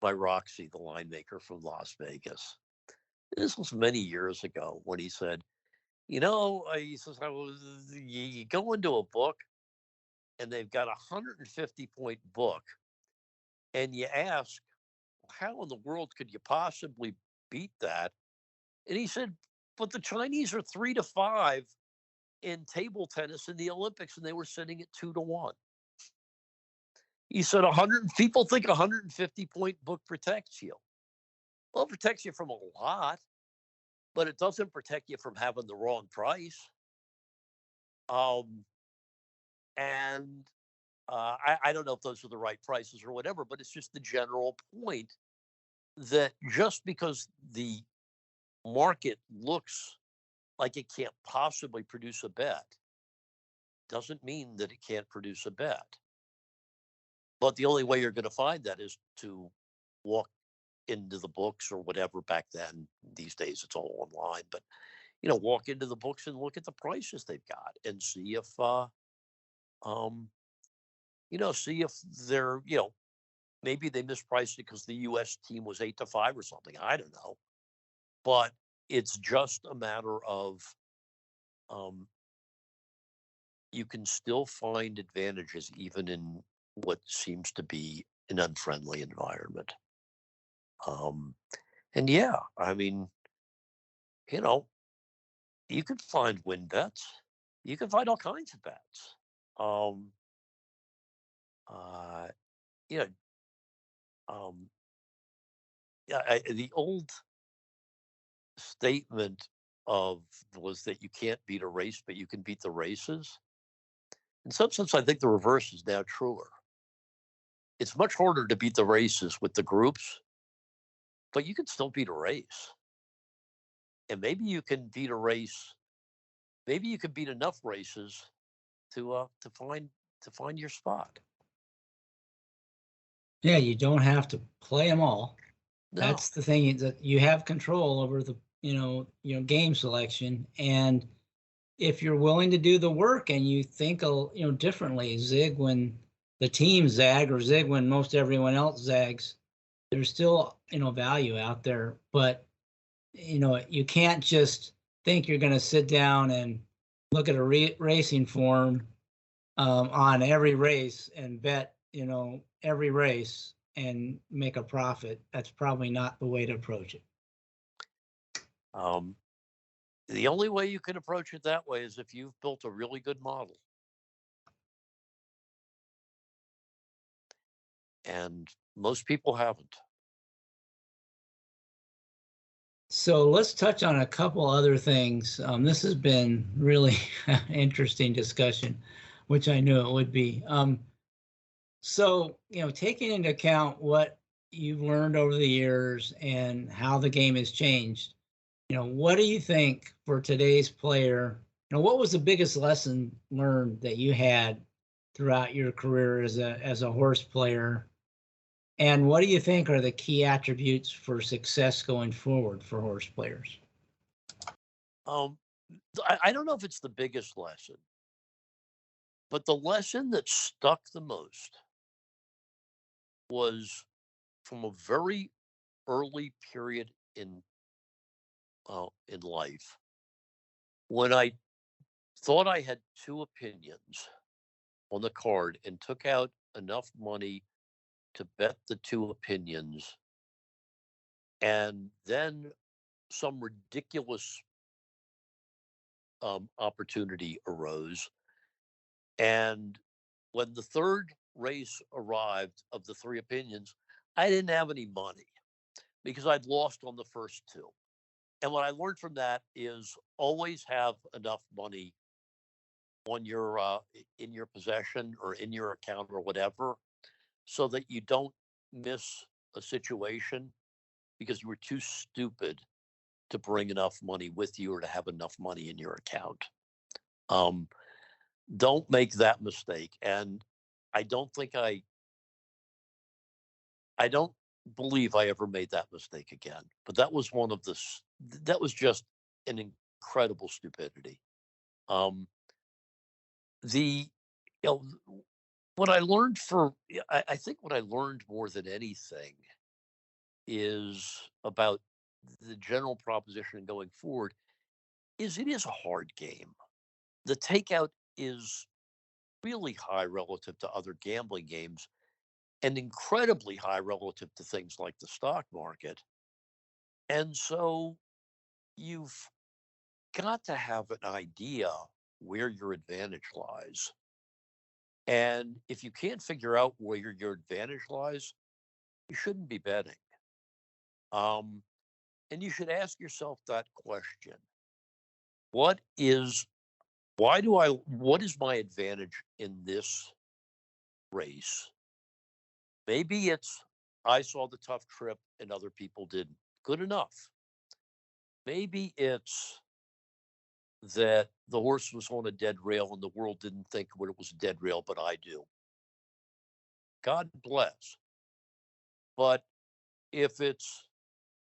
by Roxy, the line maker from Las Vegas. This was many years ago when he said, he says, you go into a book and they've got a 150-point book, and you ask, how in the world could you possibly beat that? And he said, but the Chinese are 3-5 in table tennis in the Olympics, and they were sitting at 2-1. He said 100 people think 150-point book protects you. Well, it protects you from a lot, but it doesn't protect you from having the wrong price. Um, and I don't know if those are the right prices or whatever, but it's just the general point that just because the market looks like it can't possibly produce a bet doesn't mean that it can't produce a bet. But the only way you're going to find that is to walk into the books or whatever back then. These days it's all online, but walk into the books and look at the prices they've got and see if um see if they're, maybe they mispriced it because the US team was 8-5 or something. I don't know. But it's just a matter of, um you can still find advantages even in what seems to be an unfriendly environment. Um, and yeah, I mean, you know, you can find win bets. You can find all kinds of bets. Um, uh, you know, um, yeah, the old statement of was that you can't beat a race, but you can beat the races. In some sense, I think the reverse is now truer. It's much harder to beat the races with the groups, but you can still beat a race. And maybe you can beat a race. Maybe you can beat enough races to find your spot. Yeah, you don't have to play them all. No. That's the thing, that you have control over the, game selection. And if you're willing to do the work and you think, differently, zig when the team zag or zig when most everyone else zags, there's still, value out there. But, you can't just think you're going to sit down and look at a racing form on every race and bet, every race and make a profit. That's probably not the way to approach it. Um, the only way you can approach it that way is if you've built a really good model. And most people haven't. So let's touch on a couple other things. This has been really interesting discussion, which I knew it would be. So, taking into account what you've learned over the years and how the game has changed, what do you think for today's player? What was the biggest lesson learned that you had throughout your career as a horse player? And what do you think are the key attributes for success going forward for horse players? Um, I don't know if it's the biggest lesson, but the lesson that stuck the most was from a very early period in life when I thought I had two opinions on the card and took out enough money to bet the two opinions, and then some ridiculous opportunity arose. And when the third race arrived of the three opinions, I didn't have any money because I'd lost on the first two. And what I learned from that is always have enough money on your in your possession or in your account or whatever, so that you don't miss a situation because you were too stupid to bring enough money with you or to have enough money in your account. Um, don't make that mistake. And I don't think I don't believe I ever made that mistake again. But that was one of that was just an incredible stupidity. Um, the you know what I learned I think what I learned more than anything is about the general proposition going forward is it is a hard game. The takeout is really high relative to other gambling games and incredibly high relative to things like the stock market. And so you've got to have an idea where your advantage lies. And if you can't figure out where your advantage lies, you shouldn't be betting. Um, and you should ask yourself that question. What is what is my advantage in this race? Maybe it's I saw the tough trip and other people didn't. Good enough. Maybe it's that the horse was on a dead rail and the world didn't think when it was a dead rail, but I do. God bless. But if it's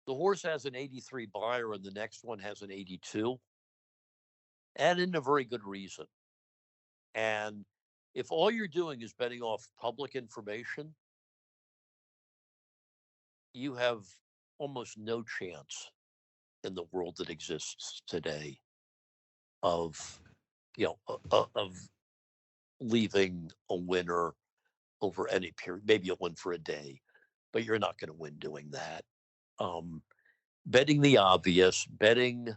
the horse has an 83 buyer and the next one has an 82, and in a very good reason. And if all you're doing is betting off public information, you have almost no chance in the world that exists today of of leaving a winner over any period. Maybe you'll win for a day, but you're not going to win doing that. Um, Betting the obvious, betting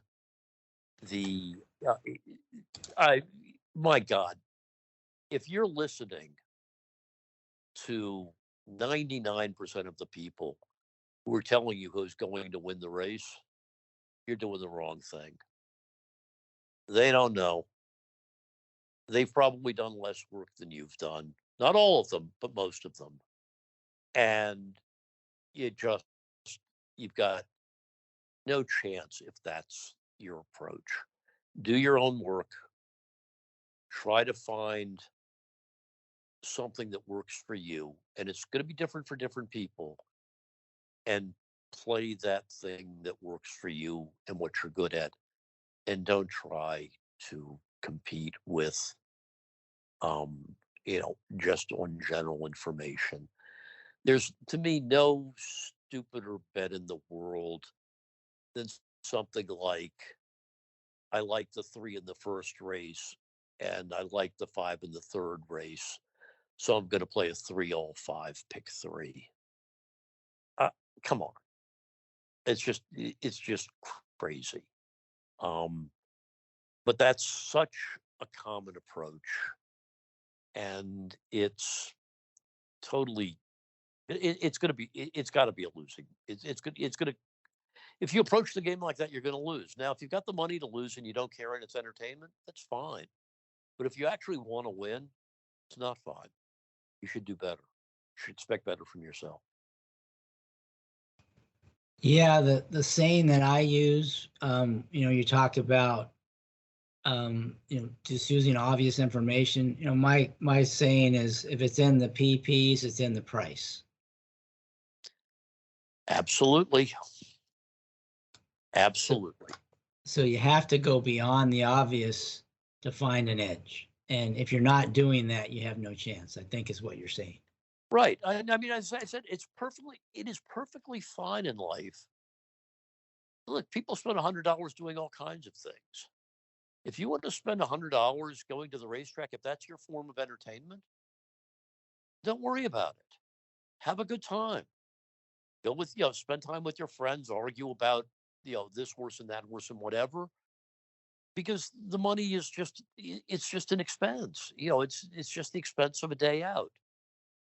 the I my God, if you're listening to 99% of the people who are telling you who's going to win the race, you're doing the wrong thing. They don't know. They've probably done less work than you've done. Not all of them, but most of them. And you just, you've got no chance if that's your approach. Do your own work. Try to find something that works for you. And it's going to be different for different people. And play that thing that works for you and what you're good at. And don't try to compete with just on general information. There's, to me, no stupider bet in the world than something like, I like the 3 in the first race and I like the 5 in the third race. So I'm going to play a 3 all 5, pick 3. Uh, Come on. It's just crazy. Um, but that's such a common approach. And it's totally it's going to be it's got to be a losing it's going to if you approach the game like that you're going to lose. Now if you've got the money to lose and you don't care and it's entertainment, that's fine. But if you actually want to win, it's not fine. You should do better. You should expect better from yourself. Yeah, the saying that I use, you talked about, just using obvious information. My saying is, if it's in the PPs, it's in the price. Absolutely. So, Absolutely. So you have to go beyond the obvious to find an edge. And if you're not doing that, you have no chance, I think is what you're saying. Right. I mean, as I said, it is perfectly fine in life. Look, people spend $100 doing all kinds of things. If you want to spend $100 going to the racetrack, if that's your form of entertainment, don't worry about it. Have a good time. Go with, spend time with your friends, argue about, this horse and that horse and whatever, because the money is it's just an expense. It's just the expense of a day out.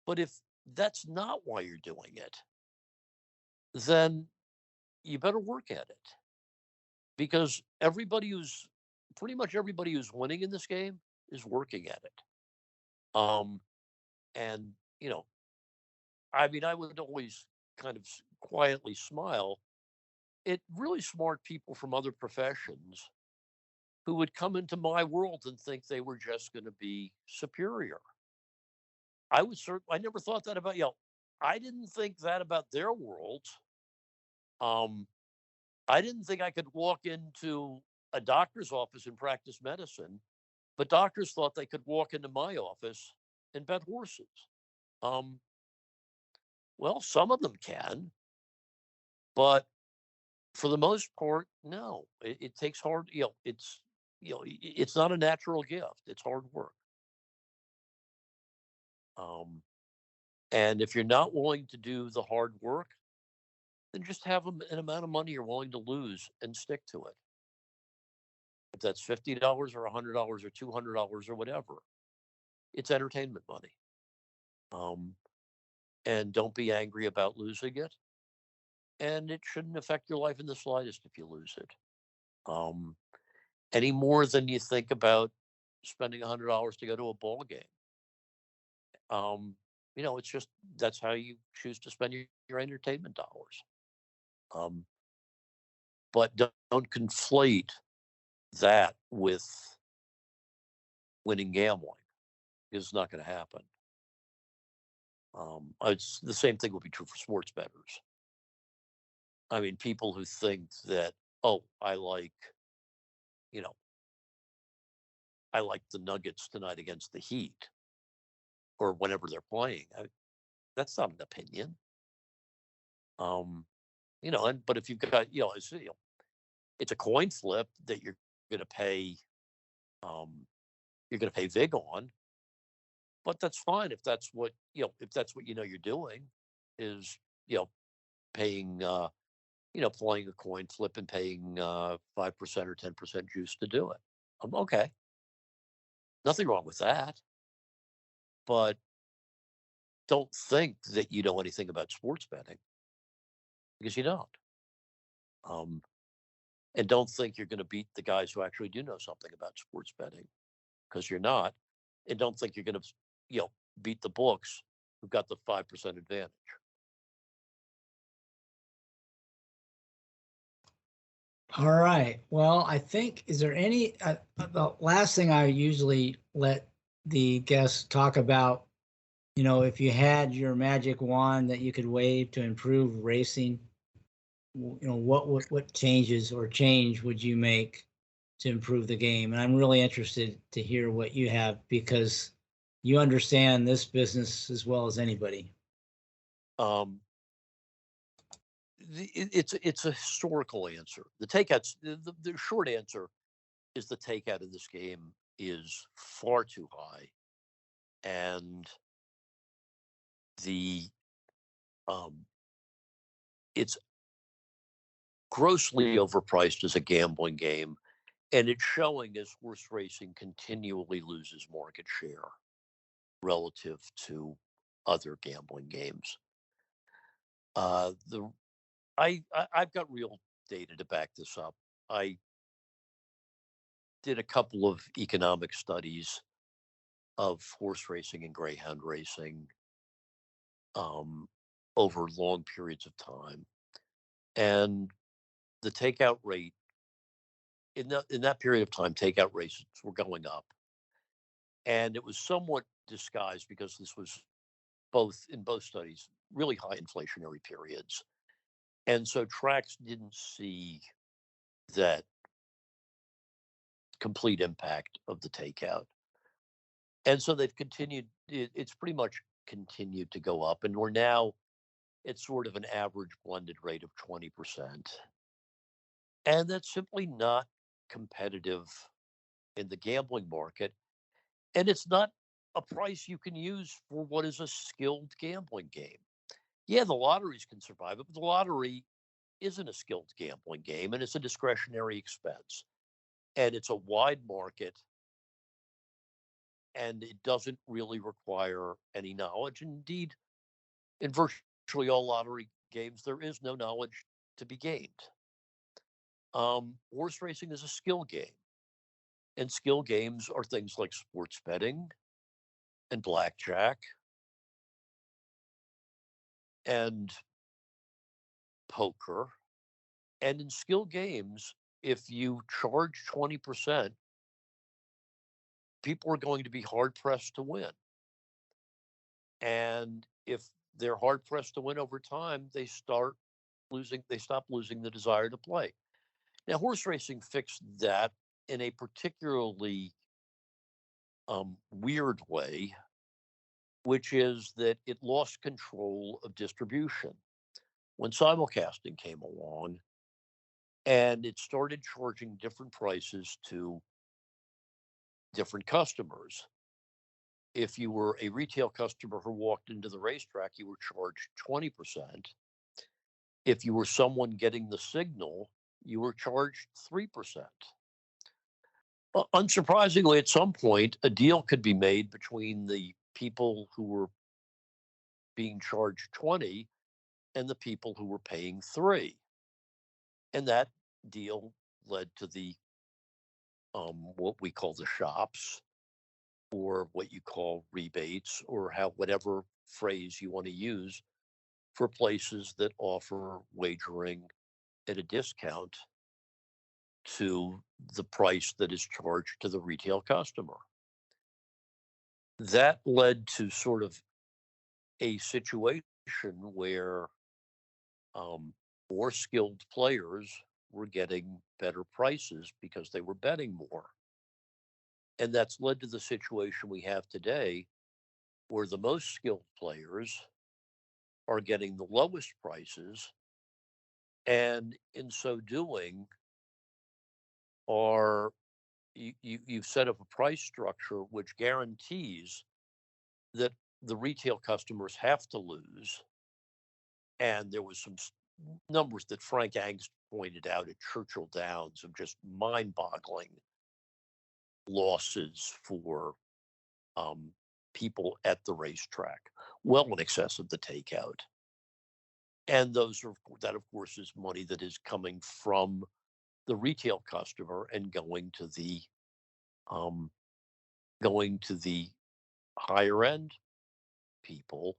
But if that's not why you're doing it, then you better work at it, because pretty much everybody who's winning in this game is working at it. Um, and I mean, I would always kind of quietly smile at really smart people from other professions who would come into my world and think they were just going to be superior. I never thought that about, I didn't think that about their worlds. Um, I didn't think I could walk into a doctor's office and practice medicine, but doctors thought they could walk into my office and bet horses. Um, well, some of them can, but for the most part, no. It takes hard. It's not a natural gift. It's hard work. Um, and if you're not willing to do the hard work, then just have an amount of money you're willing to lose and stick to it. If that's $50 or $100 or $200 or whatever, it's entertainment money. Um, and don't be angry about losing it. And it shouldn't affect your life in the slightest if you lose it. Um, any more than you think about spending $100 to go to a ball game. It's just that's how you choose to spend your entertainment dollars. Um, but don't conflate that with winning gambling. It's not going to happen. It's the same thing will be true for sports bettors. I mean, people who think that, oh, you know, I like the Nuggets tonight against the Heat or whenever they're playing. That's not an opinion. Um, but if you've got, it's a coin flip that going to pay, um, you're going to pay vig on, but that's fine if that's what you're doing is paying playing a coin flip and paying 5% or 10% juice to do it. Okay, nothing wrong with that, but don't think that you know anything about sports betting because you don't. Um, and don't think you're going to beat the guys who actually do know something about sports betting because you're not. And don't think you're going to beat the books who've got the 5% advantage. All right. Well, I think, is there any, the last thing I usually let the guests talk about, if you had your magic wand that you could wave to improve racing, what changes or change would you make to improve the game? And I'm really interested to hear what you have because you understand this business as well as anybody. Um, it's a historical answer. The short answer is the takeout in this game is far too high, and the it's grossly overpriced as a gambling game, and it's showing as horse racing continually loses market share relative to other gambling games. I've got real data to back this up. I did a couple of economic studies of horse racing and greyhound racing um, over long periods of time, and the takeout rate in that period of time, takeout races were going up, and it was somewhat disguised because this was both studies really high inflationary periods, and so tracks didn't see that complete impact of the takeout. And so they've continued, it's pretty much continued to go up. And we're now at sort of an average blended rate of 20%. And that's simply not competitive in the gambling market. And it's not a price you can use for what is a skilled gambling game. Yeah, the lotteries can survive it, but the lottery isn't a skilled gambling game and it's a discretionary expense. And it's a wide market and it doesn't really require any knowledge. Indeed, in virtually all lottery games, there is no knowledge to be gained. Horse racing is a skill game, and skill games are things like sports betting and blackjack and poker. And in skill games, if you charge 20%, people are going to be hard pressed to win. And if they're hard pressed to win over time, they stop losing the desire to play. Now, horse racing fixed that in a particularly weird way, which is that it lost control of distribution when simulcasting came along, and it started charging different prices to different customers. If you were a retail customer who walked into the racetrack, you were charged 20%. If you were someone getting the signal, you were charged 3%. Unsurprisingly, at some point, a deal could be made between the people who were being charged 20 and the people who were paying 3. And that deal led to the what we call the shops, or what you call rebates, or whatever phrase you want to use for places that offer wagering at a discount to the price that is charged to the retail customer. That led to sort of a situation where more skilled players were getting better prices because they were betting more. And that's led to the situation we have today where the most skilled players are getting the lowest prices. And in so doing, you've set up a price structure which guarantees that the retail customers have to lose. And there was some numbers that Frank Angst pointed out at Churchill Downs of just mind-boggling losses for people at the racetrack, well in excess of the takeout. And that, of course, is money that is coming from the retail customer and going to the higher end people.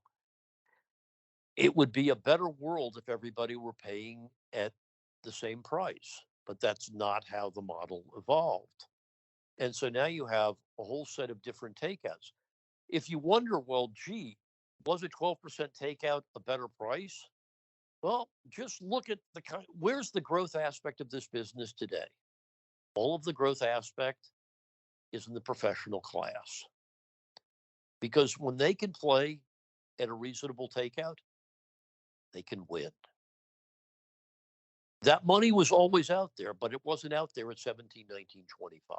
It would be a better world if everybody were paying at the same price, but that's not how the model evolved. And so now you have a whole set of different takeouts. If you wonder, well, gee, was a 12% takeout a better price? Well, just look at where's the growth aspect of this business today? All of the growth aspect is in the professional class. Because when they can play at a reasonable takeout, they can win. That money was always out there, but it wasn't out there at 17, 19, 25.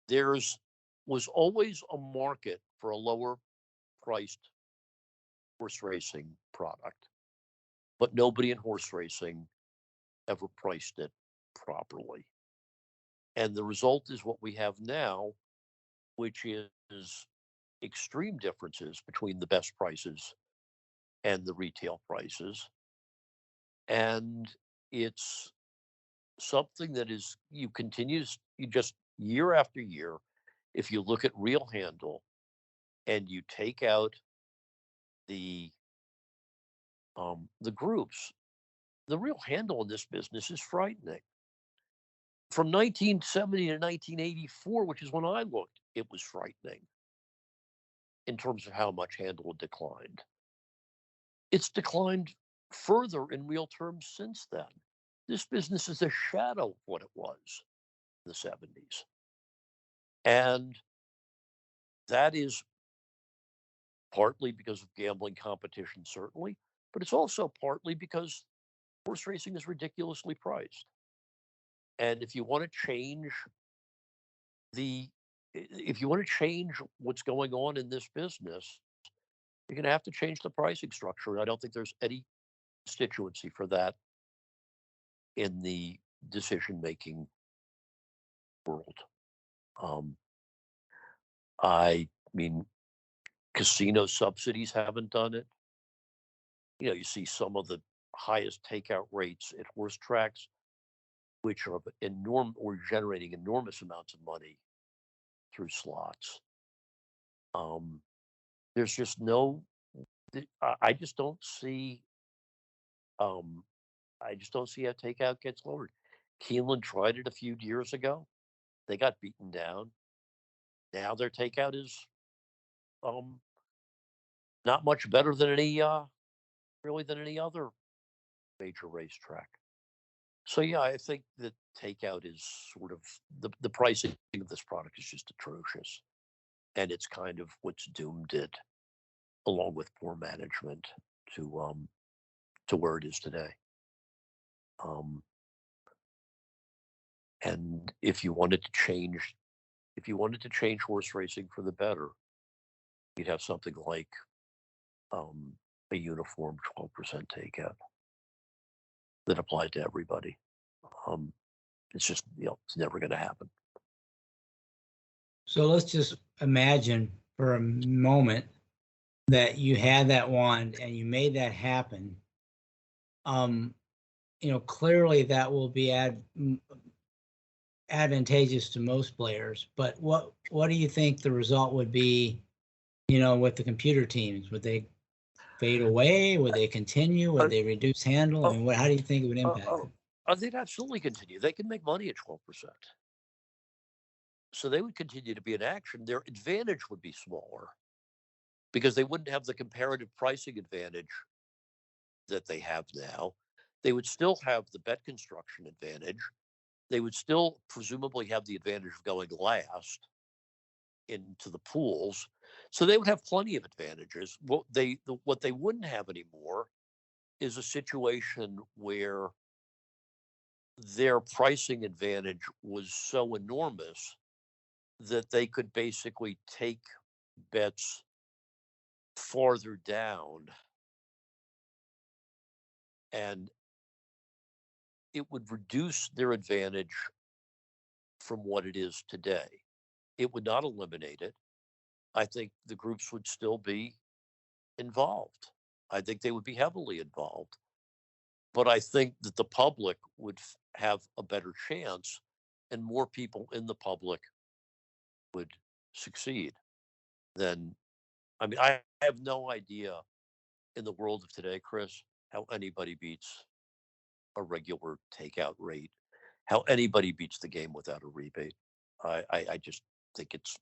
There was always a market for a lower priced horse racing product, but nobody in horse racing ever priced it properly. And the result is what we have now, which is extreme differences between the best prices and the retail prices. And it's something that you just year after year, if you look at real handle and you take out the groups, the real handle in this business is frightening. From 1970 to 1984, which is when I looked, it was frightening in terms of how much handle had declined. It's declined further in real terms since then. This business is a shadow of what it was. in the 70s. And that is partly because of gambling competition, certainly, but it's also partly because horse racing is ridiculously priced. And if you want to change the if you want to change what's going on in this business, you're going to have to change the pricing structure. I don't think there's any constituency for that in the decision making world. Um, I mean, casino subsidies haven't done it. You see some of the highest takeout rates at horse tracks, which are enormous or generating enormous amounts of money through slots. There's just no, I just don't see, um, I just don't see how takeout gets lowered. Keeneland tried it a few years ago. They got beaten down. Now their takeout is um, not much better than any, really than any other major racetrack. So yeah, I think that takeout is sort of the pricing of this product is just atrocious, and it's kind of what's doomed it, along with poor management, to where it is today. Um, and if you wanted to change horse racing for the better, you'd have something like um, a uniform 12% takeout that applied to everybody. Um, it's just it's never going to happen. So let's just imagine for a moment that you had that wand and you made that happen. Clearly that will be advantageous to most players. But what do you think the result would be? With the computer teams, would they fade away? Would they continue? Would they reduce handle? I mean, how do you think it would impact them? They'd absolutely continue. They can make money at 12%. So they would continue to be in action. Their advantage would be smaller because they wouldn't have the comparative pricing advantage that they have now. They would still have the bet construction advantage. They would still presumably have the advantage of going last into the pools. So they would have plenty of advantages. What they wouldn't have anymore is a situation where their pricing advantage was so enormous that they could basically take bets farther down, and it would reduce their advantage from what it is today. It would not eliminate it. I think the groups would still be involved. I think they would be heavily involved. But I think that the public would have a better chance, and more people in the public would succeed than, I mean, I have no idea in the world of today, Chris, how anybody beats a regular takeout rate, how anybody beats the game without a rebate. I just think it's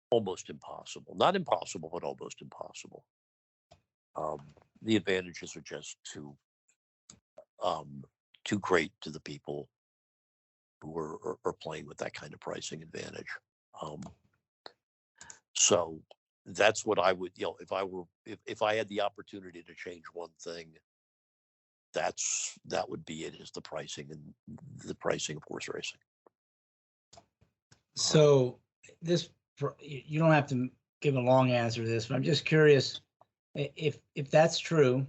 almost impossible. Not impossible, but almost impossible. The advantages are just too great to the people who are playing with that kind of pricing advantage. So that's what I would, if I had the opportunity to change one thing, that would be it, is the pricing of horse racing. So you don't have to give a long answer to this, but I'm just curious if that's true.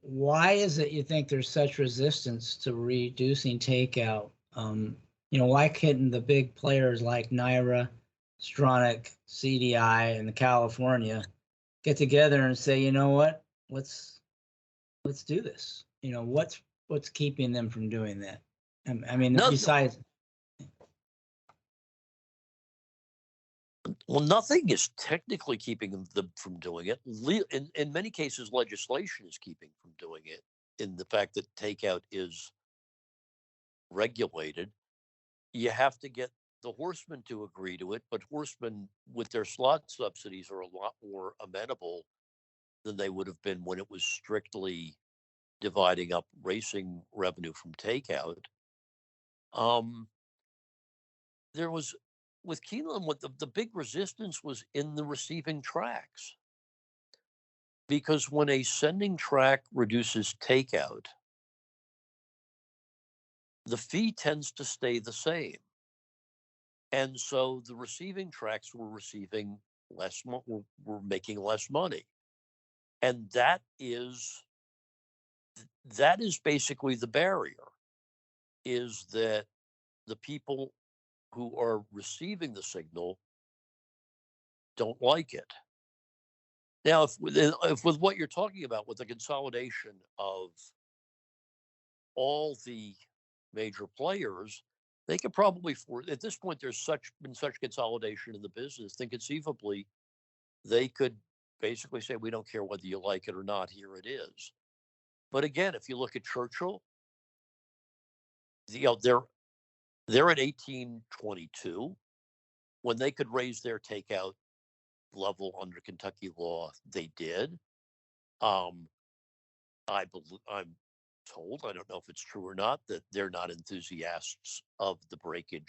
Why is it you think there's such resistance to reducing takeout? Why couldn't the big players like NYRA, Stronach, CDI, and the California get together and say, you know what, let's do this? What's keeping them from doing that? I mean, besides. Well, nothing is technically keeping them from doing it. In many cases, legislation is keeping from doing it, in the fact that takeout is regulated. You have to get the horsemen to agree to it, but horsemen with their slot subsidies are a lot more amenable than they would have been when it was strictly dividing up racing revenue from takeout. Um, there was with Keeneland, what the big resistance was in the receiving tracks. Because when a sending track reduces takeout, the fee tends to stay the same. And so the receiving tracks were receiving less, were making less money. And that is basically the barrier, is that the people who are receiving the signal don't like it. Now, if with what you're talking about, with the consolidation of all the major players, they could probably, at this point, there's been such consolidation in the business, then conceivably they could basically say, we don't care whether you like it or not, here it is. But again, if you look at Churchill, they're at 1822. When they could raise their takeout level under Kentucky law, they did. I'm told, I don't know if it's true or not, that they're not enthusiasts of the breakage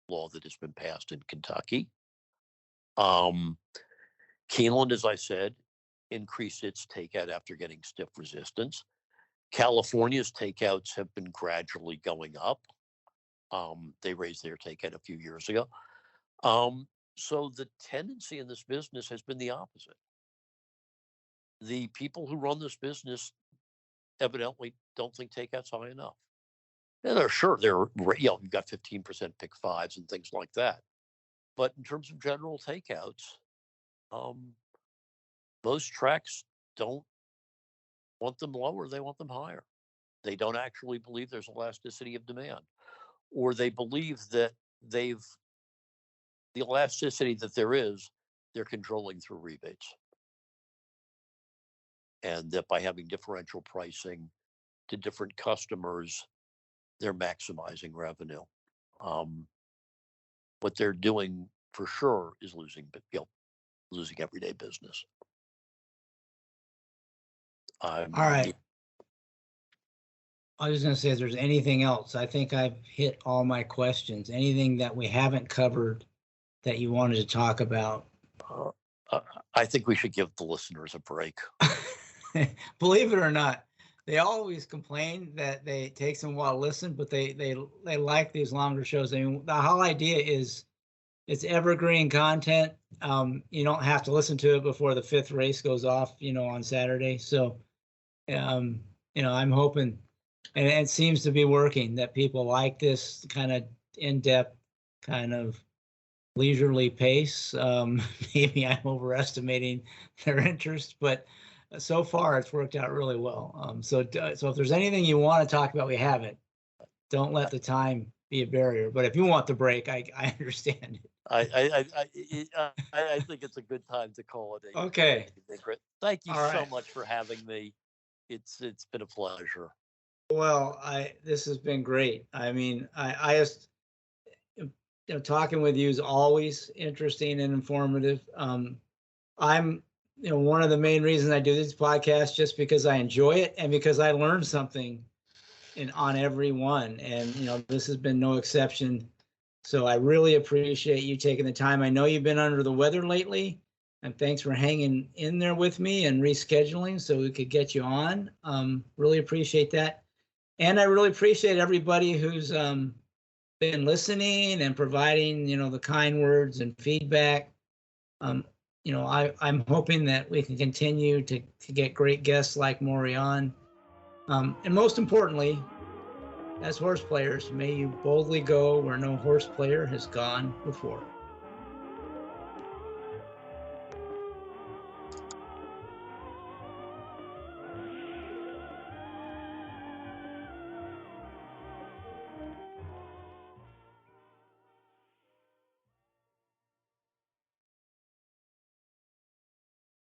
law that has been passed in Kentucky. Keeneland, as I said, increased its takeout after getting stiff resistance. California's takeouts have been gradually going up. They raised their takeout a few years ago. So the tendency in this business has been the opposite. The people who run this business evidently don't think takeout's high enough. And you've got 15% pick fives and things like that. But in terms of general takeouts, most tracks don't want them lower, they want them higher. They don't actually believe there's elasticity of demand, or they believe that the elasticity that there is, they're controlling through rebates. And that by having differential pricing to different customers, they're maximizing revenue. What they're doing for sure is losing everyday business. All right. I was just going to say, if there's anything else, I think I've hit all my questions. Anything that we haven't covered that you wanted to talk about? I think we should give the listeners a break. Believe it or not, they always complain that it takes them a while to listen, but they like these longer shows. I mean, the whole idea is it's evergreen content. You don't have to listen to it before the 5th race goes off, on Saturday. So, I'm hoping, and it seems to be working, that people like this kind of in-depth, kind of leisurely pace. Maybe I'm overestimating their interest, but so far it's worked out really well. So if there's anything you want to talk about, we haven't. Don't let the time be a barrier. But if you want the break, I understand it. I think it's a good time to call it. Okay. Thank you so much for having me. It's been a pleasure. Well, this has been great. I mean, I just, talking with you is always interesting and informative. I'm, one of the main reasons I do this podcast, just because I enjoy it and because I learn something on every one. And, this has been no exception. So I really appreciate you taking the time. I know you've been under the weather lately, and thanks for hanging in there with me and rescheduling so we could get you on. Really appreciate that. And I really appreciate everybody who's been listening and providing, the kind words and feedback. I'm hoping that we can continue to get great guests like Maury on. And most importantly, as horse players, may you boldly go where no horse player has gone before.